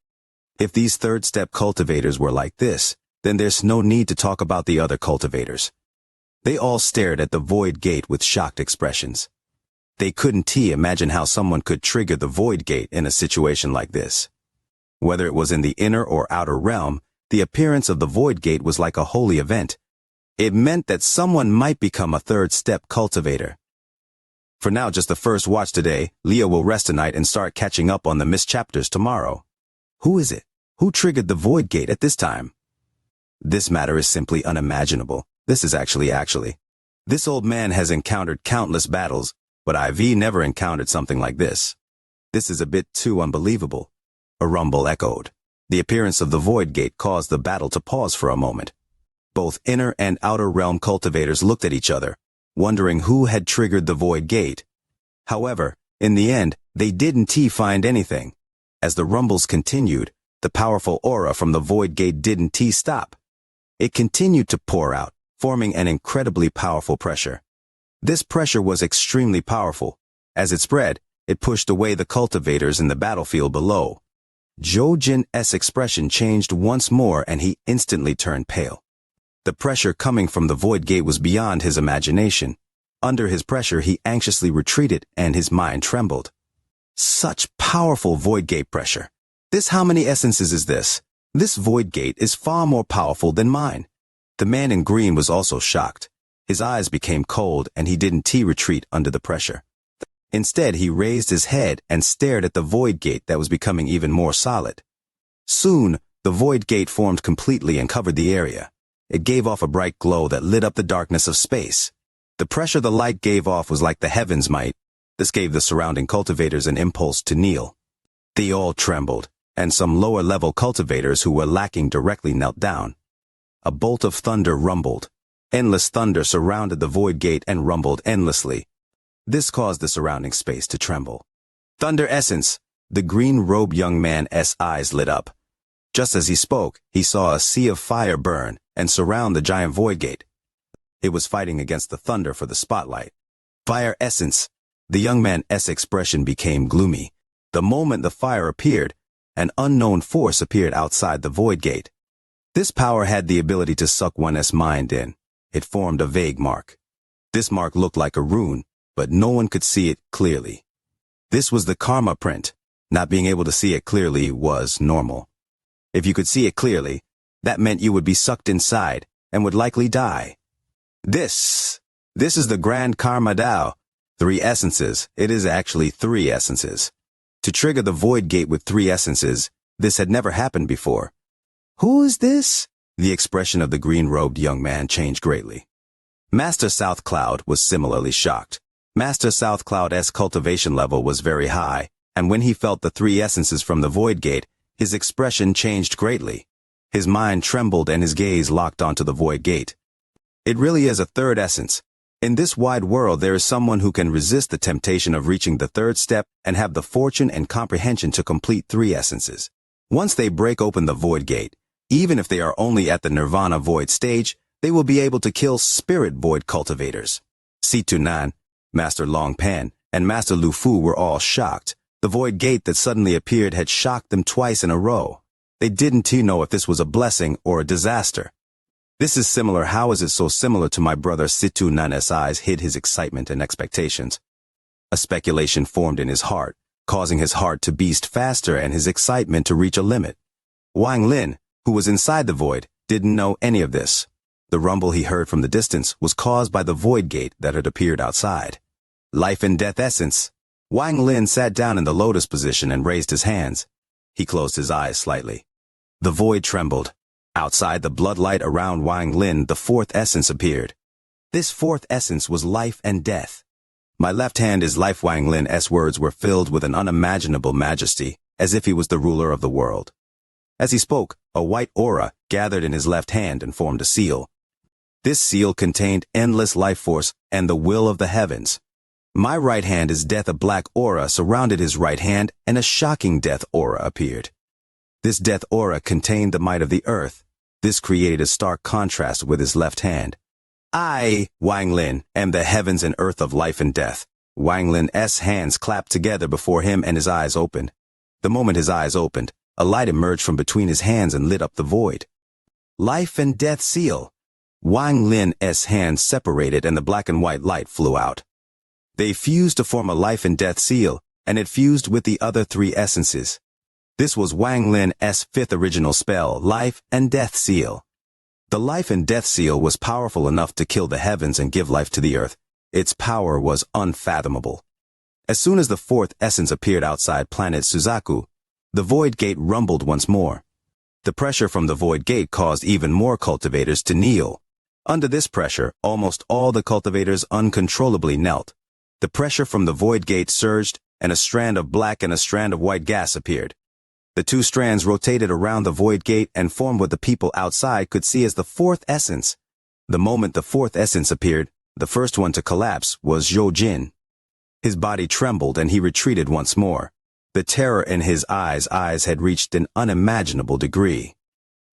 If these third-step cultivators were like this, then there's no need to talk about the other cultivators. They all stared at the void gate with shocked expressions. They couldn't imagine how someone could trigger the void gate in a situation like this. Whether it was in the inner or outer realm, the appearance of the void gate was like a holy event. It meant that someone might become a third-step cultivator. For now, just the first watch today. Leo will rest tonight and start catching up on the missed chapters tomorrow. Who is it? Who triggered the void gate at this time? This matter is simply unimaginable. This is actually. This old man has encountered countless battles, but I've never encountered something like this. This is a bit too unbelievable. A rumble echoed. The appearance of the void gate caused the battle to pause for a moment. Both inner and outer realm cultivators looked at each other, wondering who had triggered the void gate. However, in the end, they didn't find anything. As the rumbles continued, the powerful aura from the void gate didn't stop. It continued to pour out, forming an incredibly powerful pressure. This pressure was extremely powerful. As it spread, it pushed away the cultivators in the battlefield below. Zhou Jin's expression changed once more and he instantly turned pale. The pressure coming from the void gate was beyond his imagination. Under his pressure, he anxiously retreated and his mind trembled. Such powerful void gate pressure. How many essences is this? This void gate is far more powerful than mine. The man in green was also shocked. His eyes became cold and he didn't retreat under the pressure. Instead, he raised his head and stared at the void gate that was becoming even more solid. Soon, the void gate formed completely and covered the area. It gave off a bright glow that lit up the darkness of space. The pressure the light gave off was like the heavens' might. This gave the surrounding cultivators an impulse to kneel. They all trembled, and some lower-level cultivators who were lacking directly knelt down. A bolt of thunder rumbled. Endless thunder surrounded the void gate and rumbled endlessly. This caused the surrounding space to tremble. Thunder essence! The green-robed young man's eyes lit up. Just as he spoke, he saw a sea of fire burn and surround the giant void gate. It was fighting against the thunder for the spotlight. Fire essence! The young man's expression became gloomy. The moment the fire appeared, an unknown force appeared outside the void gate. This power had the ability to suck one's mind in. It formed a vague mark. This mark looked like a rune, but no one could see it clearly. This was the karma print. Not being able to see it clearly was normal. If you could see it clearly, that meant you would be sucked inside and would likely die. This is the Grand Karma Dao. 3 essences. It is actually 3 essences. To trigger the void gate with 3 essences, this had never happened before. Who is this? The expression of the green-robed young man changed greatly. Master South Cloud was similarly shocked. Master South Cloud's cultivation level was very high, and when he felt the 3 essences from the void gate, his expression changed greatly. His mind trembled and his gaze locked onto the void gate. It really is a 3rd essence. In this wide world, there is someone who can resist the temptation of reaching the 3rd step and have the fortune and comprehension to complete 3 essences. Once they break open the void gate, even if they are only at the nirvana void stage, they will be able to kill spirit void cultivators. Situ Nan, Master Long Pan, and Master Lu Fu were all shocked. The void gate that suddenly appeared had shocked them twice in a row. They didn't know if this was a blessing or a disaster. This is similar. How is it so similar to my brother? Situ Nan's eyes hid his excitement and expectations. A speculation formed in his heart, causing his heart to beat faster and his excitement to reach a limit. Wang Lin, who was inside the void, didn't know any of this. The rumble he heard from the distance was caused by the void gate that had appeared outside. Life and death essence. Wang Lin sat down in the lotus position and raised his hands. He closed his eyes slightly. The void trembled. Outside the bloodlight around Wang Lin, the 4th essence appeared. This 4th essence was life and death. My left hand is life. Wang Lin's words were filled with an unimaginable majesty, as if he was the ruler of the world. As he spoke, a white aura gathered in his left hand and formed a seal. This seal contained endless life force and the will of the heavens. My right hand is death. A black aura surrounded his right hand and a shocking death aura appeared. This death aura contained the might of the earth. This created a stark contrast with his left hand. I, Wang Lin, am the heavens and earth of life and death. Wang Lin's hands clapped together before him and his eyes opened. The moment his eyes opened, a light emerged from between his hands and lit up the void. Life and Death Seal. Wang Lin's hands separated and the black and white light flew out. They fused to form a Life and Death Seal, and it fused with the other three essences. This was Wang Lin's fifth original spell, Life and Death Seal. The Life and Death Seal was powerful enough to kill the heavens and give life to the earth. Its power was unfathomable. As soon as the fourth essence appeared outside planet Suzaku, the Void Gate rumbled once more. The pressure from the Void Gate caused even more cultivators to kneel. Under this pressure, almost all the cultivators uncontrollably knelt. The pressure from the Void Gate surged, and a strand of black and a strand of white gas appeared. The two strands rotated around the Void Gate and formed what the people outside could see as the fourth essence. The moment the fourth essence appeared, the first one to collapse was Zhou Jin. His body trembled and he retreated once more. The terror in his eyes had reached an unimaginable degree.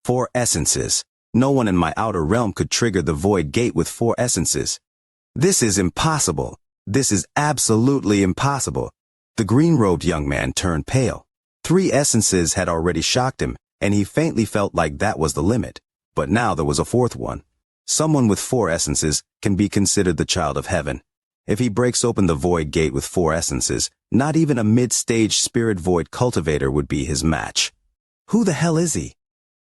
4 essences. No one in my outer realm could trigger the Void Gate with 4 essences. This is impossible. This is absolutely impossible. The green-robed young man turned pale. 3 essences had already shocked him, and he faintly felt like that was the limit. But now there was a 4th one. Someone with 4 essences can be considered the child of heaven. If he breaks open the Void Gate with 4 essences, not even a mid-stage spirit void cultivator would be his match. Who the hell is he?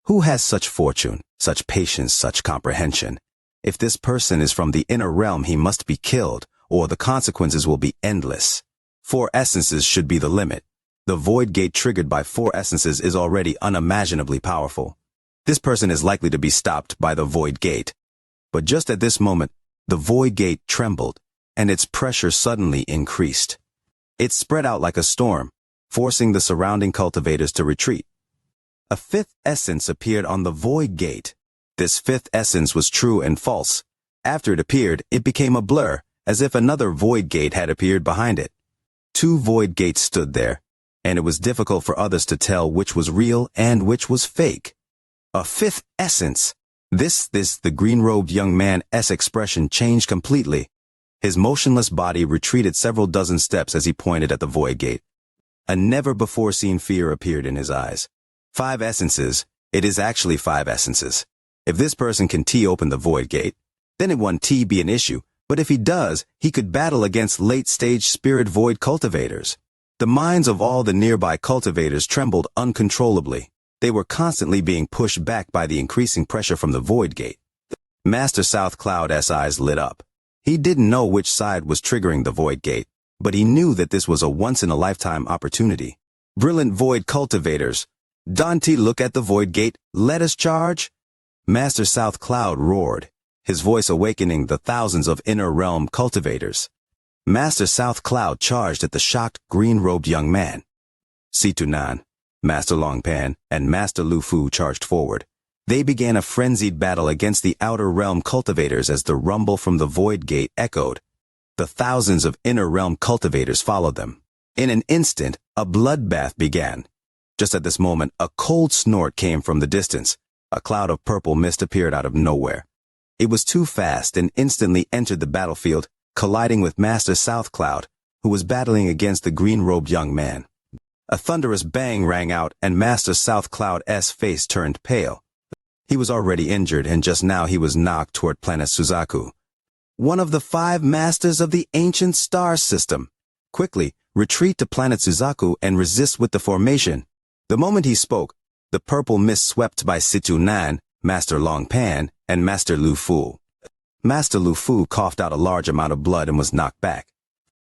Who has such fortune, such patience, such comprehension? If this person is from the inner realm, he must be killed, or the consequences will be endless. 4 essences should be the limit. The Void Gate triggered by 4 essences is already unimaginably powerful. This person is likely to be stopped by the Void Gate. But just at this moment, the Void Gate trembled, and its pressure suddenly increased. It spread out like a storm, forcing the surrounding cultivators to retreat. A 5th essence appeared on the Void Gate. This 5th essence was true and false. After it appeared, it became a blur, as if another Void Gate had appeared behind it. 2 Void Gates stood there, and it was difficult for others to tell which was real and which was fake. A 5th essence! The green-robed young man's expression changed completely. His motionless body retreated several dozen steps as he pointed at the Void Gate. A never-before-seen fear appeared in his eyes. 5 essences. It is actually 5 essences. If this person can open the Void Gate, then it won't be an issue, but if he does, he could battle against late-stage spirit void cultivators. The minds of all the nearby cultivators trembled uncontrollably. They were constantly being pushed back by the increasing pressure from the Void Gate. Master South Cloud's eyes lit up. He didn't know which side was triggering the Void Gate, but he knew that this was a once-in-a-lifetime opportunity. Brilliant void cultivators! Dante, look at the Void Gate. Let us charge! Master South Cloud roared, his voice awakening the thousands of inner realm cultivators. Master South Cloud charged at the shocked, green-robed young man. Situnan, Master Longpan, and Master Lu Fu charged forward. They began a frenzied battle against the outer realm cultivators as the rumble from the Void Gate echoed. The thousands of inner realm cultivators followed them. In an instant, a bloodbath began. Just at this moment, a cold snort came from the distance. A cloud of purple mist appeared out of nowhere. It was too fast and instantly entered the battlefield, colliding with Master South Cloud, who was battling against the green-robed young man. A thunderous bang rang out, and Master South Cloud's face turned pale. He was already injured, and just now he was knocked toward planet Suzaku. One of the 5 masters of the ancient star system. Quickly, retreat to planet Suzaku and resist with the formation. The moment he spoke, the purple mist swept by Situnan, Master Longpan, and Master Lu Fu. Master Lu Fu coughed out a large amount of blood and was knocked back.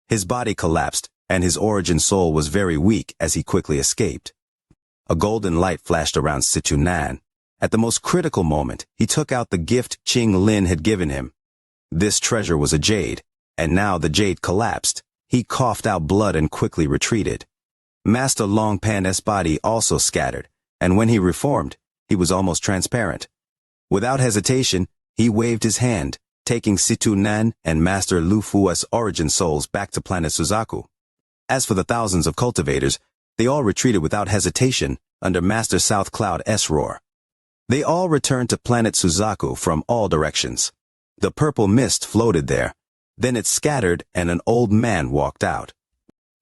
His body collapsed, and his origin soul was very weak as he quickly escaped. A golden light flashed around Situnan. At the most critical moment, he took out the gift Qing Lin had given him. This treasure was a jade, and now the jade collapsed. He coughed out blood and quickly retreated. Master Longpan's body also scattered, and when he reformed, he was almost transparent. Without hesitation, he waved his hand, taking Situnan and Master Lu Fu's origin souls back to planet Suzaku. As for the thousands of cultivators, they all retreated without hesitation under Master South Cloud's roar. They all returned to planet Suzaku from all directions. The purple mist floated there. Then it scattered and an old man walked out.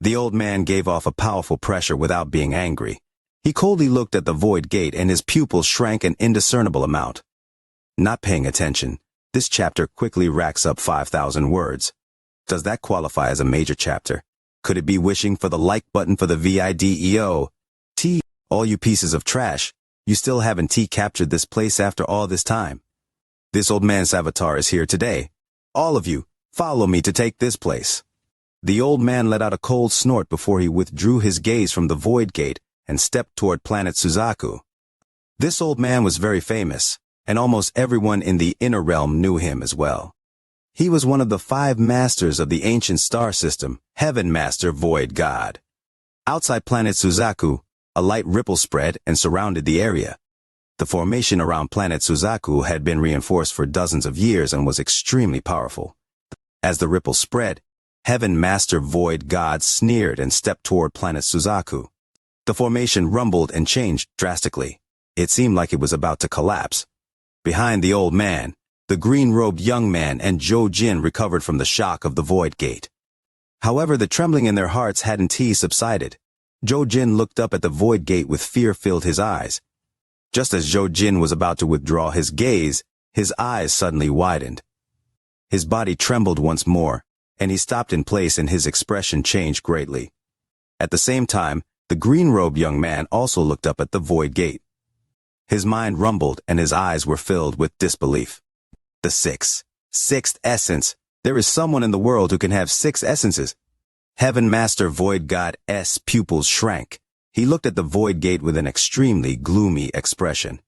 The old man gave off a powerful pressure without being angry. He coldly looked at the void gate and his pupils shrank an indiscernible amount. Not paying attention, this chapter quickly racks up 5,000 words. Does that qualify as a major chapter? Could it be wishing for the like button for the video? T, all you pieces of trash, you still haven't captured this place after all this time. This old man's avatar is here today. All of you, follow me to take this place. The old man let out a cold snort before he withdrew his gaze from the void gate and stepped toward planet Suzaku. This old man was very famous, and almost everyone in the inner realm knew him as well. He was one of the 5 masters of the ancient star system, Heaven Master Void God. Outside planet Suzaku, a light ripple spread and surrounded the area. The formation around planet Suzaku had been reinforced for dozens of years and was extremely powerful. As the ripple spread, Heaven Master Void God sneered and stepped toward planet Suzaku. The formation rumbled and changed drastically. It seemed like it was about to collapse. Behind the old man, the green-robed young man and Zhou Jin recovered from the shock of the void gate. However, the trembling in their hearts hadn't subsided. Zhou Jin looked up at the void gate with fear filled his eyes. Just as Zhou Jin was about to withdraw his gaze, his eyes suddenly widened. His body trembled once more, and he stopped in place and his expression changed greatly. At the same time, the green-robed young man also looked up at the void gate. His mind rumbled and his eyes were filled with disbelief. The sixth essence. There is someone in the world who can have 6 essences. Heaven Master Void God's pupils shrank. He looked at the void gate with an extremely gloomy expression.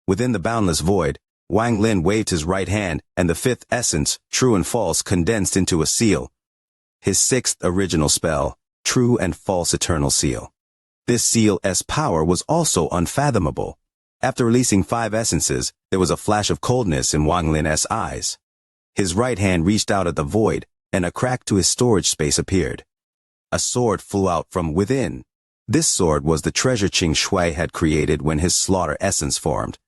Within the boundless void, Wang Lin waved his right hand and the 5th essence, true and false, condensed into a seal. His 6th original spell, true and false eternal seal. This seal's power was also unfathomable. After releasing 5 essences, there was a flash of coldness in Wang Lin's eyes. His right hand reached out at the void, and a crack to his storage space appeared. A sword flew out from within. This sword was the treasure Qing Shui had created when his slaughter essence formed.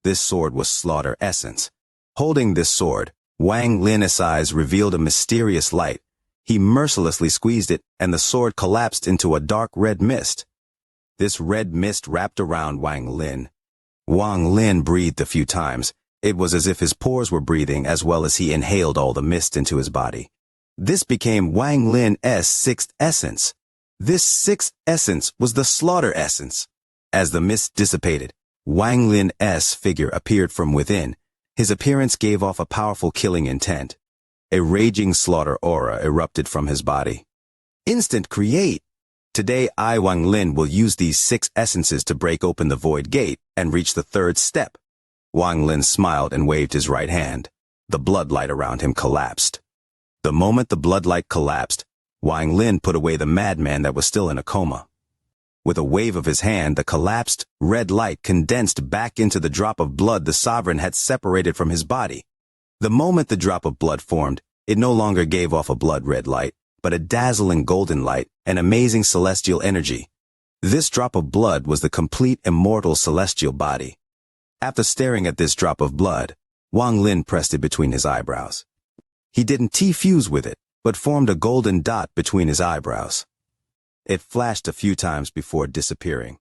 This sword was slaughter essence. Holding this sword, Wang Lin's eyes revealed a mysterious light. He mercilessly squeezed it, and the sword collapsed into a dark red mist. This red mist wrapped around Wang Lin. Wang Lin breathed a few times. It was as if his pores were breathing as well as he inhaled all the mist into his body. This became Wang Lin's 6th essence. This 6th essence was the slaughter essence. As the mist dissipated, Wang Lin's figure appeared from within. His appearance gave off a powerful killing intent. A raging slaughter aura erupted from his body. Instant create! Today Wang Lin will use these 6 essences to break open the void gate and reach the 3rd step. Wang Lin smiled and waved his right hand. The bloodlight around him collapsed. The moment the bloodlight collapsed, Wang Lin put away the madman that was still in a coma. With a wave of his hand, the collapsed red light condensed back into the drop of blood the sovereign had separated from his body. The moment the drop of blood formed, it no longer gave off a blood-red light, but a dazzling golden light, an amazing celestial energy. This drop of blood was the complete immortal celestial body. After staring at this drop of blood, Wang Lin pressed it between his eyebrows. He didn't fuse with it, but formed a golden dot between his eyebrows. It flashed a few times before disappearing.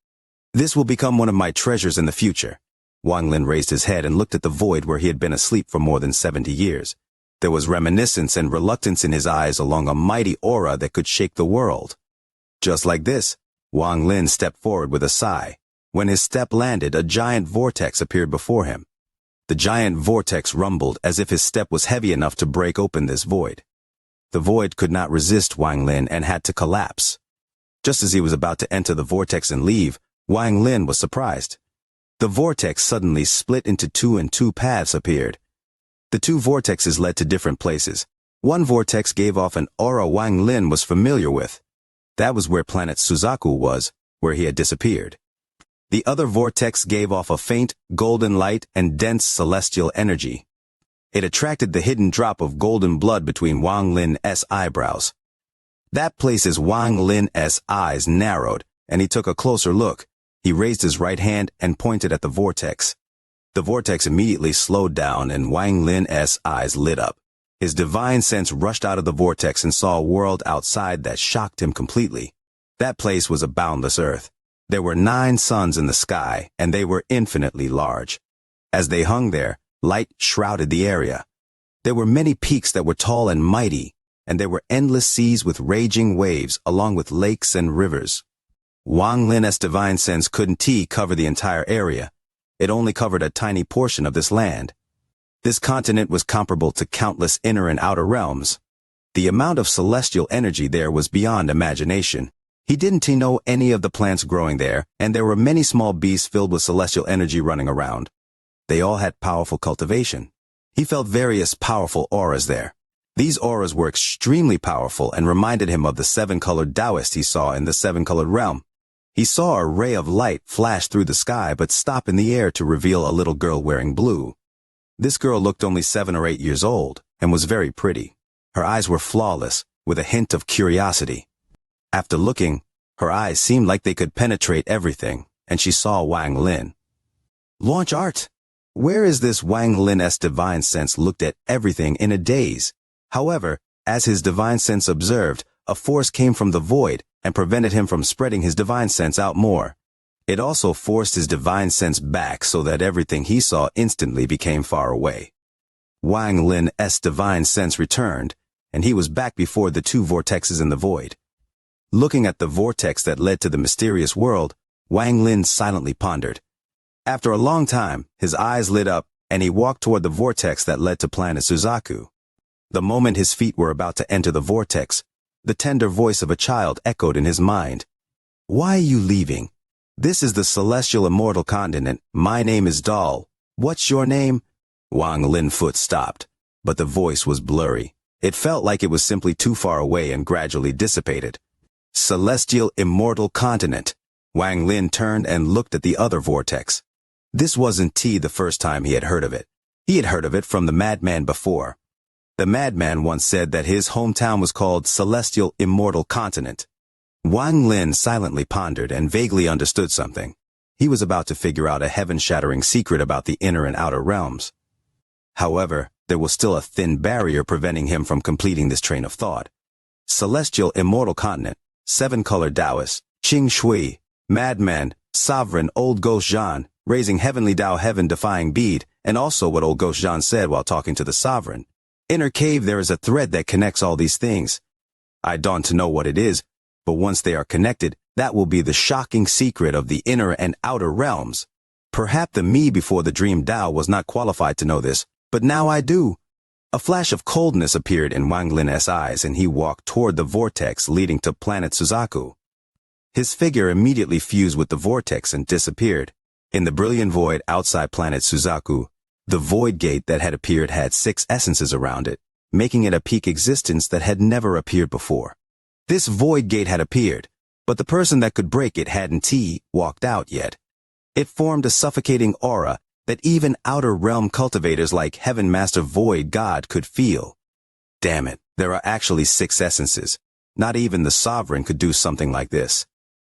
This will become one of my treasures in the future. Wang Lin raised his head and looked at the void where he had been asleep for more than 70 years. There was reminiscence and reluctance in his eyes along a mighty aura that could shake the world. Just like this, Wang Lin stepped forward with a sigh. When his step landed, a giant vortex appeared before him. The giant vortex rumbled as if his step was heavy enough to break open this void. The void could not resist Wang Lin and had to collapse. Just as he was about to enter the vortex and leave, Wang Lin was surprised. The vortex suddenly split into 2 and 2 paths appeared. The 2 vortexes led to different places. One vortex gave off an aura Wang Lin was familiar with. That was where planet Suzaku was, where he had disappeared. The other vortex gave off a faint, golden light and dense celestial energy. It attracted the hidden drop of golden blood between Wang Lin's eyebrows. That place's Wang Lin's eyes narrowed, and he took a closer look. He raised his right hand and pointed at the vortex. The vortex immediately slowed down and Wang Lin's eyes lit up. His divine sense rushed out of the vortex and saw a world outside that shocked him completely. That place was a boundless earth. There were 9 suns in the sky, and they were infinitely large. As they hung there, light shrouded the area. There were many peaks that were tall and mighty, and there were endless seas with raging waves, along with lakes and rivers. Wang Lin's divine sense couldn't cover the entire area. It only covered a tiny portion of this land. This continent was comparable to countless inner and outer realms. The amount of celestial energy there was beyond imagination. He didn't know any of the plants growing there, and there were many small beasts filled with celestial energy running around. They all had powerful cultivation. He felt various powerful auras there. These auras were extremely powerful and reminded him of the 7-colored Taoist he saw in the 7-colored realm. He saw a ray of light flash through the sky but stop in the air to reveal a little girl wearing blue. This girl looked only 7 or 8 years old and was very pretty. Her eyes were flawless, with a hint of curiosity. After looking, her eyes seemed like they could penetrate everything, and she saw Wang Lin. Launch art! Where is this Wang Lin's divine sense looked at everything in a daze? However, as his divine sense observed, a force came from the void and prevented him from spreading his divine sense out more. It also forced his divine sense back so that everything he saw instantly became far away. Wang Lin's divine sense returned, and he was back before the 2 vortexes in the void. Looking at the vortex that led to the mysterious world, Wang Lin silently pondered. After a long time, his eyes lit up, and he walked toward the vortex that led to planet Suzaku. The moment his feet were about to enter the vortex, the tender voice of a child echoed in his mind. Why are you leaving? This is the celestial immortal continent. My name is Dal. What's your name? Wang Lin's foot stopped, but the voice was blurry. It felt like it was simply too far away and gradually dissipated. Celestial Immortal Continent. Wang Lin turned and looked at the other vortex. This wasn't the first time he had heard of it. He had heard of it from the madman before. The madman once said that his hometown was called Celestial Immortal Continent. Wang Lin silently pondered and vaguely understood something. He was about to figure out a heaven-shattering secret about the inner and outer realms. However, there was still a thin barrier preventing him from completing this train of thought. Celestial Immortal Continent, 7-colored Taoist, Qing Shui, madman, sovereign, old ghost Zhan, raising heavenly Tao heaven-defying bead, and also what old ghost Zhan said while talking to the sovereign. Inner cave, there is a thread that connects all these things. I don't know what it is, but once they are connected, that will be the shocking secret of the inner and outer realms. Perhaps the me before the dream Tao was not qualified to know this, but now I do. A flash of coldness appeared in Wang Lin's eyes, and he walked toward the vortex leading to planet Suzaku. His figure immediately fused with the vortex and disappeared. In the brilliant void outside planet Suzaku, the void gate that had appeared had 6 essences around it, making it a peak existence that had never appeared before. This void gate had appeared, but the person that could break it hadn't walked out yet. It formed a suffocating aura that even outer realm cultivators like Heaven Master Void God could feel. Damn it, there are actually 6 essences. Not even the sovereign could do something like this.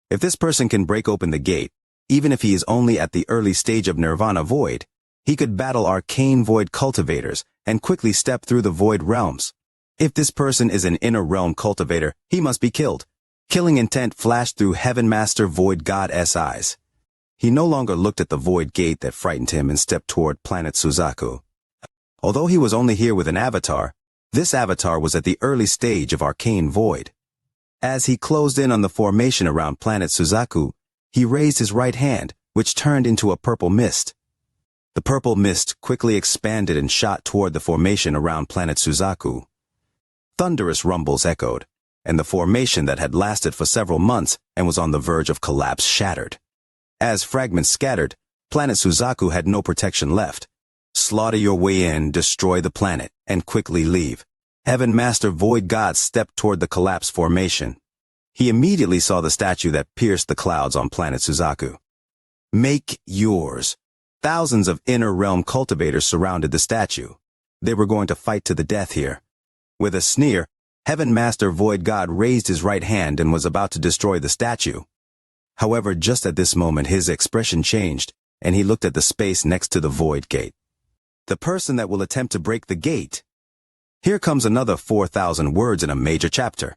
If this person can break open the gate, even if he is only at the early stage of Nirvana Void, he could battle arcane void cultivators and quickly step through the void realms. If this person is an inner realm cultivator, he must be killed. Killing intent flashed through Heaven Master Void God's eyes. He no longer looked at the void gate that frightened him and stepped toward planet Suzaku. Although he was only here with an avatar, this avatar was at the early stage of arcane void. As he closed in on the formation around planet Suzaku, he raised his right hand, which turned into a purple mist. The purple mist quickly expanded and shot toward the formation around planet Suzaku. Thunderous rumbles echoed, and the formation that had lasted for several months and was on the verge of collapse shattered. As fragments scattered, planet Suzaku had no protection left. Slaughter your way in, destroy the planet, and quickly leave. Heaven Master Void God stepped toward the collapsed formation. He immediately saw the statue that pierced the clouds on planet Suzaku. Make yours. Thousands of inner realm cultivators surrounded the statue. They were going to fight to the death here. With a sneer, Heaven Master Void God raised his right hand and was about to destroy the statue. However, just at this moment his expression changed, and he looked at the space next to the void gate. The person that will attempt to break the gate. Here comes another 4,000 words in a major chapter.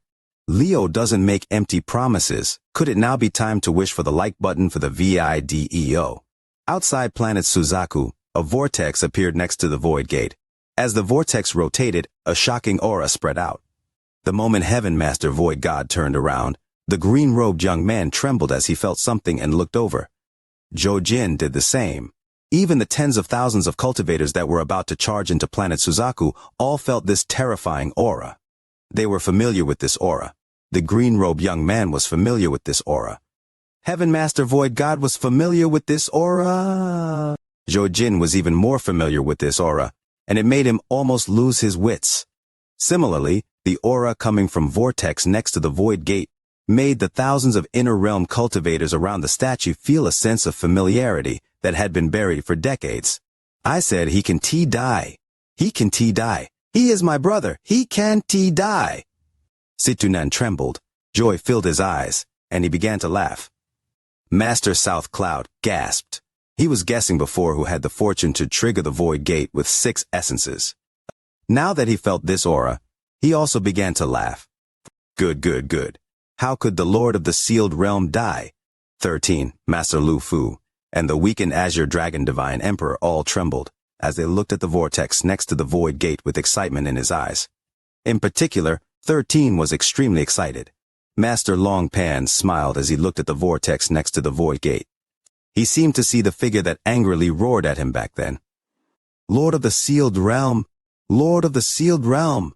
Leo doesn't make empty promises. Could it now be time to wish for the like button for the video? Outside planet Suzaku, a vortex appeared next to the void gate. As the vortex rotated, a shocking aura spread out. The moment Heaven Master Void God turned around, the green-robed young man trembled as he felt something and looked over. Jojin did the same. Even the tens of thousands of cultivators that were about to charge into planet Suzaku all felt this terrifying aura. They were familiar with this aura. The green-robed young man was familiar with this aura. Heaven Master Void God was familiar with this aura. Jojin was even more familiar with this aura, and it made him almost lose his wits. Similarly, the aura coming from Vortex next to the Void Gate made the thousands of inner realm cultivators around the statue feel a sense of familiarity that had been buried for decades. I said he can die. He can die. He is my brother. He can die. Situnan trembled. Joy filled his eyes, and he began to laugh. Master South Cloud gasped. He was guessing before who had the fortune to trigger the Void Gate with 6 essences. Now that he felt this aura, he also began to laugh. Good. How could the Lord of the Sealed Realm die? 13, Master Lu Fu, and the weakened Azure Dragon Divine Emperor all trembled as they looked at the vortex next to the Void Gate with excitement in his eyes. In particular, 13 was extremely excited. Master Long Pan smiled as he looked at the vortex next to the Void Gate. He seemed to see the figure that angrily roared at him back then. Lord of the Sealed Realm! Lord of the Sealed Realm!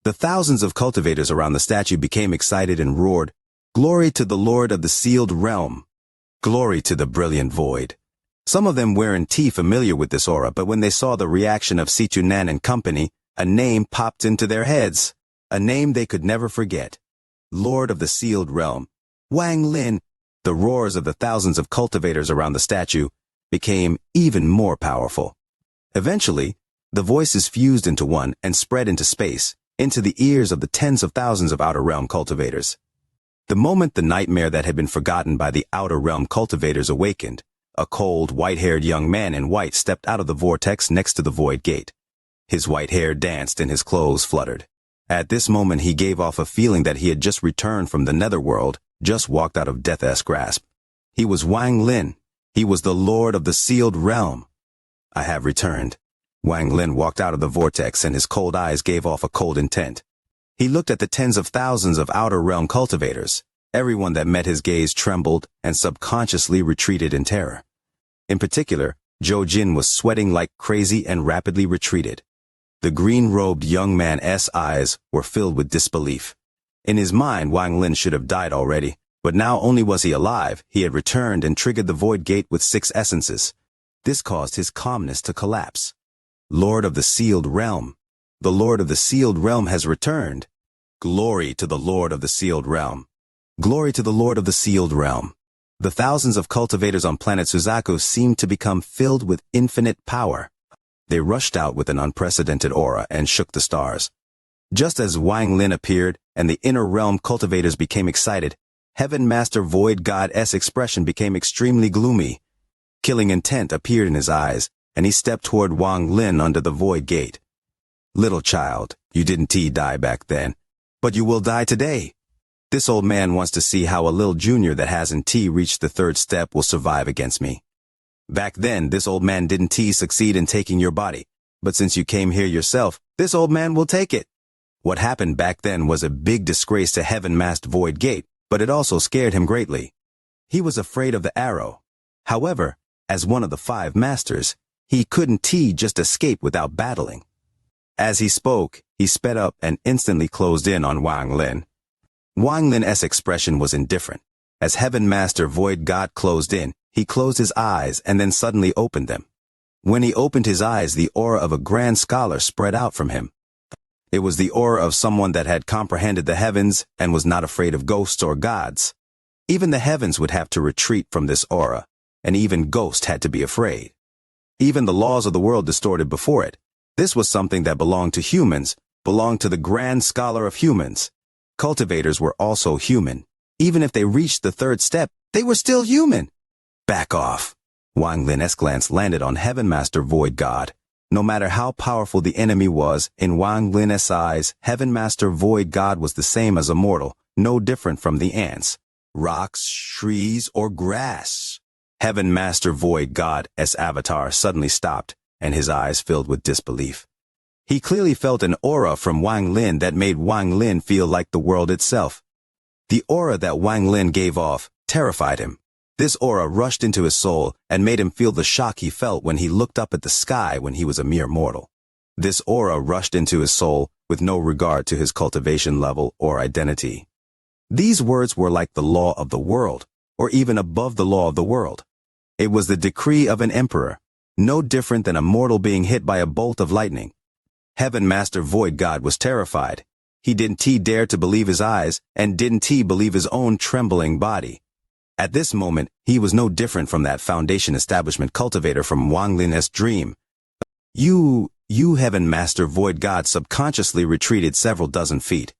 The thousands of cultivators around the statue became excited and roared, "Glory to the Lord of the Sealed Realm! Glory to the brilliant void!" Some of them weren't familiar with this aura, but when they saw the reaction of Situnan and company, a name popped into their heads. A name they could never forget. Lord of the Sealed Realm. Wang Lin. The roars of the thousands of cultivators around the statue became even more powerful. Eventually, the voices fused into one and spread into space, into the ears of the tens of thousands of Outer Realm cultivators. The moment the nightmare that had been forgotten by the Outer Realm cultivators awakened, a cold, white-haired young man in white stepped out of the vortex next to the Void Gate. His white hair danced and his clothes fluttered. At this moment he gave off a feeling that he had just returned from the netherworld, just walked out of Death's grasp. He was Wang Lin. He was the Lord of the Sealed Realm. I have returned. Wang Lin walked out of the vortex and his cold eyes gave off a cold intent. He looked at the tens of thousands of Outer Realm cultivators. Everyone that met his gaze trembled and subconsciously retreated in terror. In particular, Jojin was sweating like crazy and rapidly retreated. The green-robed young man's eyes were filled with disbelief. In his mind, Wang Lin should have died already, but now only was he alive, he had returned and triggered the Void Gate with 6 essences. This caused his calmness to collapse. Lord of the Sealed Realm. The Lord of the Sealed Realm has returned. Glory to the Lord of the Sealed Realm. Glory to the Lord of the Sealed Realm. The thousands of cultivators on planet Suzaku seemed to become filled with infinite power. They rushed out with an unprecedented aura and shook the stars. Just as Wang Lin appeared and the inner realm cultivators became excited, Heaven Master Void God's expression became extremely gloomy. Killing intent appeared in his eyes, and he stepped toward Wang Lin under the Void Gate. Little child, you didn't die back then, but you will die today. This old man wants to see how a little junior that hasn't reached the 3rd step will survive against me. Back then, this old man didn't succeed in taking your body, but since you came here yourself, this old man will take it. What happened back then was a big disgrace to Heaven Master Void Gate, but it also scared him greatly. He was afraid of the arrow. However, as one of the 5 masters, he couldn't just escape without battling. As he spoke, he sped up and instantly closed in on Wang Lin. Wang Lin's expression was indifferent. As Heaven Master Void God closed in, he closed his eyes and then suddenly opened them. When he opened his eyes, the aura of a grand scholar spread out from him. It was the aura of someone that had comprehended the heavens and was not afraid of ghosts or gods. Even the heavens would have to retreat from this aura, and even ghosts had to be afraid. Even the laws of the world distorted before it. This was something that belonged to humans, belonged to the grand scholar of humans. Cultivators were also human. Even if they reached the 3rd step, they were still human. Back off. Wang Lin's glance landed on Heaven Master Void God. No matter how powerful the enemy was, in Wang Lin's eyes, Heaven Master Void God was the same as a mortal, no different from the ants, rocks, trees, or grass. Heaven Master Void God's avatar suddenly stopped, and his eyes filled with disbelief. He clearly felt an aura from Wang Lin that made Wang Lin feel like the world itself. The aura that Wang Lin gave off terrified him. This aura rushed into his soul and made him feel the shock he felt when he looked up at the sky when he was a mere mortal. This aura rushed into his soul with no regard to his cultivation level or identity. These words were like the law of the world, or even above the law of the world. It was the decree of an emperor, no different than a mortal being hit by a bolt of lightning. Heaven Master Void God was terrified. He didn't dare to believe his eyes, and didn't believe his own trembling body. At this moment, he was no different from that Foundation Establishment cultivator from Wang Lin's dream. You Heaven Master Void God subconsciously retreated several dozen feet.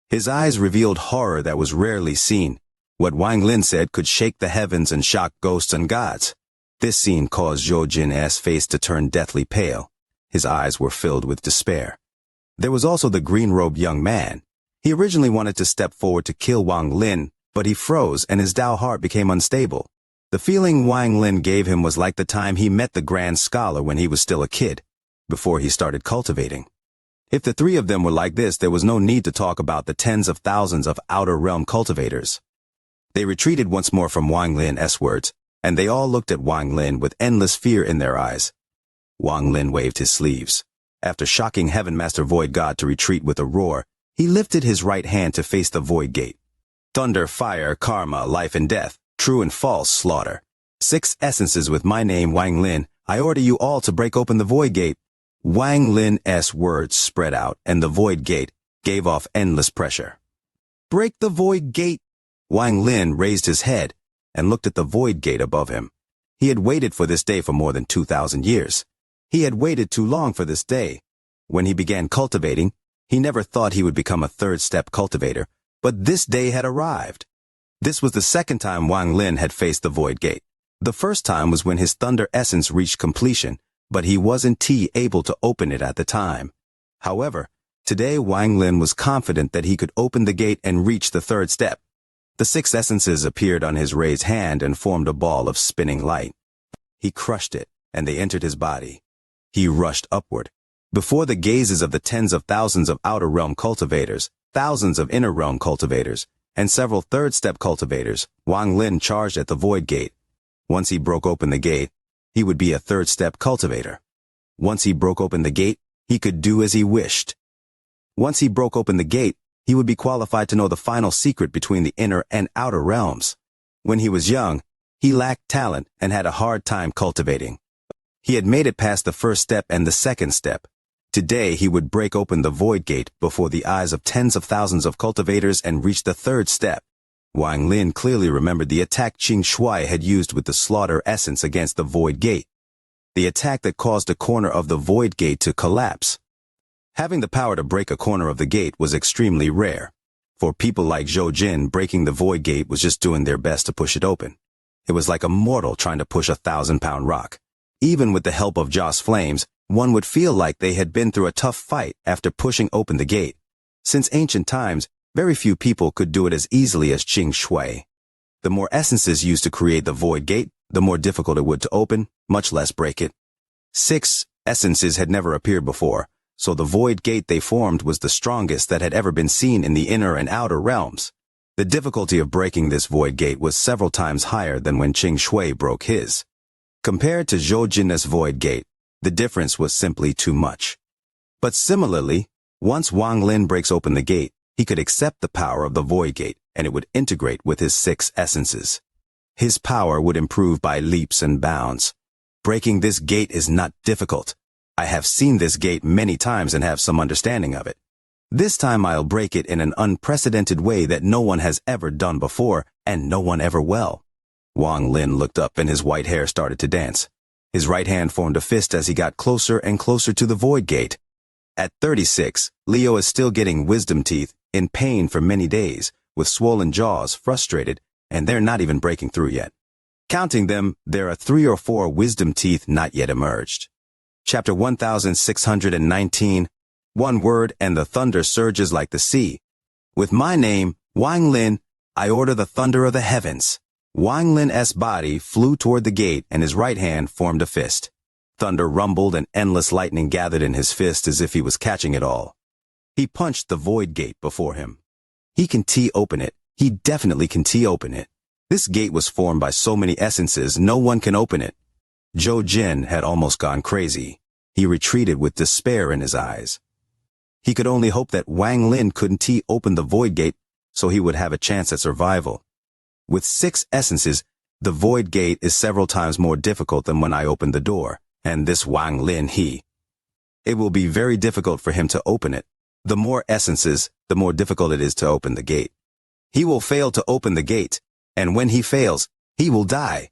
His eyes revealed horror that was rarely seen. What Wang Lin said could shake the heavens and shock ghosts and gods. This scene caused Zhou Jin's face to turn deathly pale. His eyes were filled with despair. There was also the green-robed young man. He originally wanted to step forward to kill Wang Lin, but he froze and his Dao heart became unstable. The feeling Wang Lin gave him was like the time he met the Grand Scholar when he was still a kid, before he started cultivating. If the three of them were like this, there was no need to talk about the tens of thousands of Outer Realm cultivators. They retreated once more from Wang Lin's words, and they all looked at Wang Lin with endless fear in their eyes. Wang Lin waved his sleeves. After shocking Heaven Master Void God to retreat with a roar, he lifted his right hand to face the Void Gate. Thunder, fire, karma, life and death, true and false, slaughter. 6 essences with my name, Wang Lin. I order you all to break open the Void Gate. Wang Lin's words spread out, and the Void Gate gave off endless pressure. Break the Void Gate! Wang Lin raised his head and looked at the Void Gate above him. He had waited for this day for more than 2,000 years. He had waited too long for this day. When he began cultivating, he never thought he would become a third-step cultivator, but this day had arrived. This was the second time Wang Lin had faced the Void Gate. The first time was when his Thunder Essence reached completion, but he wasn't able to open it at the time. However, today Wang Lin was confident that he could open the gate and reach the third step. The 6 essences appeared on his raised hand and formed a ball of spinning light. He crushed it, and they entered his body. He rushed upward. Before the gazes of the tens of thousands of Outer Realm cultivators, thousands of Inner Realm cultivators, and several third-step cultivators, Wang Lin charged at the Void Gate. Once he broke open the gate, he would be a third-step cultivator. Once he broke open the gate, he could do as he wished. Once he broke open the gate, he would be qualified to know the final secret between the Inner and Outer Realms. When he was young, he lacked talent and had a hard time cultivating. He had made it past the first step and the second step. Today he would break open the Void Gate before the eyes of tens of thousands of cultivators and reach the third step. Wang Lin clearly remembered the attack Xianxia had used with the Slaughter Essence against the Void Gate. The attack that caused a corner of the Void Gate to collapse. Having the power to break a corner of the gate was extremely rare. For people like Zhou Jin, breaking the Void Gate was just doing their best to push it open. It was like a mortal trying to push a 1,000-pound rock. Even with the help of Joss Flames, one would feel like they had been through a tough fight after pushing open the gate. Since ancient times, very few people could do it as easily as Xianxia. The more essences used to create the Void Gate, the more difficult it would to open, much less break it. 6 essences had never appeared before, so the Void Gate they formed was the strongest that had ever been seen in the Inner and Outer Realms. The difficulty of breaking this Void Gate was several times higher than when Xianxia broke his. Compared to Zhou Jin's Void Gate, the difference was simply too much. But similarly, once Wang Lin breaks open the gate, he could accept the power of the Void Gate, and it would integrate with his 6 essences. His power would improve by leaps and bounds. Breaking this gate is not difficult. I have seen this gate many times and have some understanding of it. This time I'll break it in an unprecedented way that no one has ever done before, and no one ever will. Wang Lin looked up and his white hair started to dance. His right hand formed a fist as he got closer and closer to the Void Gate. At 36, Leo is still getting wisdom teeth, in pain for many days, with swollen jaws, frustrated, and they're not even breaking through yet. Counting them, there are 3 or 4 wisdom teeth not yet emerged. Chapter 1619, One word and the thunder surges like the sea. With my name, Wang Lin, I order the thunder of the heavens. Wang Lin's body flew toward the gate and his right hand formed a fist. Thunder rumbled and endless lightning gathered in his fist as if he was catching it all. He punched the void gate before him. He can open it. He definitely can open it. This gate was formed by so many essences, no one can open it. Zhou Jin had almost gone crazy. He retreated with despair in his eyes. He could only hope that Wang Lin couldn't open the void gate so he would have a chance at survival. With 6 essences, the void gate is several times more difficult than when I opened the door, and this Wang Lin it will be very difficult for him to open it. The more essences, the more difficult it is to open the gate. He will fail to open the gate, and when he fails, he will die.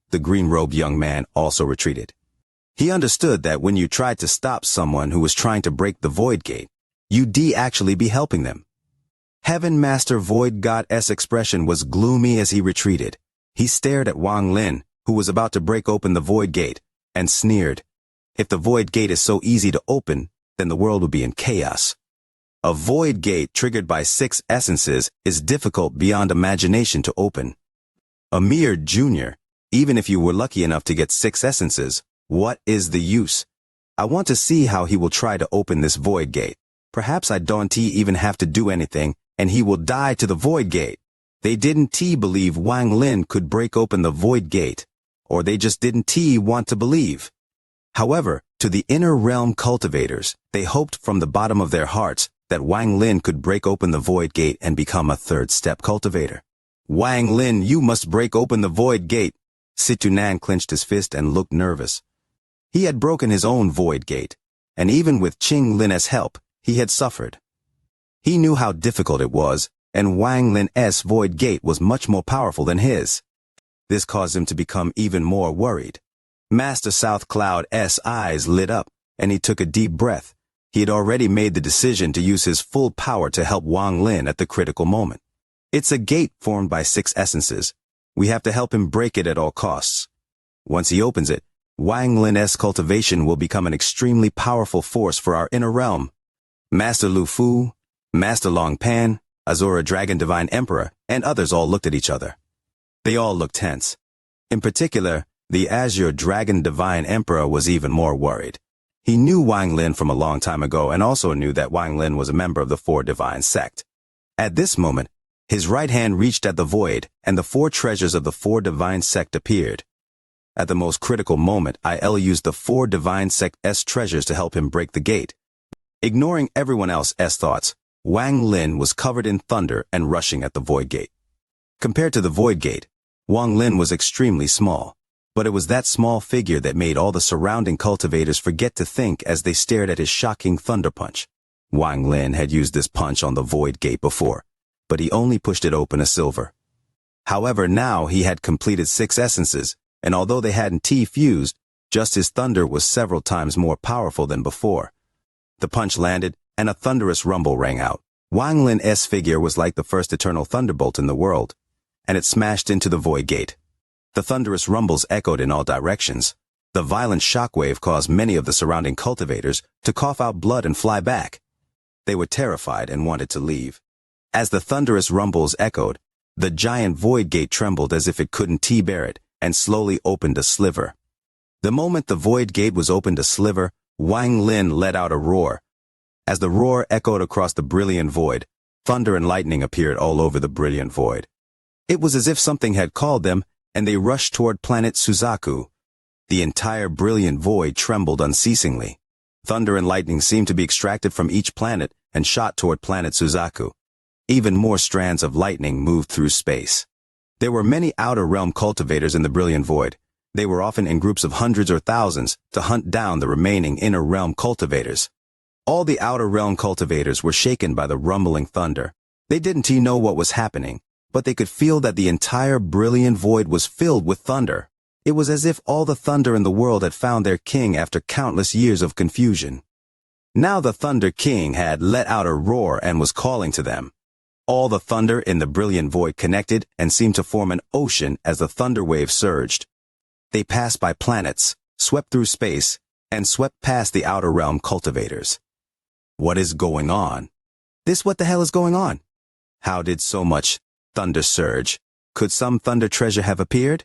The green-robed young man also retreated. He understood that when you tried to stop someone who was trying to break the void gate, you'd actually be helping them. Heaven Master Void God's expression was gloomy as he retreated. He stared at Wang Lin, who was about to break open the void gate, and sneered. If the void gate is so easy to open, then the world would be in chaos. A void gate triggered by 6 essences is difficult beyond imagination to open. A mere junior, even if you were lucky enough to get 6 essences, what is the use? I want to see how he will try to open this void gate. Perhaps I don't even have to do anything, and he will die to the void gate. They didn't believe Wang Lin could break open the void gate, or they just didn't want to believe. However, to the inner realm cultivators, they hoped from the bottom of their hearts that Wang Lin could break open the void gate and become a 3rd-step cultivator. Wang Lin, you must break open the void gate. Situnan clenched his fist and looked nervous. He had broken his own void gate, and even with Qing Lin's help, he had suffered. He knew how difficult it was, and Wang Lin's void gate was much more powerful than his. This caused him to become even more worried. Master South Cloud's eyes lit up, and he took a deep breath. He had already made the decision to use his full power to help Wang Lin at the critical moment. It's a gate formed by 6 essences. We have to help him break it at all costs. Once he opens it, Wang Lin's cultivation will become an extremely powerful force for our inner realm. Master Lu Fu, Master Long Pan, Azura Dragon Divine Emperor, and others all looked at each other. They all looked tense. In particular, the Azure Dragon Divine Emperor was even more worried. He knew Wang Lin from a long time ago and also knew that Wang Lin was a member of the 4 Divine Sect. At this moment, his right hand reached at the void, and the 4 treasures of the 4 Divine Sect appeared. At the most critical moment, IL used the 4 Divine Sect's treasures to help him break the gate. Ignoring everyone else's thoughts, Wang Lin was covered in thunder and rushing at the void gate. Compared to the void gate, Wang Lin was extremely small, but it was that small figure that made all the surrounding cultivators forget to think as they stared at his shocking thunder punch. Wang Lin had used this punch on the void gate before, but he only pushed it open a silver. However, now he had completed 6 essences, and although they hadn't fused, just his thunder was several times more powerful than before. The punch landed, and a thunderous rumble rang out. Wang Lin's figure was like the first eternal thunderbolt in the world, and it smashed into the void gate. The thunderous rumbles echoed in all directions. The violent shockwave caused many of the surrounding cultivators to cough out blood and fly back. They were terrified and wanted to leave. As the thunderous rumbles echoed, the giant void gate trembled as if it couldn't bear it, and slowly opened a sliver. The moment the void gate was opened a sliver, Wang Lin let out a roar. As the roar echoed across the brilliant void, thunder and lightning appeared all over the brilliant void. It was as if something had called them, and they rushed toward planet Suzaku. The entire brilliant void trembled unceasingly. Thunder and lightning seemed to be extracted from each planet and shot toward planet Suzaku. Even more strands of lightning moved through space. There were many outer realm cultivators in the brilliant void. They were often in groups of hundreds or thousands to hunt down the remaining inner realm cultivators. All the outer realm cultivators were shaken by the rumbling thunder. They didn't know what was happening, but they could feel that the entire brilliant void was filled with thunder. It was as if all the thunder in the world had found their king after countless years of confusion. Now the Thunder King had let out a roar and was calling to them. All the thunder in the brilliant void connected and seemed to form an ocean as the thunder wave surged. They passed by planets, swept through space, and swept past the outer realm cultivators. What is going on? What the hell is going on? How did so much thunder surge? Could some thunder treasure have appeared?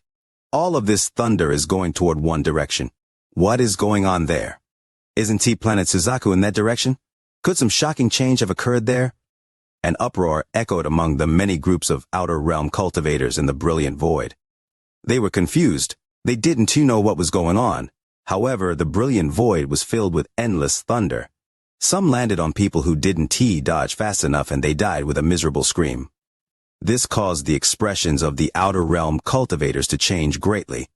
All of this thunder is going toward one direction. What is going on there? Isn't T-Planet Suzaku in that direction? Could some shocking change have occurred there? An uproar echoed among the many groups of outer realm cultivators in the brilliant void. They were confused. They didn't know what was going on. However, the brilliant void was filled with endless thunder. Some landed on people who didn't dodge fast enough and they died with a miserable scream. This caused the expressions of the outer realm cultivators to change greatly.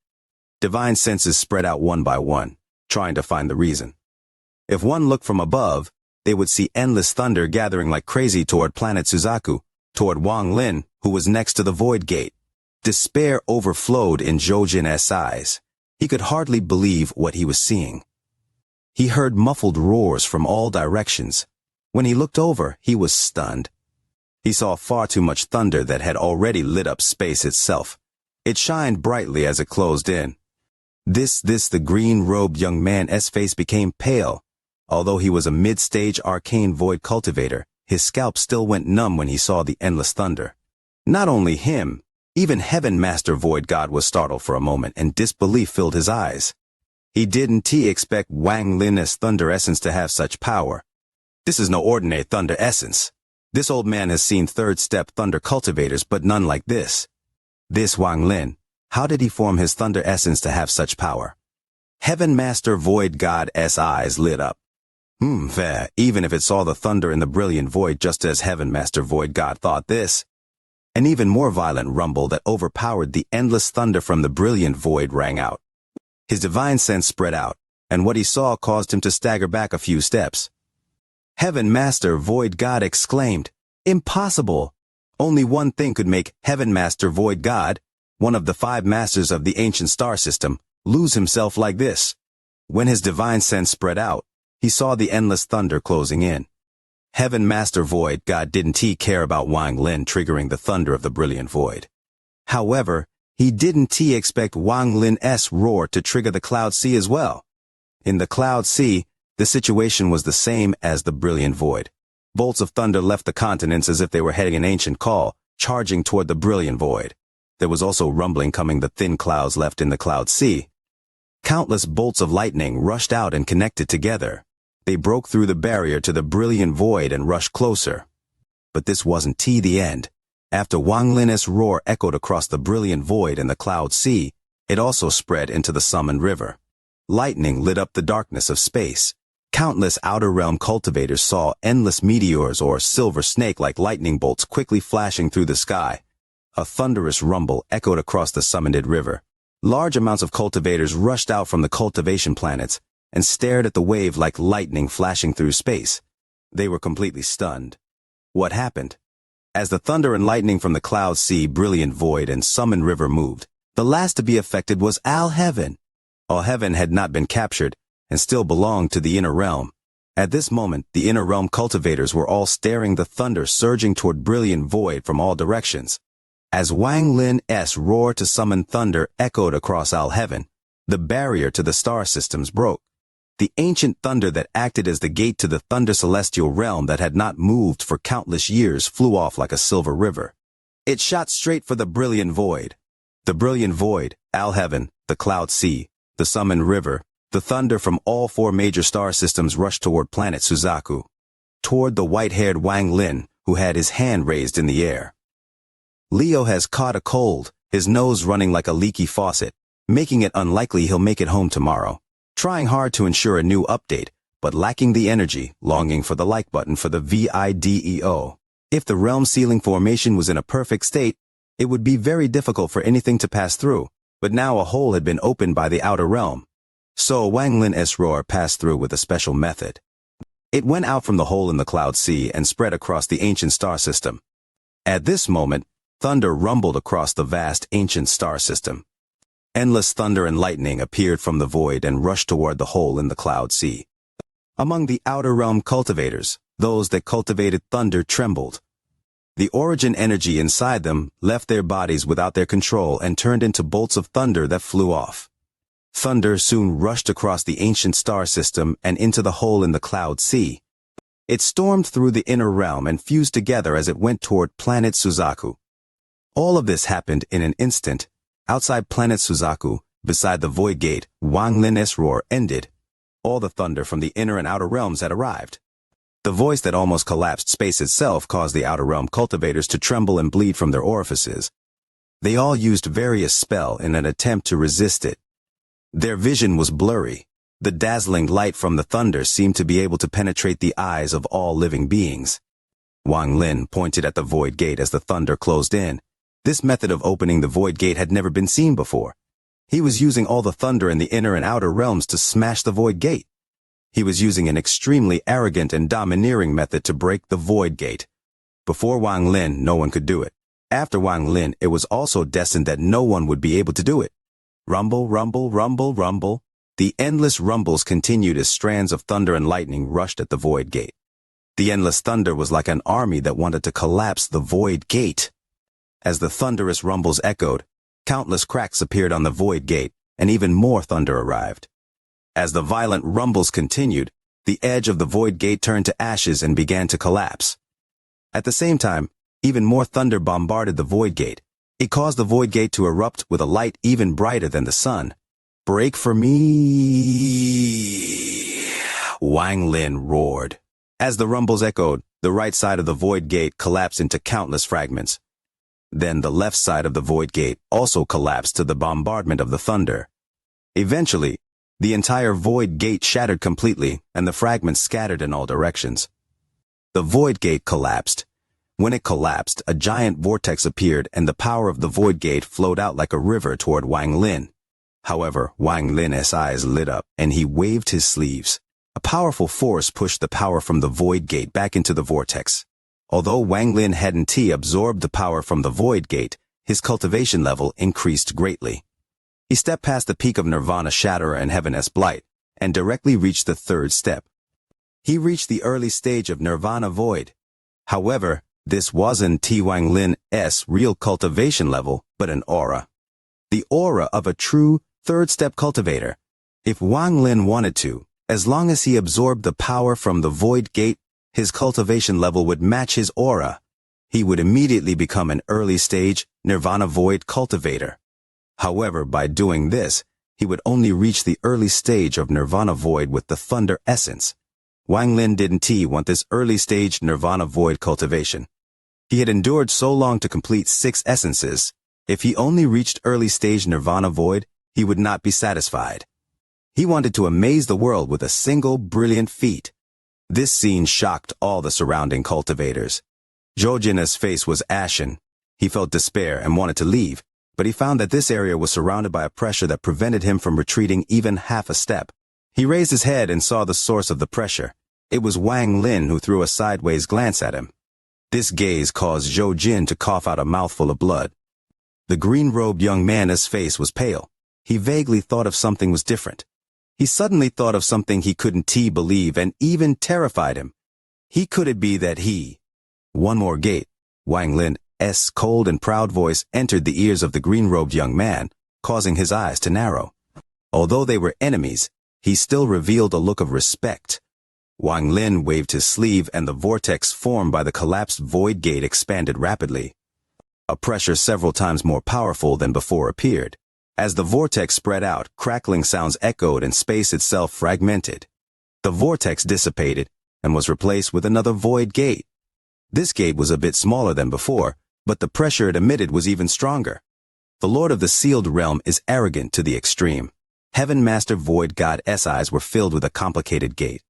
Divine senses spread out one by one, trying to find the reason. If one looked from above, they would see endless thunder gathering like crazy toward planet Suzaku, toward Wang Lin, who was next to the void gate. Despair overflowed in Zhoujin's eyes. He could hardly believe what he was seeing. He heard muffled roars from all directions. When he looked over, he was stunned. He saw far too much thunder that had already lit up space itself. It shined brightly as it closed in. The green-robed young man's face became pale. Although he was a mid-stage arcane void cultivator, his scalp still went numb when he saw the endless thunder. Not only him, even Heaven Master Void God was startled for a moment and disbelief filled his eyes. He didn't expect Wang Lin's thunder essence to have such power. This is no ordinary thunder essence. This old man has seen third-step thunder cultivators, but none like this. This Wang Lin, how did he form his thunder essence to have such power? Heaven Master Void God's eyes lit up. Fair, even if it saw the thunder in the brilliant void just as Heaven Master Void God thought this. An even more violent rumble that overpowered the endless thunder from the brilliant void rang out. His divine sense spread out, and what he saw caused him to stagger back a few steps. Heaven Master Void God exclaimed, "Impossible! Only one thing could make Heaven Master Void God, one of the 5 masters of the ancient star system, lose himself like this." When his divine sense spread out, he saw the endless thunder closing in. Heaven Master Void God didn't care about Wang Lin triggering the thunder of the brilliant void. However, he didn't expect Wang Lin's roar to trigger the Cloud Sea as well. In the Cloud Sea, the situation was the same as the brilliant void. Bolts of thunder left the continents as if they were heading an ancient call, charging toward the brilliant void. There was also rumbling coming the thin clouds left in the Cloud Sea. Countless bolts of lightning rushed out and connected together. They broke through the barrier to the brilliant void and rushed closer. But this wasn't the end. After Wang Lin's roar echoed across the brilliant void and the Cloud Sea, it also spread into the summoned river. Lightning lit up the darkness of space. Countless outer realm cultivators saw endless meteors or silver snake-like lightning bolts quickly flashing through the sky. A thunderous rumble echoed across the summoned river. Large amounts of cultivators rushed out from the cultivation planets and stared at the wave like lightning flashing through space. They were completely stunned. What happened? As the thunder and lightning from the Cloud Sea, brilliant void, and summoned river moved, the last to be affected was Al-Heaven. Al-Heaven had not been captured and still belonged to the inner realm. At this moment, the inner realm cultivators were all staring the thunder surging toward brilliant void from all directions. As Wang Lin's roar to summon thunder echoed across Al-Heaven, the barrier to the star systems broke. The ancient thunder that acted as the gate to the thunder celestial realm that had not moved for countless years flew off like a silver river. It shot straight for the brilliant void. The brilliant void, Al-Heaven, the Cloud Sea, the summoned river, the thunder from all 4 major star systems rushed toward planet Suzaku, toward the white-haired Wang Lin, who had his hand raised in the air. Leo has caught a cold, his nose running like a leaky faucet, making it unlikely he'll make it home tomorrow. Trying hard to ensure a new update, but lacking the energy, longing for the like button for the video. If the realm ceiling formation was in a perfect state, it would be very difficult for anything to pass through, but now a hole had been opened by the outer realm. So Wang Lin's roar passed through with a special method. It went out from the hole in the Cloud Sea and spread across the ancient star system. At this moment, thunder rumbled across the vast ancient star system. Endless thunder and lightning appeared from the void and rushed toward the hole in the Cloud Sea. Among the outer realm cultivators, those that cultivated thunder trembled. The origin energy inside them left their bodies without their control and turned into bolts of thunder that flew off. Thunder soon rushed across the ancient star system and into the hole in the Cloud Sea. It stormed through the inner realm and fused together as it went toward planet Suzaku. All of this happened in an instant. Outside planet Suzaku, beside the void gate, Wang Lin's roar ended. All the thunder from the inner and outer realms had arrived. The voice that almost collapsed space itself caused the outer realm cultivators to tremble and bleed from their orifices. They all used various spells in an attempt to resist it. Their vision was blurry. The dazzling light from the thunder seemed to be able to penetrate the eyes of all living beings. Wang Lin pointed at the void gate as the thunder closed in. This method of opening the void gate had never been seen before. He was using all the thunder in the inner and outer realms to smash the void gate. He was using an extremely arrogant and domineering method to break the void gate. Before Wang Lin, no one could do it. After Wang Lin, it was also destined that no one would be able to do it. Rumble, rumble, rumble, rumble. The endless rumbles continued as strands of thunder and lightning rushed at the void gate. The endless thunder was like an army that wanted to collapse the void gate. As the thunderous rumbles echoed, countless cracks appeared on the void gate, and even more thunder arrived. As the violent rumbles continued, the edge of the void gate turned to ashes and began to collapse. At the same time, even more thunder bombarded the void gate. It caused the void gate to erupt with a light even brighter than the sun. "Break for me!" Wang Lin roared. As the rumbles echoed, the right side of the void gate collapsed into countless fragments. Then the left side of the void gate also collapsed to the bombardment of the thunder. Eventually, the entire void gate shattered completely, and the fragments scattered in all directions. The void gate collapsed. When it collapsed, a giant vortex appeared, and the power of the void gate flowed out like a river toward Wang Lin. However, Wang Lin's eyes lit up, and he waved his sleeves. A powerful force pushed the power from the void gate back into the vortex. Although Wang Lin hadn't absorbed the power from the void gate, his cultivation level increased greatly. He stepped past the peak of Nirvana Shatterer and Heaven's Blight, and directly reached the third step. He reached the early stage of Nirvana Void. However, this wasn't Wang Lin's real cultivation level, but an aura. The aura of a true third-step cultivator. If Wang Lin wanted to, as long as he absorbed the power from the void gate, his cultivation level would match his aura. He would immediately become an early-stage Nirvana Void cultivator. However, by doing this, he would only reach the early stage of Nirvana Void with the Thunder Essence. Wang Lin didn't want this early-stage Nirvana Void cultivation. He had endured so long to complete 6 essences. If he only reached early-stage Nirvana Void, he would not be satisfied. He wanted to amaze the world with a single brilliant feat. This scene shocked all the surrounding cultivators. Zhou Jin's face was ashen. He felt despair and wanted to leave, but he found that this area was surrounded by a pressure that prevented him from retreating even half a step. He raised his head and saw the source of the pressure. It was Wang Lin, who threw a sideways glance at him. This gaze caused Zhou Jin to cough out a mouthful of blood. The green-robed young man's face was pale. He vaguely thought of something was different. He suddenly thought of something he couldn't believe and even terrified him. Could it be that he... One more gate. Wang Lin's cold and proud voice entered the ears of the green-robed young man, causing his eyes to narrow. Although they were enemies, he still revealed a look of respect. Wang Lin waved his sleeve and the vortex formed by the collapsed void gate expanded rapidly. A pressure several times more powerful than before appeared. As the vortex spread out, crackling sounds echoed and space itself fragmented. The vortex dissipated and was replaced with another void gate. This gate was a bit smaller than before, but the pressure it emitted was even stronger. The Lord of the Sealed Realm is arrogant to the extreme. Heaven Master Void God's eyes were filled with a complicated gate.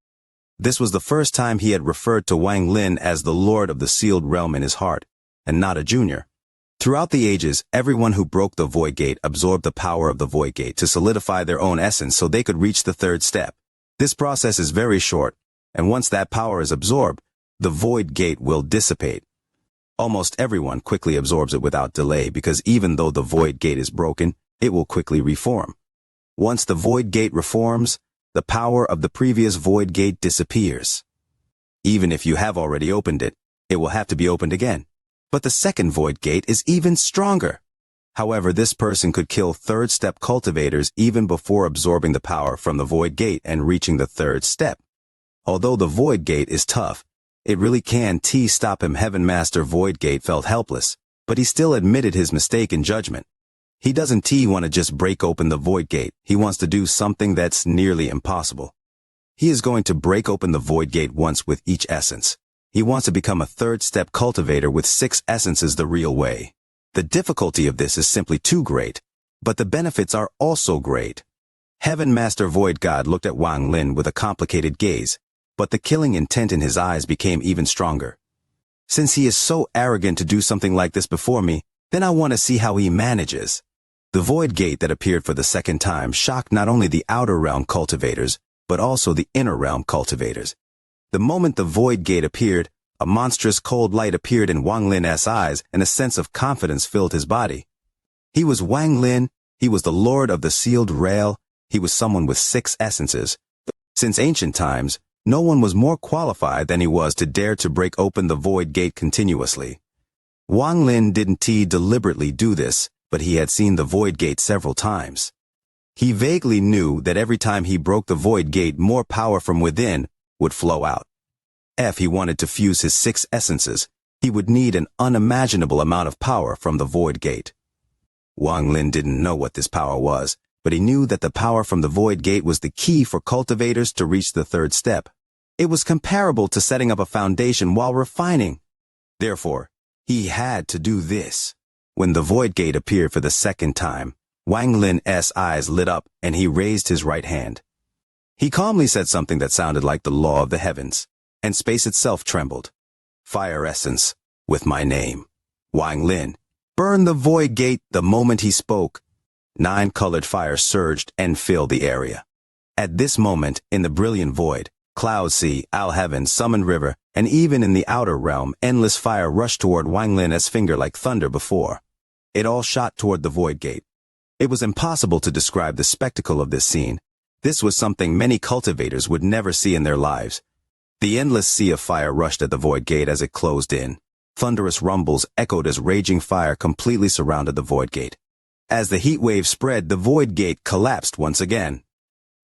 This was the first time he had referred to Wang Lin as the Lord of the Sealed Realm in his heart, and not a junior. Throughout the ages, everyone who broke the Void Gate absorbed the power of the Void Gate to solidify their own essence so they could reach the third step. This process is very short, and once that power is absorbed, the Void Gate will dissipate. Almost everyone quickly absorbs it without delay because even though the Void Gate is broken, it will quickly reform. Once the Void Gate reforms, the power of the previous Void Gate disappears. Even if you have already opened it, it will have to be opened again. But the second Void Gate is even stronger. However, this person could kill third-step cultivators even before absorbing the power from the Void Gate and reaching the third step. Although the Void Gate is tough, it really can stop him. Heaven Master Void Gate felt helpless, but he still admitted his mistake in judgment. He doesn't want to just break open the Void Gate, he wants to do something that's nearly impossible. He is going to break open the Void Gate once with each essence. He wants to become a third-step cultivator with 6 essences the real way. The difficulty of this is simply too great, but the benefits are also great. Heaven Master Void God looked at Wang Lin with a complicated gaze, but the killing intent in his eyes became even stronger. Since he is so arrogant to do something like this before me, then I want to see how he manages. The Void Gate that appeared for the second time shocked not only the outer realm cultivators, but also the inner realm cultivators. The moment the Void Gate appeared, a monstrous cold light appeared in Wang Lin's eyes and a sense of confidence filled his body. He was Wang Lin, he was the Lord of the Sealed Rail, he was someone with 6 essences. Since ancient times, no one was more qualified than he was to dare to break open the Void Gate continuously. Wang Lin didn't deliberately do this, but he had seen the Void Gate several times. He vaguely knew that every time he broke the Void Gate, more power from within would flow out. If he wanted to fuse his 6 essences, he would need an unimaginable amount of power from the Void Gate. Wang Lin didn't know what this power was, but he knew that the power from the Void Gate was the key for cultivators to reach the 3rd step. It was comparable to setting up a foundation while refining. Therefore, he had to do this. When the Void Gate appeared for the second time, Wang Lin's eyes lit up and he raised his right hand. He calmly said something that sounded like the law of the heavens, and space itself trembled. Fire essence, with my name, Wang Lin, burn the Void Gate. The moment he spoke, 9 colored fires surged and filled the area. At this moment, in the brilliant void, cloud sea, owl heaven, summoned river, and even in the outer realm, endless fire rushed toward Wang Lin's finger like thunder before. It all shot toward the Void Gate. It was impossible to describe the spectacle of this scene. This was something many cultivators would never see in their lives. The endless sea of fire rushed at the Void Gate as it closed in. Thunderous rumbles echoed as raging fire completely surrounded the Void Gate. As the heat wave spread, the Void Gate collapsed once again.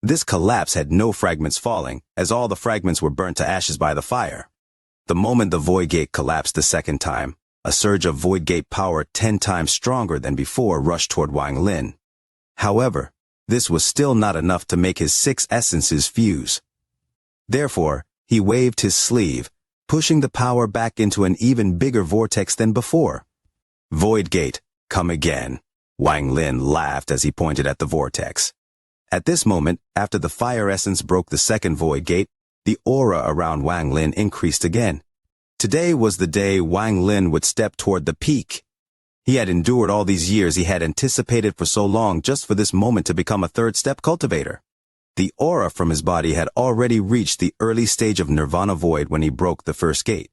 This collapse had no fragments falling, as all the fragments were burnt to ashes by the fire. The moment the Void Gate collapsed the second time, a surge of Void Gate power 10 times stronger than before rushed toward Wang Lin. However, this was still not enough to make his 6 essences fuse. Therefore, he waved his sleeve, pushing the power back into an even bigger vortex than before. Void Gate, come again. Wang Lin laughed as he pointed at the vortex. At this moment, after the fire essence broke the second Void Gate, the aura around Wang Lin increased again. Today was the day Wang Lin would step toward the peak. He had endured all these years, he had anticipated for so long just for this moment to become a 3rd-step cultivator. The aura from his body had already reached the early stage of Nirvana Void when he broke the first gate.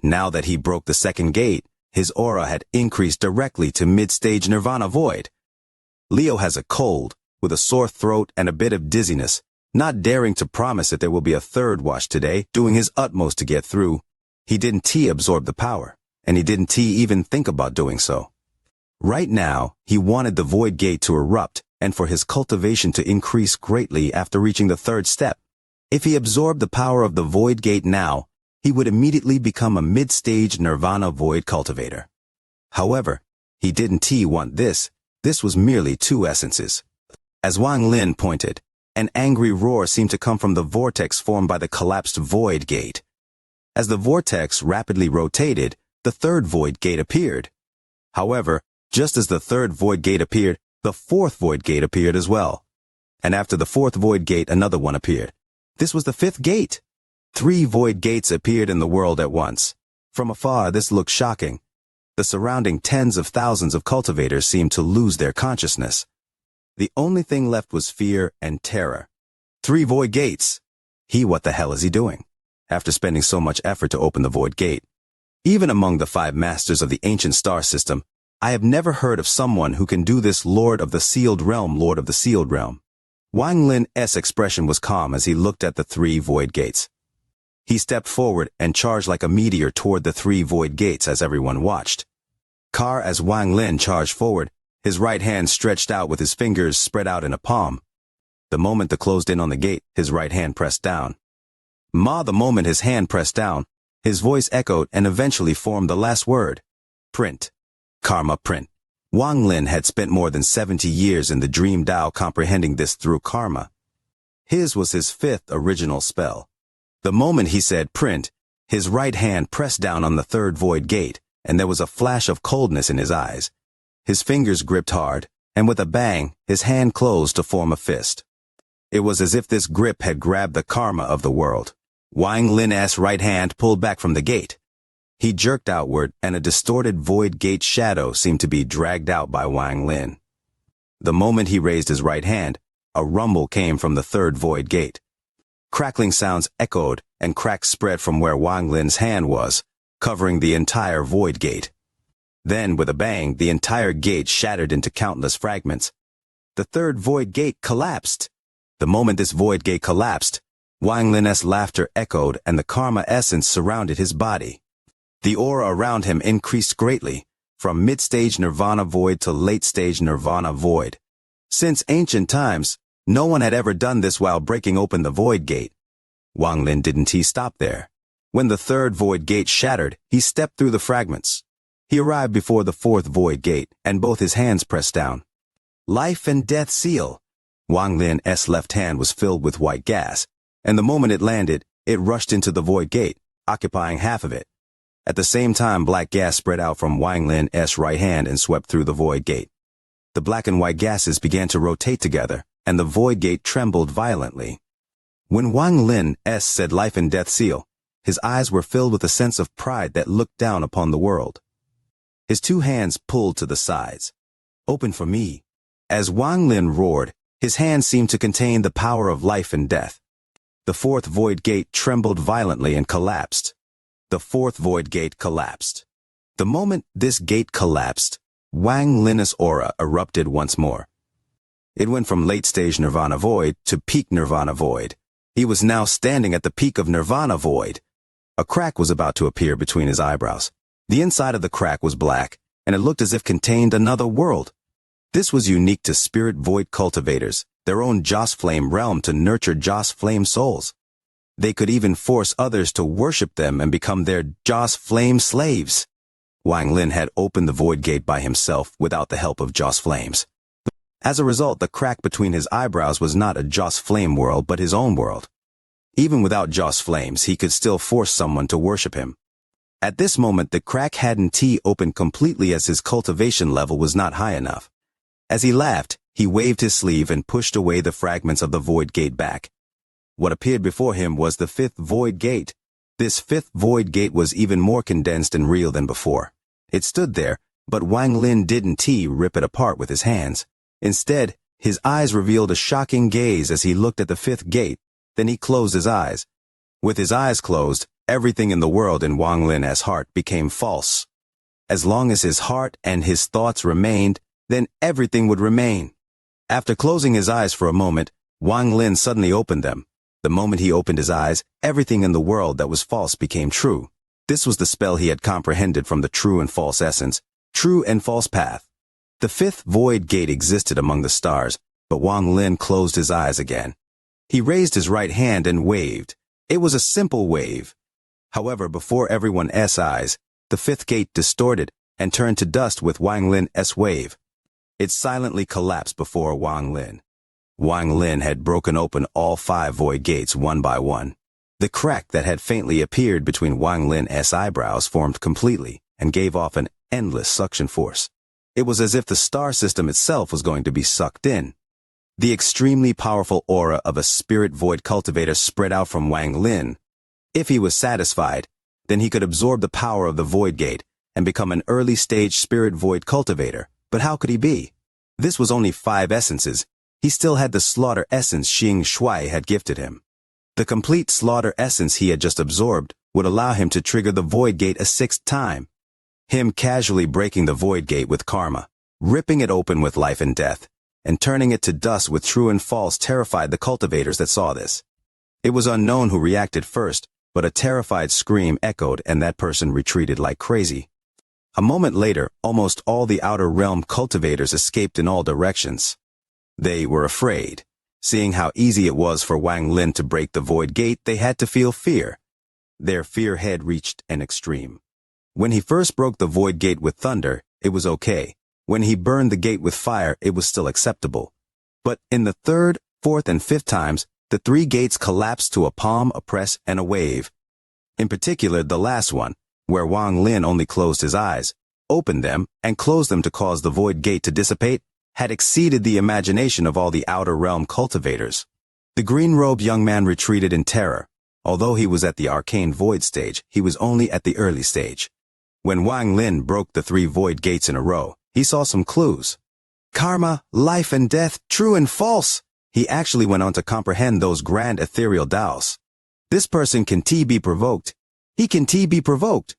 Now that he broke the second gate, his aura had increased directly to mid-stage Nirvana Void. Leo has a cold, with a sore throat and a bit of dizziness, not daring to promise that there will be a 3rd wash today, doing his utmost to get through. He didn't absorb the power, and he didn't even think about doing so. Right now, he wanted the Void Gate to erupt, and for his cultivation to increase greatly after reaching the 3rd step. If he absorbed the power of the Void Gate now, he would immediately become a mid-stage Nirvana Void cultivator. However, he didn't want this. This was merely 2 essences. As Wang Lin pointed, an angry roar seemed to come from the vortex formed by the collapsed Void Gate. As the vortex rapidly rotated, the 3rd Void Gate appeared. However, just as the 3rd Void Gate appeared, the 4th Void Gate appeared as well. And after the 4th Void Gate, another one appeared. This was the 5th gate. 3 Void Gates appeared in the world at once. From afar, this looked shocking. The surrounding tens of thousands of cultivators seemed to lose their consciousness. The only thing left was fear and terror. 3 Void Gates. What the hell is he doing? After spending so much effort to open the Void Gate. Even among the 5 masters of the ancient star system, I have never heard of someone who can do this. Lord of the Sealed Realm, Lord of the Sealed Realm. Wang Lin's expression was calm as he looked at the 3 Void Gates. He stepped forward and charged like a meteor toward the 3 Void Gates as everyone watched. As Wang Lin charged forward, his right hand stretched out with his fingers spread out in a palm. The moment the closed in on the gate, his right hand pressed down. The moment his hand pressed down, his voice echoed and eventually formed the last word. Print. Karma print. Wang Lin had spent more than 70 years in the dream Tao comprehending this through karma. His was his fifth original spell. The moment he said print, his right hand pressed down on the third void gate, and there was a flash of coldness in his eyes. His fingers gripped hard, and with a bang, his hand closed to form a fist. It was as if this grip had grabbed the karma of the world. Wang Lin's right hand pulled back from the gate. He jerked outward, and a distorted void gate shadow seemed to be dragged out by Wang Lin. The moment he raised his right hand, a rumble came from the third void gate. Crackling sounds echoed, and cracks spread from where Wang Lin's hand was, covering the entire void gate. Then, with a bang, the entire gate shattered into countless fragments. The third void gate collapsed. The moment this void gate collapsed, Wang Lin's laughter echoed and the karma essence surrounded his body. The aura around him increased greatly, from mid-stage nirvana void to late-stage nirvana void. Since ancient times, no one had ever done this while breaking open the void gate. Wang Lin didn't stop there. When the third void gate shattered, he stepped through the fragments. He arrived before the fourth void gate, and both his hands pressed down. Life and death seal. Wang Lin's left hand was filled with white gas, and the moment it landed, it rushed into the void gate, occupying half of it. At the same time, black gas spread out from Wang Lin's right hand and swept through the void gate. The black and white gases began to rotate together, and the void gate trembled violently. When Wang Lin said life and death seal, his eyes were filled with a sense of pride that looked down upon the world. His two hands pulled to the sides. Open for me. As Wang Lin roared, his hands seemed to contain the power of life and death. The fourth void gate trembled violently and collapsed. The fourth void gate collapsed. The moment this gate collapsed, Wang Lin's aura erupted once more. It went from late-stage nirvana void to peak nirvana void. He was now standing at the peak of nirvana void. A crack was about to appear between his eyebrows. The inside of the crack was black, and it looked as if contained another world. This was unique to spirit void cultivators, their own Joss Flame realm to nurture Joss Flame souls. They could even force others to worship them and become their Joss Flame slaves. Wang Lin had opened the void gate by himself without the help of Joss Flames. As a result, the crack between his eyebrows was not a Joss Flame world but his own world. Even without Joss Flames, he could still force someone to worship him. At this moment, the crack hadn't opened completely as his cultivation level was not high enough. As he laughed, he waved his sleeve and pushed away the fragments of the void gate back. What appeared before him was the fifth void gate. This fifth void gate was even more condensed and real than before. It stood there, but Wang Lin didn't rip it apart with his hands. Instead, his eyes revealed a shocking gaze as he looked at the fifth gate. Then he closed his eyes. With his eyes closed, everything in the world in Wang Lin's heart became false. As long as his heart and his thoughts remained, then everything would remain. After closing his eyes for a moment, Wang Lin suddenly opened them. The moment he opened his eyes, everything in the world that was false became true. This was the spell he had comprehended from the true and false essence, true and false path. The fifth void gate existed among the stars, but Wang Lin closed his eyes again. He raised his right hand and waved. It was a simple wave. However, before everyone's eyes, the fifth gate distorted and turned to dust with Wang Lin's wave. It silently collapsed before Wang Lin. Wang Lin had broken open all 5 void gates one by one. The crack that had faintly appeared between Wang Lin's eyebrows formed completely and gave off an endless suction force. It was as if the star system itself was going to be sucked in. The extremely powerful aura of a spirit void cultivator spread out from Wang Lin. If he was satisfied, then he could absorb the power of the void gate and become an early-stage spirit void cultivator. But how could he be? This was only 5 essences. He still had the slaughter essence Xianxia had gifted him. The complete slaughter essence he had just absorbed would allow him to trigger the void gate a 6th time. Him casually breaking the void gate with karma, ripping it open with life and death, and turning it to dust with true and false terrified the cultivators that saw this. It was unknown who reacted first, but a terrified scream echoed and that person retreated like crazy. A moment later, almost all the outer realm cultivators escaped in all directions. They were afraid. Seeing how easy it was for Wang Lin to break the void gate, they had to feel fear. Their fear had reached an extreme. When he first broke the void gate with thunder, it was okay. When he burned the gate with fire, it was still acceptable. But in the third, fourth, and fifth times, the three gates collapsed to a palm, a press, and a wave. In particular, the last one, where Wang Lin only closed his eyes, opened them, and closed them to cause the void gate to dissipate, had exceeded the imagination of all the outer realm cultivators. The green-robed young man retreated in terror. Although he was at the arcane void stage, he was only at the early stage. When Wang Lin broke the three void gates in a row, he saw some clues. Karma, life and death, true and false. He actually went on to comprehend those grand ethereal Taos. This person can be provoked. He can be provoked.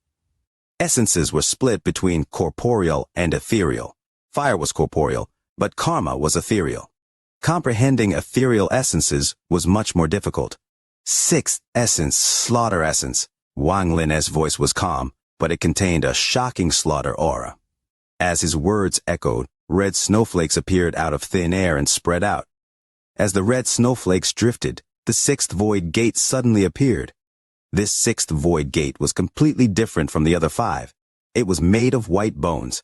Essences were split between corporeal and ethereal. Fire was corporeal, but karma was ethereal. Comprehending ethereal essences was much more difficult. Sixth essence, slaughter essence. Wang Lin's voice was calm, but it contained a shocking slaughter aura. As his words echoed, red snowflakes appeared out of thin air and spread out. As the red snowflakes drifted, the sixth void gate suddenly appeared. This sixth void gate was completely different from the other five. It was made of white bones.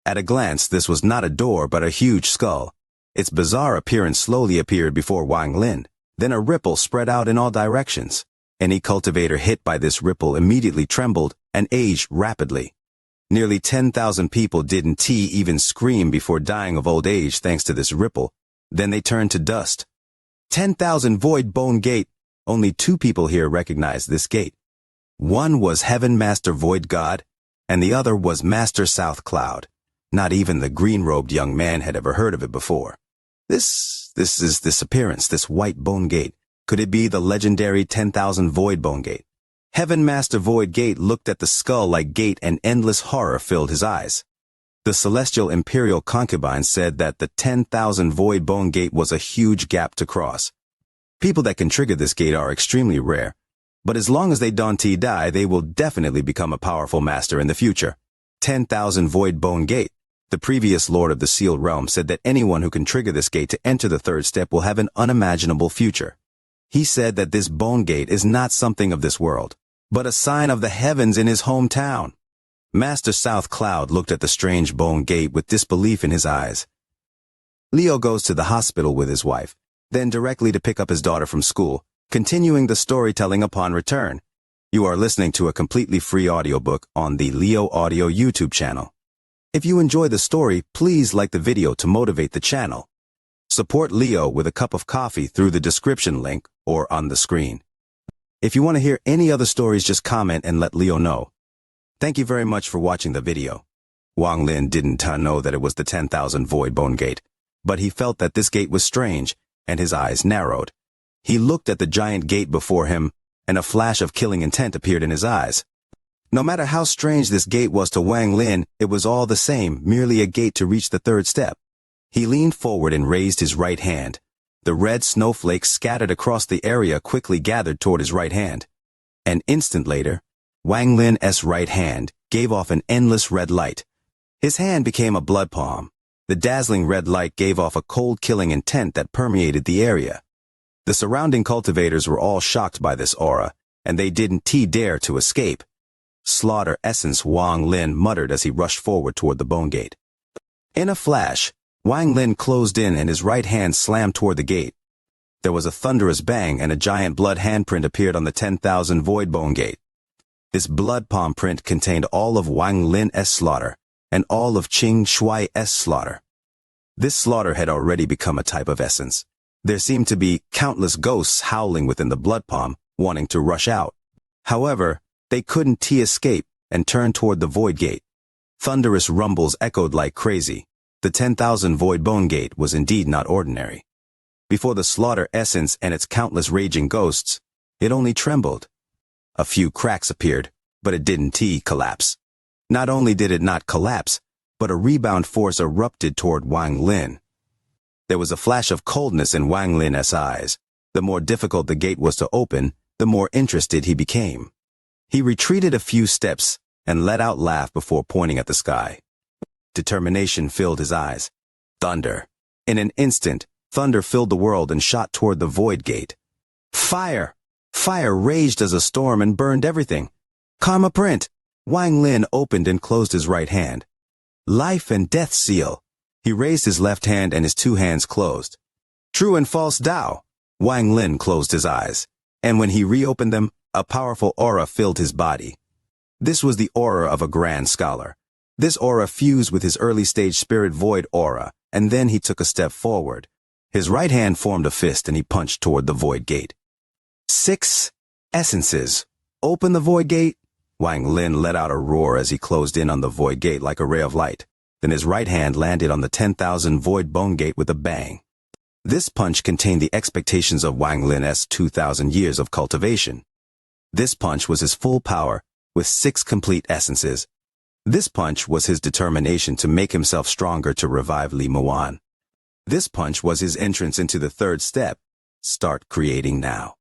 At a glance, this was not a door but a huge skull. Its bizarre appearance slowly appeared before Wang Lin. Then a ripple spread out in all directions. Any cultivator hit by this ripple immediately trembled and aged rapidly. Nearly 10,000 people didn't even scream before dying of old age thanks to this ripple. Then they turned to dust. 10,000 void bone gate. Only 2 people here recognized this gate. One was Heaven Master Void God, and the other was Master South Cloud. Not even the green-robed young man had ever heard of it before. This appearance, this white bone gate. Could it be the legendary 10,000 void bone gate? Heaven Master Void Gate looked at the skull-like gate and endless horror filled his eyes. The celestial imperial concubine said that the 10,000 void bone gate was a huge gap to cross. People that can trigger this gate are extremely rare, but as long as they don't die, they will definitely become a powerful master in the future. 10,000 void bone gate. The previous lord of the sealed realm said that anyone who can trigger this gate to enter the third step will have an unimaginable future. He said that this bone gate is not something of this world, but a sign of the heavens in his hometown. Master South Cloud looked at the strange bone gate with disbelief in his eyes. Leo goes to the hospital with his wife, then directly to pick up his daughter from school, continuing the storytelling upon return. You are listening to a completely free audiobook on the Leo Audio YouTube channel. If you enjoy the story, please like the video to motivate the channel. Support Leo with a cup of coffee through the description link or on the screen. If you want to hear any other stories, just comment and let Leo know. Thank you very much for watching the video. Wang Lin didn't know that it was the 10,000 void bone gate, but he felt that this gate was strange, and his eyes narrowed. He looked at the giant gate before him, and a flash of killing intent appeared in his eyes. No matter how strange this gate was to Wang Lin, it was all the same, merely a gate to reach the third step. He leaned forward and raised his right hand. The red snowflakes scattered across the area quickly gathered toward his right hand. An instant later, Wang Lin's right hand gave off an endless red light. His hand became a blood palm. The dazzling red light gave off a cold killing intent that permeated the area. The surrounding cultivators were all shocked by this aura, and they didn't dare to escape. Slaughter essence, Wang Lin muttered as he rushed forward toward the bone gate. In a flash, Wang Lin closed in and his right hand slammed toward the gate. There was a thunderous bang and a giant blood handprint appeared on the 10,000 void bone gate. This blood palm print contained all of Wang Lin's slaughter and all of Qing Shuai's slaughter. This slaughter had already become a type of essence. There seemed to be countless ghosts howling within the blood palm, wanting to rush out. However, they couldn't escape and turned toward the void gate. Thunderous rumbles echoed like crazy. The 10,000 void bone gate was indeed not ordinary. Before the slaughter essence and its countless raging ghosts, it only trembled. A few cracks appeared, but it didn't collapse. Not only did it not collapse, but a rebound force erupted toward Wang Lin. There was a flash of coldness in Wang Lin's eyes. The more difficult the gate was to open, the more interested he became. He retreated a few steps and let out a laugh before pointing at the sky. Determination filled his eyes. Thunder. In an instant, Thunder filled the world and shot toward the void gate. Fire! Fire raged as a storm and burned everything. Karma print! Wang Lin opened and closed his right hand. Life and death seal. He raised his left hand and his two hands closed. True and false Tao. Wang Lin closed his eyes, and when he reopened them, a powerful aura filled his body. This was the aura of a grand scholar. This aura fused with his early-stage spirit void aura, and then he took a step forward. His right hand formed a fist and he punched toward the void gate. 6 essences. Open the void gate. Wang Lin let out a roar as he closed in on the void gate like a ray of light. Then his right hand landed on the 10,000 void bone gate with a bang. This punch contained the expectations of Wang Lin's 2,000 years of cultivation. This punch was his full power, with 6 complete essences. This punch was his determination to make himself stronger to revive Li Muan. This punch was his entrance into the third step. Start creating now.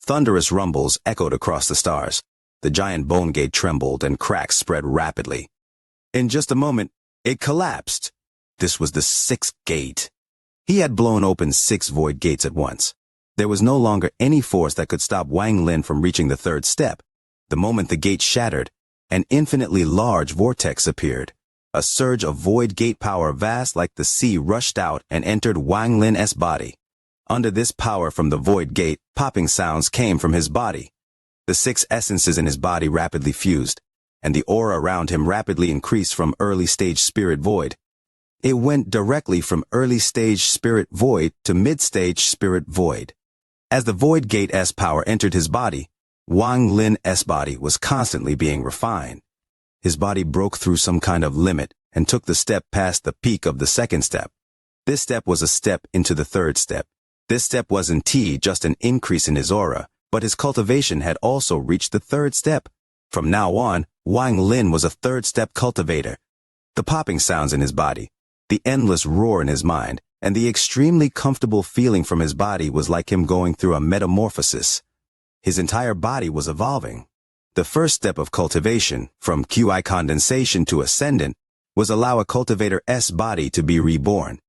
Thunderous rumbles echoed across the stars. The giant bone gate trembled and cracks spread rapidly. In just a moment, it collapsed. This was the 6th gate. He had blown open 6 void gates at once. There was no longer any force that could stop Wang Lin from reaching the third step. The moment the gate shattered, an infinitely large vortex appeared. A surge of void gate power vast like the sea rushed out and entered Wang Lin's body. Under this power from the void gate, popping sounds came from his body. The 6 essences in his body rapidly fused, and the aura around him rapidly increased from early-stage spirit void. It went directly from early-stage spirit void to mid-stage spirit void. As the void gate's power entered his body, Wang Lin's body was constantly being refined. His body broke through some kind of limit and took the step past the peak of the second step. This step was a step into the third step. This step wasn't just an increase in his aura, but his cultivation had also reached the third step. From now on, Wang Lin was a third-step cultivator. The popping sounds in his body, the endless roar in his mind, and the extremely comfortable feeling from his body was like him going through a metamorphosis. His entire body was evolving. The first step of cultivation, from QI condensation to ascendant, was allow a cultivator's body to be reborn.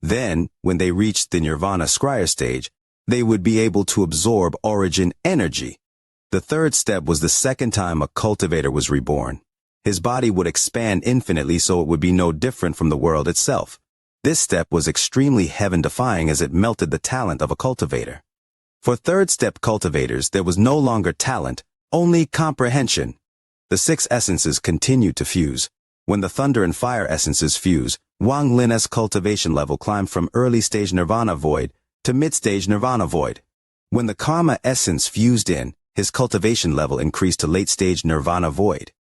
Then, when they reached the Nirvana Scryer stage, they would be able to absorb origin energy. The third step was the second time a cultivator was reborn. His body would expand infinitely so it would be no different from the world itself. This step was extremely heaven-defying as it melted the talent of a cultivator. For third-step cultivators, there was no longer talent, only comprehension. The 6 essences continued to fuse. When the thunder and fire essences fused, Wang Lin's cultivation level climbed from early-stage nirvana void to mid-stage nirvana void. When the karma essence fused in, his cultivation level increased to late-stage nirvana void.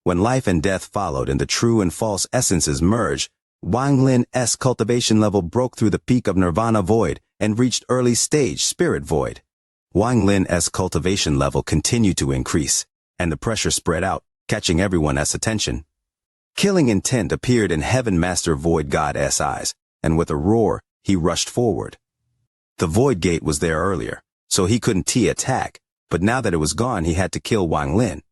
When life and death followed and the true and false essences merged, Wang Lin's cultivation level broke through the peak of nirvana void and reached early-stage spirit void. Wang Lin's cultivation level continued to increase, and the pressure spread out, catching everyone's attention. Killing intent appeared in Heaven Master Void God's eyes, and with a roar, he rushed forward. The void gate was there earlier, so he couldn't attack, but now that it was gone he had to kill Wang Lin.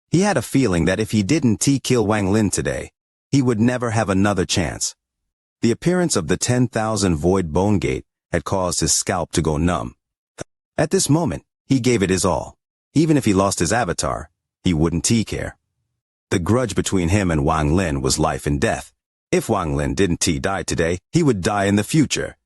He had a feeling that if he didn't kill Wang Lin today, he would never have another chance. The appearance of the 10,000 void bone gate had caused his scalp to go numb. At this moment, he gave it his all. Even if he lost his avatar, he wouldn't care. The grudge between him and Wang Lin was life and death. If Wang Lin didn't die today, he would die in the future.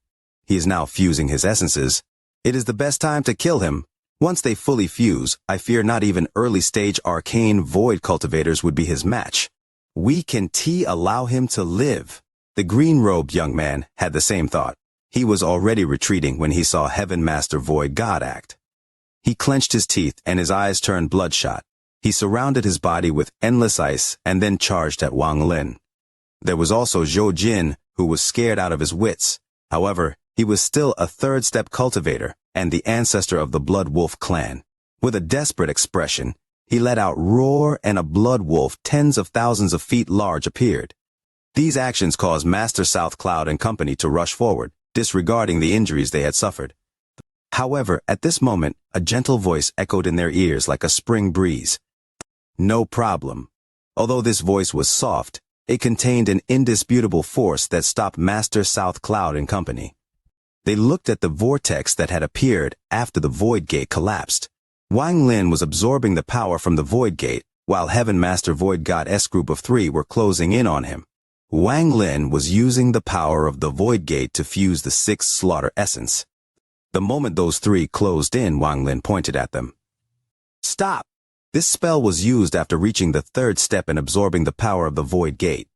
He is now fusing his essences. It is the best time to kill him. Once they fully fuse, I fear not even early-stage arcane void cultivators would be his match. We can allow him to live. The green-robed young man had the same thought. He was already retreating when he saw Heaven Master Void God act. He clenched his teeth and his eyes turned bloodshot. He surrounded his body with endless ice and then charged at Wang Lin. There was also Zhou Jin, who was scared out of his wits. However, he was still a third-step cultivator and the ancestor of the Blood Wolf clan. With a desperate expression, he let out roar and a blood wolf tens of thousands of feet large appeared. These actions caused Master South Cloud and company to rush forward, disregarding the injuries they had suffered. However, at this moment, a gentle voice echoed in their ears like a spring breeze. No problem. Although this voice was soft, it contained an indisputable force that stopped Master South Cloud and company. They looked at the vortex that had appeared after the void gate collapsed. Wang Lin was absorbing the power from the void gate, while Heaven Master Void God S group of 3 were closing in on him. Wang Lin was using the power of the void gate to fuse the 6th slaughter essence. The moment those 3 closed in, Wang Lin pointed at them. Stop! This spell was used after reaching the 3rd step and absorbing the power of the void gate.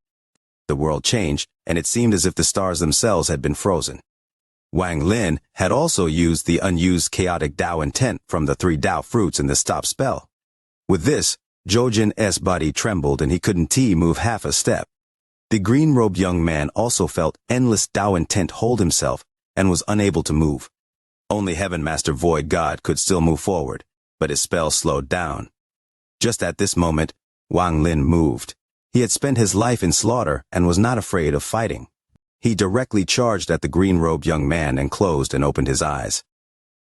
The world changed, and it seemed as if the stars themselves had been frozen. Wang Lin had also used the unused chaotic Dao intent from the 3 Dao fruits in the stop spell. With this, Zhou body trembled and he couldn't move half a step. The green-robed young man also felt endless Dao intent hold himself and was unable to move. Only Heaven Master Void God could still move forward, but his spell slowed down. Just at this moment, Wang Lin moved. He had spent his life in slaughter and was not afraid of fighting. He directly charged at the green-robed young man and closed and opened his eyes.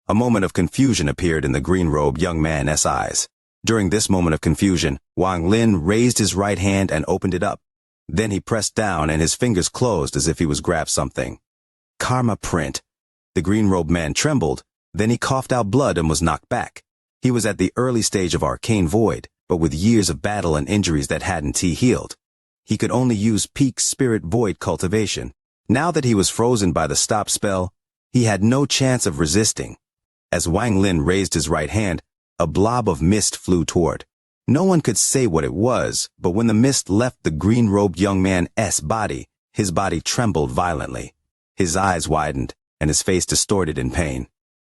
A moment of confusion appeared in the green-robed young man's eyes. During this moment of confusion, Wang Lin raised his right hand and opened it up. Then he pressed down and his fingers closed as if he was grabbed something. Karma print. The green-robed man trembled, then he coughed out blood and was knocked back. He was at the early stage of arcane void, but with years of battle and injuries that hadn't healed. He could only use peak spirit void cultivation. Now that he was frozen by the stop spell, he had no chance of resisting. As Wang Lin raised his right hand, a blob of mist flew toward. No one could say what it was, but when the mist left the green-robed young man's body, his body trembled violently. His eyes widened, and his face distorted in pain.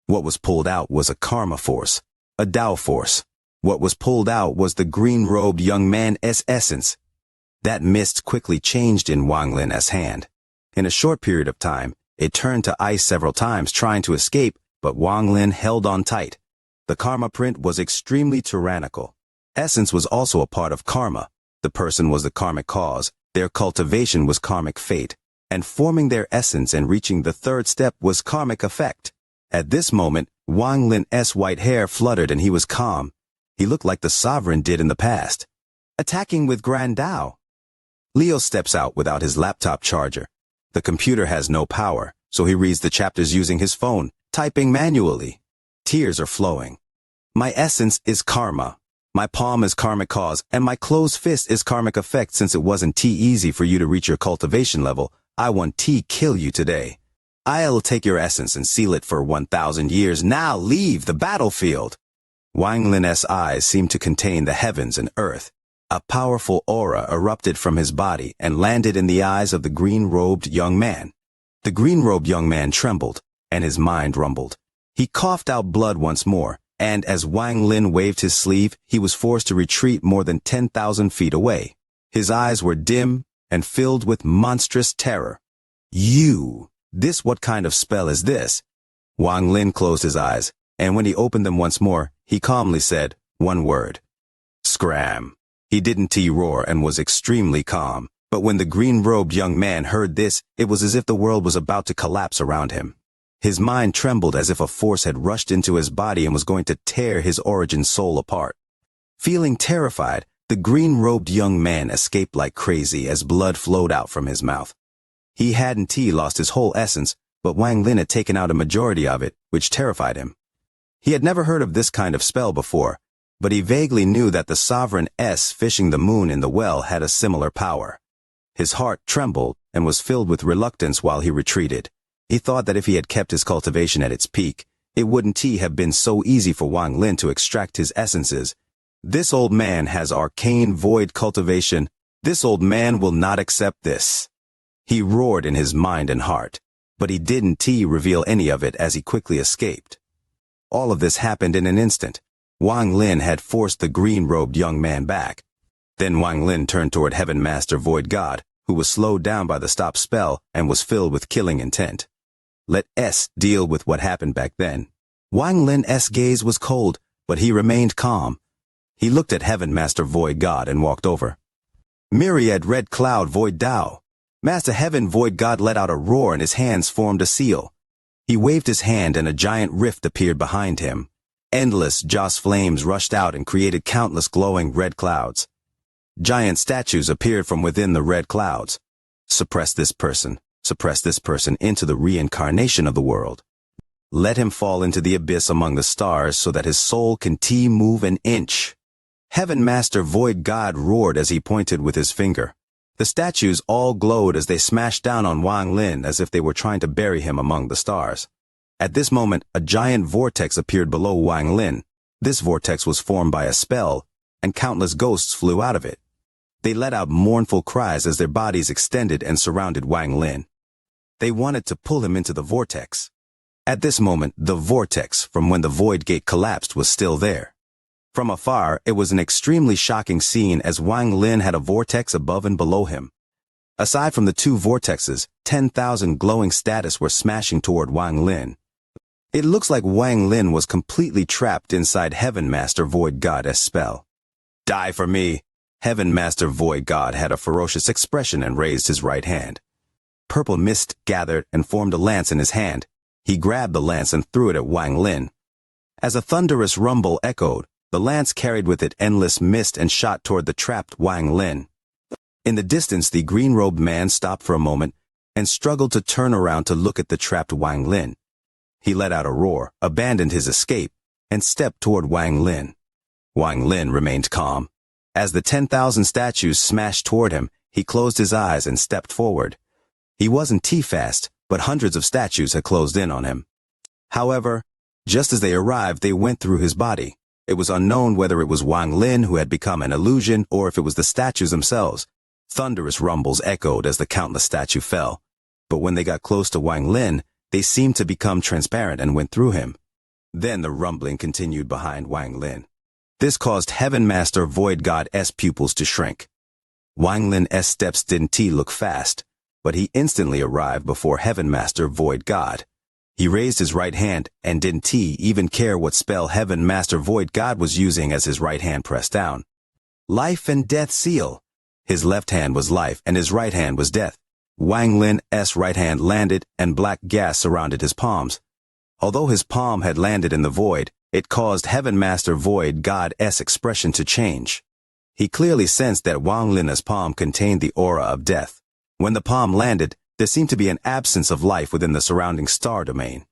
What was pulled out was a karma force, a Dao force. What was pulled out was the green-robed young man's essence. That mist quickly changed in Wang Lin's hand. In a short period of time, it turned to ice several times trying to escape, but Wang Lin held on tight. The karma print was extremely tyrannical. Essence was also a part of karma. The person was the karmic cause, their cultivation was karmic fate, and forming their essence and reaching the 3rd step was karmic effect. At this moment, Wang Lin's white hair fluttered and he was calm. He looked like the sovereign did in the past. Attacking with Grand Dao. Leo steps out without his laptop charger. The computer has no power, so he reads the chapters using his phone, typing manually. Tears are flowing. My essence is karma. My palm is karmic cause, and my closed fist is karmic effect. Since it wasn't easy for you to reach your cultivation level, I want kill you today. I'll take your essence and seal it for 1,000 years. Now leave the battlefield. Wang Lin's eyes seemed to contain the heavens and earth. A powerful aura erupted from his body and landed in the eyes of the green-robed young man. The green-robed young man trembled, and his mind rumbled. He coughed out blood once more, and as Wang Lin waved his sleeve, he was forced to retreat more than 10,000 feet away. His eyes were dim and filled with monstrous terror. What kind of spell is this? Wang Lin closed his eyes, and when he opened them once more, he calmly said, one word. Scram. He didn't roar and was extremely calm, but when the green-robed young man heard this, it was as if the world was about to collapse around him. His mind trembled as if a force had rushed into his body and was going to tear his origin soul apart. Feeling terrified, the green-robed young man escaped like crazy as blood flowed out from his mouth. He hadn't lost his whole essence, but Wang Lin had taken out a majority of it, which terrified him. He had never heard of this kind of spell before, but he vaguely knew that the sovereign fishing the moon in the well had a similar power. His heart trembled and was filled with reluctance while he retreated. He thought that if he had kept his cultivation at its peak, it wouldn't have been so easy for Wang Lin to extract his essences. This old man has arcane void cultivation. This old man will not accept this. He roared in his mind and heart, but he didn't reveal any of it as he quickly escaped. All of this happened in an instant. Wang Lin had forced the green-robed young man back. Then Wang Lin turned toward Heaven Master Void God, who was slowed down by the stop spell and was filled with killing intent. Let S deal with what happened back then. Wang Lin's gaze was cold, but he remained calm. He looked at Heaven Master Void God and walked over. Myriad Red Cloud Void Dao. Master Heaven Void God let out a roar and his hands formed a seal. He waved his hand and a giant rift appeared behind him. Endless Joss flames rushed out and created countless glowing red clouds. Giant statues appeared from within the red clouds. Suppress this person. suppress this person into the reincarnation of the world. Let him fall into the abyss among the stars so that his soul can move an inch. Heaven Master Void God roared as he pointed with his finger. The statues all glowed as they smashed down on Wang Lin as if they were trying to bury him among the stars. At this moment, a giant vortex appeared below Wang Lin. This vortex was formed by a spell, and countless ghosts flew out of it. They let out mournful cries as their bodies extended and surrounded Wang Lin. They wanted to pull him into the vortex. At this moment, the vortex from when the void gate collapsed was still there. From afar, it was an extremely shocking scene as Wang Lin had a vortex above and below him. Aside from the two vortexes, 10,000 glowing statues were smashing toward Wang Lin. It looks like Wang Lin was completely trapped inside Heaven Master Void God's spell. Die for me! Heaven Master Void God had a ferocious expression and raised his right hand. Purple mist gathered and formed a lance in his hand. He grabbed the lance and threw it at Wang Lin. As a thunderous rumble echoed, the lance carried with it endless mist and shot toward the trapped Wang Lin. In the distance, the green-robed man stopped for a moment and struggled to turn around to look at the trapped Wang Lin. He let out a roar, abandoned his escape, and stepped toward Wang Lin. Wang Lin remained calm. As the 10,000 statues smashed toward him, he closed his eyes and stepped forward. He wasn't T-fast, but hundreds of statues had closed in on him. However, just as they arrived, they went through his body. It was unknown whether it was Wang Lin who had become an illusion or if it was the statues themselves. Thunderous rumbles echoed as the countless statues fell. But when they got close to Wang Lin, they seemed to become transparent and went through him. Then the rumbling continued behind Wang Lin. This caused Heaven Master Void God's pupils to shrink. Wang Lin's steps didn't look fast, but he instantly arrived before Heaven Master Void God. He raised his right hand and didn't even care what spell Heaven Master Void God was using as his right hand pressed down. Life and death seal. His left hand was life and his right hand was death. Wang Lin's right hand landed and black gas surrounded his palms. Although his palm had landed in the void, it caused Heaven Master Void God's expression to change. He clearly sensed that Wang Lin's palm contained the aura of death. When the palm landed, there seemed to be an absence of life within the surrounding star domain.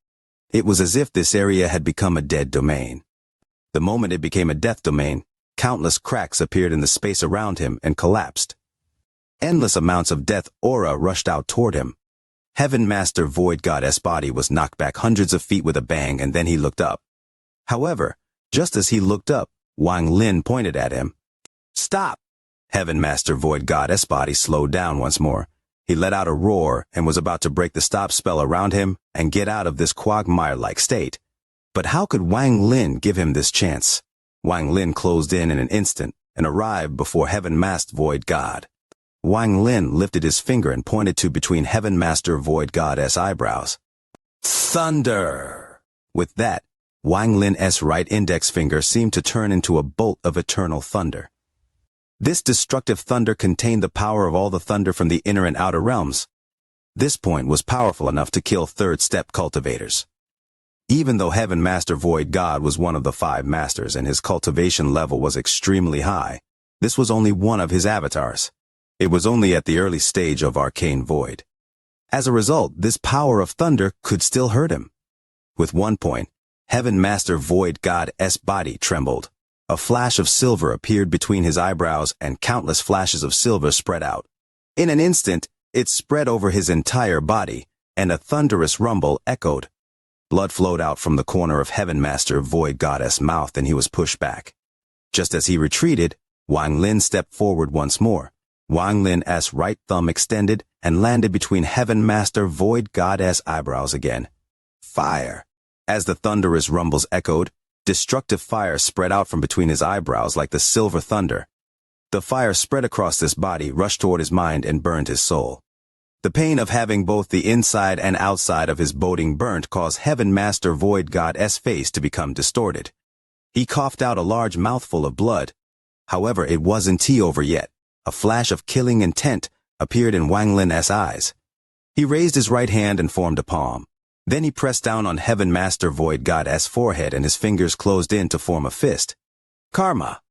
It was as if this area had become a dead domain. The moment it became a death domain, countless cracks appeared in the space around him and collapsed. Endless amounts of death aura rushed out toward him. Heaven Master Void God's body was knocked back hundreds of feet with a bang, and then he looked up. However, just as he looked up, Wang Lin pointed at him. Stop! Heaven Master Void God's body slowed down once more. He let out a roar and was about to break the stop spell around him and get out of this quagmire-like state. But how could Wang Lin give him this chance? Wang Lin closed in an instant and arrived before Heaven Master Void God. Wang Lin lifted his finger and pointed to between Heaven Master Void God's eyebrows. Thunder! With that, Wang Lin's right index finger seemed to turn into a bolt of eternal thunder. This destructive thunder contained the power of all the thunder from the inner and outer realms. This point was powerful enough to kill third-step cultivators. Even though Heaven Master Void God was one of the 5 masters and his cultivation level was extremely high, this was only one of his avatars. It was only at the early stage of arcane void. As a result, this power of thunder could still hurt him. With one point, Heaven Master Void God's body trembled. A flash of silver appeared between his eyebrows and countless flashes of silver spread out. In an instant, it spread over his entire body, and a thunderous rumble echoed. Blood flowed out from the corner of Heaven Master Void God's mouth and he was pushed back. Just as he retreated, Wang Lin stepped forward once more. Wang Lin's right thumb extended and landed between Heaven Master Void God's eyebrows again. Fire! As the thunderous rumbles echoed, destructive fire spread out from between his eyebrows like the silver thunder. The fire spread across this body, rushed toward his mind, and burned his soul. The pain of having both the inside and outside of his boding burnt caused Heaven Master Void God's face to become distorted. He coughed out a large mouthful of blood. However, it wasn't over yet. A flash of killing intent appeared in Wang Lin's eyes. He raised his right hand and formed a palm. Then he pressed down on Heaven Master Void God's forehead and his fingers closed in to form a fist. Karma.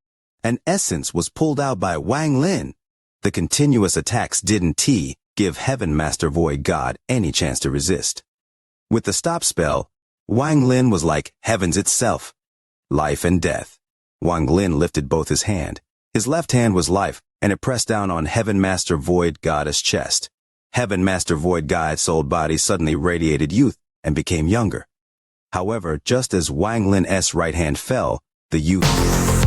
An essence was pulled out by Wang Lin. The continuous attacks didn't give Heaven Master Void God any chance to resist. With the stop spell, Wang Lin was like heavens itself. Life and death. Wang Lin lifted both his hand. His left hand was life, and it pressed down on Heaven Master Void Goddess' chest. Heaven Master Void God's soul body suddenly radiated youth and became younger. However, just as Wang Lin's right hand fell, the youth